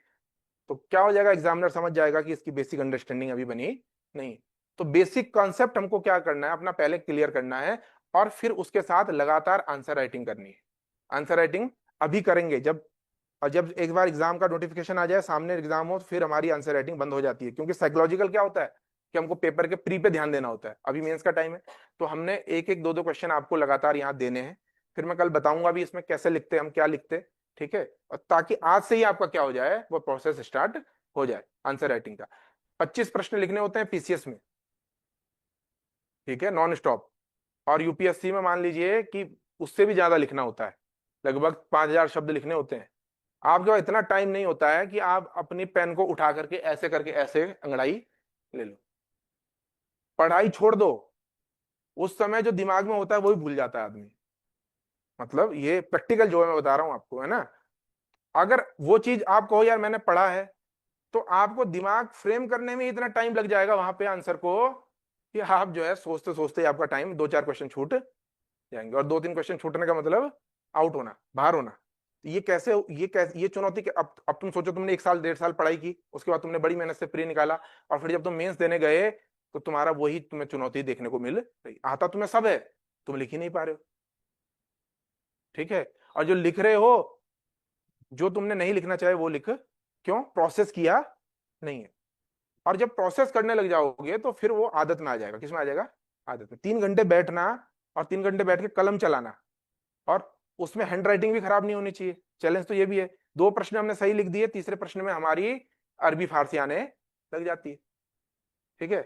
तो क्या हो जाएगा, एग्जामिनर समझ जाएगा कि इसकी बेसिक अंडरस्टैंडिंग अभी बनी नहीं। तो बेसिक कॉन्सेप्ट हमको क्या करना है, अपना पहले क्लियर करना है, और फिर उसके साथ लगातार आंसर राइटिंग करनी है। आंसर राइटिंग अभी करेंगे जब, और जब एक बार एग्जाम का नोटिफिकेशन आ जाए, सामने एग्जाम हो, फिर हमारी आंसर राइटिंग बंद हो जाती है, क्योंकि साइकोलॉजिकल क्या होता है कि हमको पेपर के प्री पे ध्यान देना होता है, अभी मेंस का टाइम है। तो हमने एक एक दो दो क्वेश्चन आपको लगातार यहाँ देने हैं, फिर मैं कल बताऊंगा भी इसमें कैसे लिखते हैं हम, क्या लिखते हैं, ठीक है। और ताकि आज से ही आपका क्या हो जाए, वो प्रोसेस स्टार्ट हो जाए आंसर राइटिंग का। 25 प्रश्न लिखने होते हैं पीसीएस में, ठीक है, नॉन स्टॉप। और यूपीएससी में मान लीजिए कि उससे भी ज्यादा लिखना होता है, लगभग 5,000 शब्द लिखने होते हैं। आपके पास इतना टाइम नहीं होता है कि आप अपनी पेन को उठा करके ऐसे अंगड़ाई ले लो। पढ़ाई छोड़ दो, उस समय जो दिमाग में होता है वही भूल जाता है आदमी। मतलब ये प्रैक्टिकल जो है मैं बता रहा हूं आपको, है ना। अगर वो चीज आप कहो यार मैंने पढ़ा है, तो आपको दिमाग फ्रेम करने में इतना टाइम लग जाएगा वहां पे आंसर को, कि आप जो है सोचते सोचते आपका टाइम 2-4 क्वेश्चन छूट जाएंगे। और 2-3 क्वेश्चन छूटने का मतलब आउट होना, बाहर होना। तो ये चुनौती अब तुम सोचो, तुमने 1 साल 1.5 साल पढ़ाई की, उसके बाद तुमने बड़ी मेहनत से प्री निकाला, और फिर जब तुम मेंस देने गए तो तुम्हारा वही तुम्हें चुनौती देखने को मिल रही। आता तुम्हें सब है, तुम लिख ही नहीं पा रहे हो, ठीक है। और जो लिख रहे हो, जो तुमने नहीं लिखना चाहे वो लिख, क्यों, प्रोसेस किया नहीं है। और जब प्रोसेस करने लग जाओगे तो फिर वो आदत में आ जाएगा। किस में आ जाएगा, आदत में। 3 घंटे बैठना, और 3 घंटे बैठ के कलम चलाना, और उसमें हैंड राइटिंग भी खराब नहीं होनी चाहिए। चैलेंज तो ये भी है, 2 प्रश्न हमने सही लिख दिए, तीसरे प्रश्न में हमारी अरबी फारसी आने लग जाती है, ठीक है।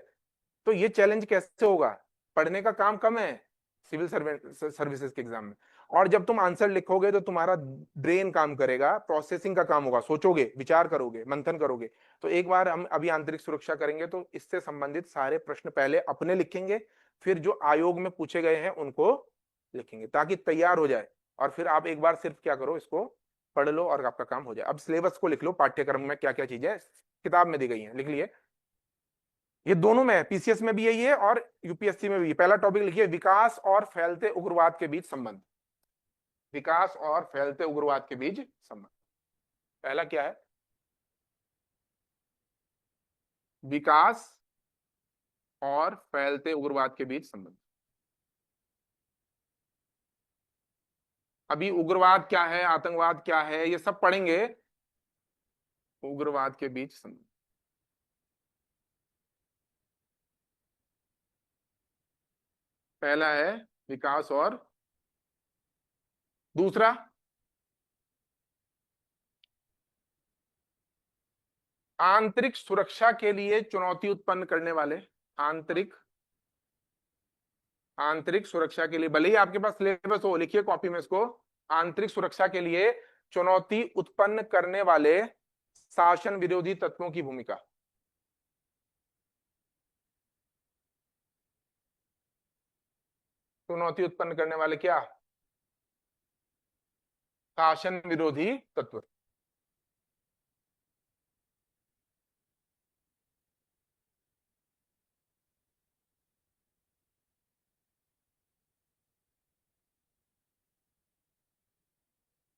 तो ये चैलेंज कैसे होगा, पढ़ने का काम कम है सिविल सर्विसेज के एग्जाम में। और जब तुम आंसर लिखोगे तो तुम्हारा ब्रेन काम करेगा, प्रोसेसिंग का काम होगा, सोचोगे, विचार करोगे, मंथन करोगे। तो एक बार हम अभी आंतरिक सुरक्षा करेंगे तो इससे संबंधित सारे प्रश्न पहले अपने लिखेंगे, फिर जो आयोग में पूछे गए हैं उनको लिखेंगे, ताकि तैयार हो जाए। और फिर आप एक बार सिर्फ क्या करो, इसको पढ़ लो और आपका काम हो जाए। अब सिलेबस को लिख लो, पाठ्यक्रम में क्या क्या चीजें किताब में दी गई हैं लिख लिए। ये दोनों में है, पीसीएस में भी यही है और यूपीएससी में भी। पहला टॉपिक लिखिए, विकास और फैलते उग्रवाद के बीच संबंध। विकास और फैलते उग्रवाद के बीच संबंध, पहला क्या है, विकास और फैलते उग्रवाद के बीच संबंध। अभी उग्रवाद क्या है, आतंकवाद क्या है, ये सब पढ़ेंगे। उग्रवाद के बीच संबंध, पहला है विकास, और दूसरा आंतरिक सुरक्षा के लिए चुनौती उत्पन्न करने वाले। आंतरिक आंतरिक सुरक्षा के लिए, भले ही आपके पास सिलेबस हो, लिखिए कॉपी में इसको। आंतरिक सुरक्षा के लिए चुनौती उत्पन्न करने वाले शासन विरोधी तत्वों की भूमिका। चुनौती उत्पन्न करने वाले क्या, शासन विरोधी तत्व।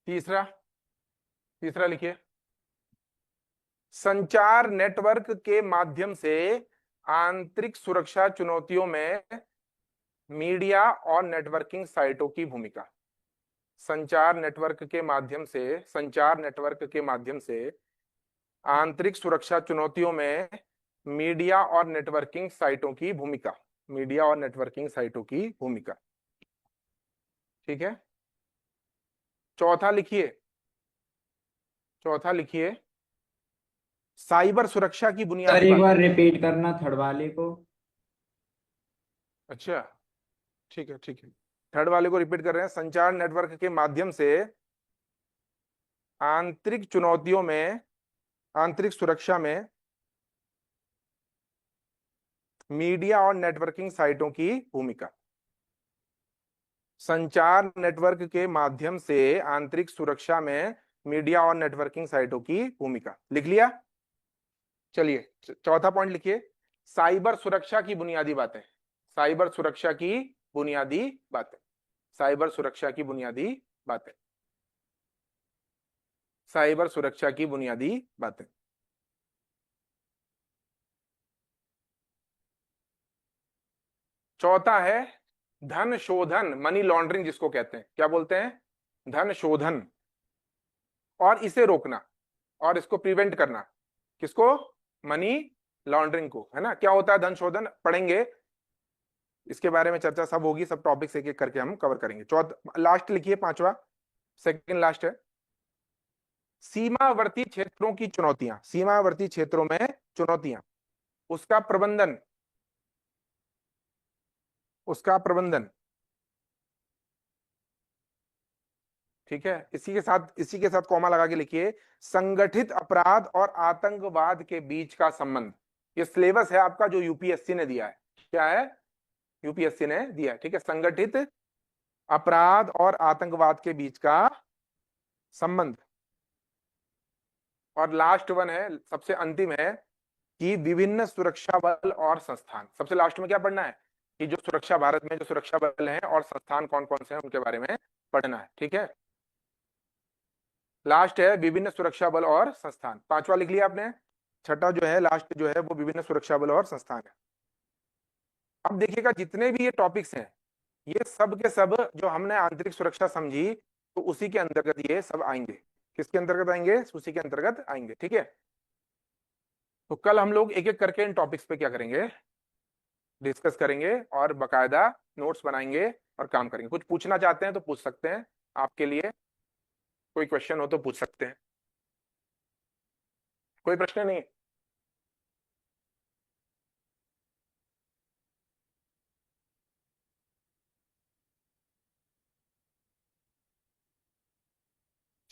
तीसरा, तीसरा लिखिए, संचार नेटवर्क के माध्यम से आंतरिक सुरक्षा चुनौतियों में मीडिया और नेटवर्किंग साइटों की भूमिका। संचार नेटवर्क के माध्यम से आंतरिक सुरक्षा चुनौतियों में मीडिया और नेटवर्किंग साइटों की भूमिका। मीडिया और नेटवर्किंग साइटों की भूमिका, ठीक है। चौथा लिखिए, चौथा लिखिए, साइबर सुरक्षा की सर बुनियादी एक बातें। बार रिपीट करना थर्ड वाले को। अच्छा, ठीक है, ठीक है। थर्ड वाले को रिपीट कर रहे हैं, संचार नेटवर्क के माध्यम से आंतरिक चुनौतियों में, आंतरिक सुरक्षा में मीडिया और नेटवर्किंग साइटों की भूमिका। संचार नेटवर्क के माध्यम से आंतरिक सुरक्षा में मीडिया और नेटवर्किंग साइटों की भूमिका, लिख लिया। चलिए चौथा पॉइंट लिखिए, साइबर सुरक्षा की बुनियादी बातें। साइबर सुरक्षा की बुनियादी बातें। साइबर सुरक्षा की बुनियादी बातें। साइबर सुरक्षा की बुनियादी बातें। चौथा है धन शोधन, मनी लॉन्ड्रिंग जिसको कहते हैं, क्या बोलते हैं, धन शोधन, और इसे रोकना और इसको प्रिवेंट करना, किसको, मनी लॉन्ड्रिंग को, है ना। क्या होता है धन शोधन, पढ़ेंगे इसके बारे में, चर्चा सब होगी, सब टॉपिक्स एक एक करके हम कवर करेंगे। चौथा लास्ट लिखिए, पांचवा, सेकंड लास्ट है, सीमावर्ती क्षेत्रों की चुनौतियां, सीमावर्ती क्षेत्रों में चुनौतियां, उसका प्रबंधन, उसका प्रबंधन, ठीक है। इसी के साथ कॉमा लगा के लिखिए, संगठित अपराध और आतंकवाद के बीच का संबंध। ये सिलेबस है आपका जो यूपीएससी ने दिया है, क्या है, यूपीएससी ने दिया है, ठीक है। संगठित अपराध और आतंकवाद के बीच का संबंध। और लास्ट वन है, सबसे अंतिम है, कि विभिन्न सुरक्षा बल और संस्थान। सबसे लास्ट में क्या पढ़ना है, कि जो सुरक्षा, भारत में जो सुरक्षा बल हैं और संस्थान कौन कौन से हैं उनके बारे में पढ़ना है, ठीक है। लास्ट है विभिन्न सुरक्षा बल और संस्थान, पांचवा लिख लिया आपने। छठा जो है, लास्ट जो है, वो विभिन्न सुरक्षा बल और संस्थान है। अब देखिएगा जितने भी ये टॉपिक्स हैं, ये सब के सब जो हमने आंतरिक सुरक्षा समझी, तो उसी के अंतर्गत ये सब आएंगे। किसके अंतर्गत आएंगे, उसी के अंतर्गत आएंगे, ठीक है। तो कल हम लोग एक एक करके इन टॉपिक्स पे क्या करेंगे, डिस्कस करेंगे और बकायदा नोट्स बनाएंगे और काम करेंगे। कुछ पूछना चाहते हैं तो पूछ सकते हैं, आपके लिए कोई क्वेश्चन हो तो पूछ सकते हैं, कोई प्रश्न नहीं।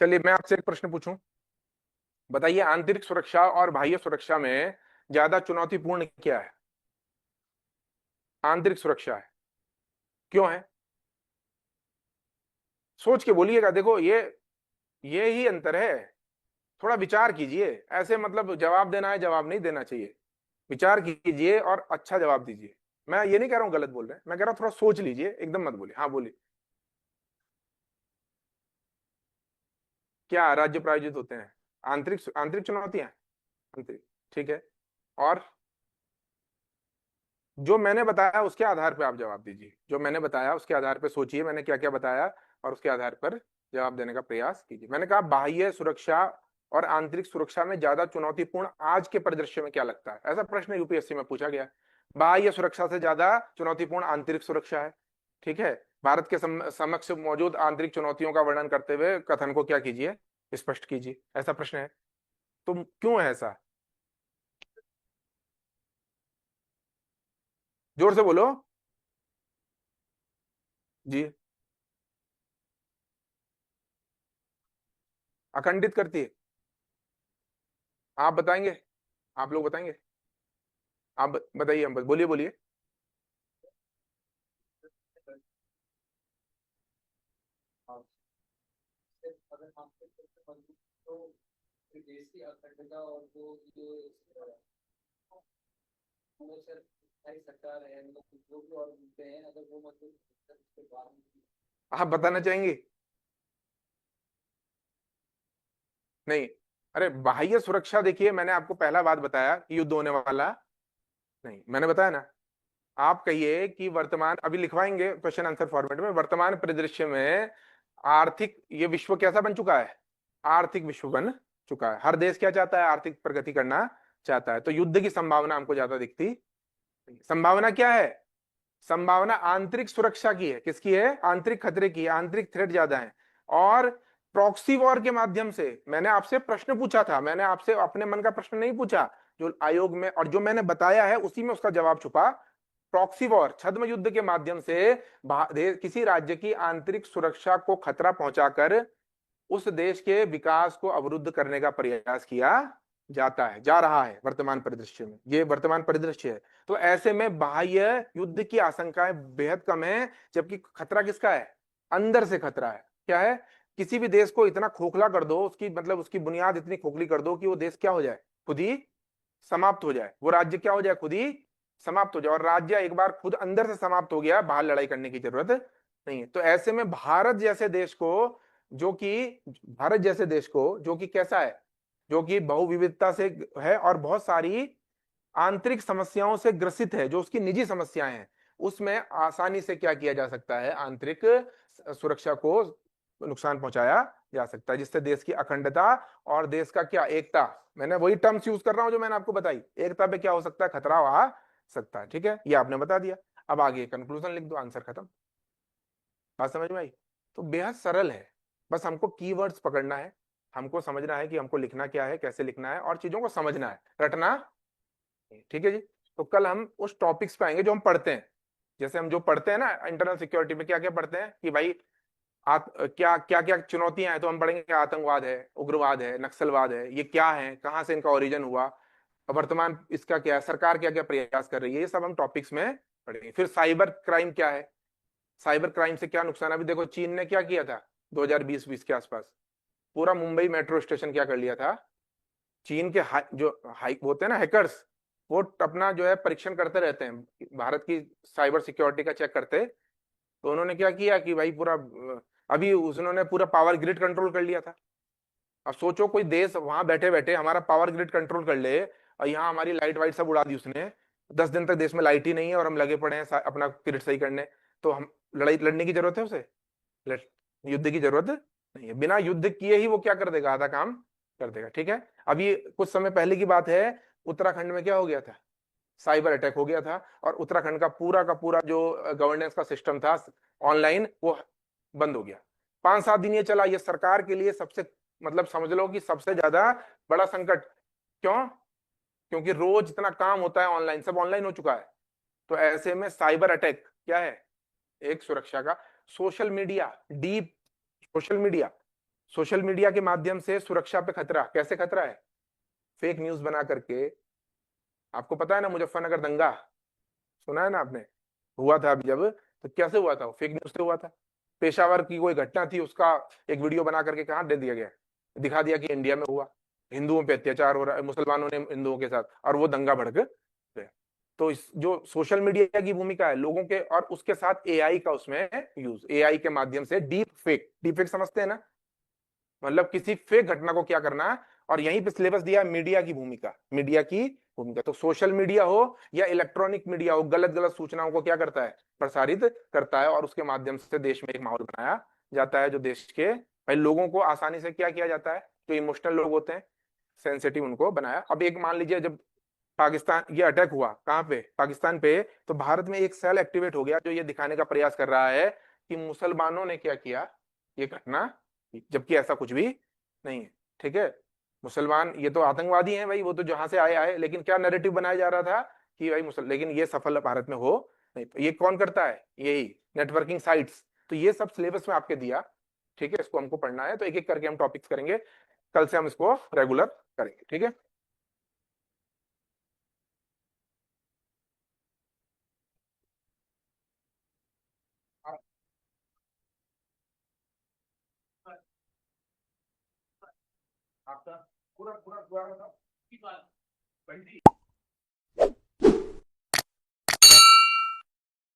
चलिए मैं आपसे एक प्रश्न पूछूं, बताइए आंतरिक सुरक्षा और बाह्य सुरक्षा में ज्यादा चुनौतीपूर्ण क्या है। आंतरिक सुरक्षा है, क्यों है, सोच के बोलिएगा। देखो ये ही अंतर है, थोड़ा विचार कीजिए। ऐसे मतलब जवाब देना है, जवाब नहीं देना चाहिए, विचार कीजिए और अच्छा जवाब दीजिए। मैं ये नहीं कह रहा हूं गलत बोल रहे हैं, मैं कह रहा हूं थोड़ा सोच लीजिए, एकदम मत बोलिए। हाँ बोलिए। क्या राज्य प्रायोजित होते हैं, आंतरिक आंतरिक चुनौतियां, आंतरिक, ठीक है। और जो मैंने बताया उसके आधार पर आप जवाब दीजिए, जो मैंने बताया उसके आधार पर सोचिए मैंने क्या क्या बताया, और उसके आधार पर जवाब देने का प्रयास कीजिए। मैंने कहा बाह्य सुरक्षा और आंतरिक सुरक्षा में ज्यादा चुनौतीपूर्ण आज के परिदृश्य में क्या लगता है, ऐसा प्रश्न यूपीएससी में पूछा गया। बाह्य सुरक्षा से ज्यादा चुनौतीपूर्ण आंतरिक सुरक्षा है, ठीक है। भारत के समक्ष मौजूद आंतरिक चुनौतियों का वर्णन करते हुए कथन को क्या कीजिए, स्पष्ट कीजिए, ऐसा प्रश्न है। तो क्यों है ऐसा, जोर से बोलो जी। अखंडित करती है, आप बताएंगे, आप लोग बताएंगे, आप बताइए, हम बोलिए बोलिए। अगर आपके सबसे मजबूत तो देश की अखंडता और जो ये वो सर सारी सरकार है, मतलब जो भी और मिलते हैं, अगर वो मतलब उसके बाद आप बताना चाहेंगे, नहीं। अरे बाह्य सुरक्षा देखिए, मैंने आपको पहला बात बताया कि युद्ध होने वाला नहीं, मैंने बताया ना। आप कहिए कि वर्तमान, अभी लिखवाएंगे क्वेश्चन आंसर फॉर्मेट में, वर्तमान परिदृश्य में आर्थिक ये विश्व कैसा बन चुका है, आर्थिक विश्व बन चुका है। हर देश क्या चाहता है, आर्थिक प्रगति करना चाहता है, तो युद्ध की संभावना हमको ज्यादा दिखती। संभावना क्या है, संभावना आंतरिक सुरक्षा की है, किसकी है, आंतरिक खतरे की, आंतरिक थ्रेट ज्यादा है। और प्रॉक्सी वॉर के माध्यम से, मैंने आपसे प्रश्न पूछा था, मैंने आपसे अपने मन का प्रश्न नहीं पूछा, जो आयोग में और जो मैंने बताया है उसी में उसका जवाब छुपा। प्रॉक्सी वॉर, छद्म युद्ध के माध्यम से किसी राज्य की आंतरिक सुरक्षा को खतरा पहुंचाकर उस देश के विकास को अवरुद्ध करने का प्रयास किया जाता है, जा रहा है वर्तमान परिदृश्य में, ये वर्तमान परिदृश्य है। तो ऐसे में बाह्य युद्ध की आशंकाएं बेहद कम है, जबकि खतरा किसका है, अंदर से खतरा है। क्या है, किसी भी देश को इतना खोखला कर दो, उसकी मतलब उसकी बुनियाद इतनी खोखली कर दो कि वो देश क्या हो जाए, खुद ही समाप्त हो जाए, वो राज्य क्या हो जाए, खुद ही समाप्त हो जाए। और राज्य एक बार खुद अंदर से समाप्त हो गया, बाहर लड़ाई करने की जरूरत नहीं है। तो ऐसे में भारत जैसे देश को, जो कि भारत जैसे देश को जो कि कैसा है, जो कि बहुविविधता से है और बहुत सारी आंतरिक समस्याओं से ग्रसित है, जो उसकी निजी समस्याएं हैं, उसमें आसानी से क्या किया जा सकता है, आंतरिक सुरक्षा को नुकसान पहुंचाया जा सकता है, जिससे देश की अखंडता और देश का क्या, एकता, मैंने वही टर्म्स यूज कर रहा हूं जो मैंने आपको बताई, एकता पे क्या हो सकता है, खतरा आ सकता है। ठीक है, ये आपने बता दिया। अब आगे कंक्लूजन लिख दो, आंसर खत्म। बात समझ में आई? तो बेहद सरल है, बस हमको कीवर्ड्स पकड़ना है, हमको समझना है कि हमको लिखना क्या है, कैसे लिखना है, और चीजों को समझना है, रटना नहीं। ठीक है जी। तो कल हम उस टॉपिक्स पे आएंगे जो हम पढ़ते हैं, जैसे हम जो पढ़ते हैं ना इंटरनल सिक्योरिटी में, क्या क्या पढ़ते हैं कि भाई क्या क्या क्या चुनौतियां हैं, तो हम पढ़ेंगे कि आतंकवाद है, उग्रवाद है, नक्सलवाद है, ये क्या है, कहाँ से इनका ओरिजिन हुआ, और वर्तमान इसका क्या है, सरकार क्या क्या प्रयास कर रही है, ये सब हम टॉपिक्स में पढ़ेंगे। फिर साइबर क्राइम क्या है, साइबर क्राइम से क्या नुकसान, अभी देखो चीन ने क्या किया था 2020 के आसपास, पूरा मुंबई मेट्रो स्टेशन क्या कर लिया था। चीन के जो हाई होते हैं ना हैकर्स, वो अपना जो है परीक्षण करते रहते हैं, भारत की साइबर सिक्योरिटी का चेक करते। तो उन्होंने क्या किया कि भाई पूरा अभी उन्होंने पूरा पावर ग्रिड कंट्रोल कर लिया था। अब सोचो कोई देश वहां बैठे बैठे हमारा पावर ग्रिड कंट्रोल कर ले, और यहाँ हमारी लाइट वाइट सब उड़ा दी उसने, 10 दिन तक देश में लाइट ही नहीं है और हम लगे पड़े हैं अपना ग्रिड सही करने। तो हम लड़ाई लड़ने की जरूरत है उसे, युद्ध की जरूरत नहीं है, बिना युद्ध किए ही वो क्या कर देगा, आधा काम कर देगा। ठीक है, अभी कुछ समय पहले की बात है, उत्तराखंड में क्या हो गया था, साइबर अटैक हो गया था, और उत्तराखंड का पूरा जो गवर्नेंस का सिस्टम था ऑनलाइन, वो बंद हो गया। 5-7 दिन ये चला, ये सरकार के लिए सबसे, मतलब समझ लो कि सबसे ज्यादा बड़ा संकट। क्यों? क्योंकि रोज इतना काम होता है ऑनलाइन, सब ऑनलाइन हो चुका है। तो ऐसे में साइबर अटैक क्या है, एक सुरक्षा का। Social media, deep social media, social media के माध्यम से सुरक्षा पे खतरा, कैसे खतरा है, फेक न्यूज बना करके। आपको पता है ना मुजफ्फरनगर दंगा, सुना है ना आपने, हुआ था अभी जब, तो कैसे हुआ था, फेक न्यूज से हुआ था। पेशावर की कोई घटना थी, उसका एक वीडियो बना करके कहाँ दे दिया गया, दिखा दिया कि इंडिया में हुआ, हिंदुओं पे अत्याचार हो रहा है, मुसलमानों ने हिंदुओं के साथ, और वो दंगा भड़क गया। तो इस जो सोशल मीडिया की भूमिका है लोगों के, और उसके साथ एआई का उसमें यूज, एआई के माध्यम से डीप फेक समझते हैं ना, मतलब किसी फेक घटना को क्या करना है। और यहीं पे सिलेबस दिया मीडिया की भूमिका, मीडिया की भूमिका। तो सोशल मीडिया हो या इलेक्ट्रॉनिक मीडिया हो, गलत गलत सूचनाओं को क्या करता है, प्रसारित करता है, और उसके माध्यम से देश में एक माहौल बनाया जाता है, जो देश के भाई लोगों को आसानी से क्या किया जाता है, जो इमोशनल लोग होते हैं, सेंसिटिव, उनको बनाया। अब एक मान लीजिए जब पाकिस्तान ये अटैक हुआ, कहाँ पे, पाकिस्तान पे, तो भारत में एक सेल एक्टिवेट हो गया जो ये दिखाने का प्रयास कर रहा है कि मुसलमानों ने क्या किया, ये घटना, जबकि ऐसा कुछ भी नहीं है। ठीक है, मुसलमान ये तो आतंकवादी हैं भाई, वो तो जहां से आए आए, लेकिन क्या नैरेटिव बनाया जा रहा था कि भाई मुसल, लेकिन ये सफल भारत में हो नहीं। तो ये कौन करता है, यही नेटवर्किंग साइट्स। तो ये सब सिलेबस में आपके दिया। ठीक है, इसको हमको पढ़ना है, तो एक एक करके हम टॉपिक्स करेंगे, कल से हम इसको रेगुलर करेंगे। ठीक है, आपका पूरा पूरा पूरा बताओ।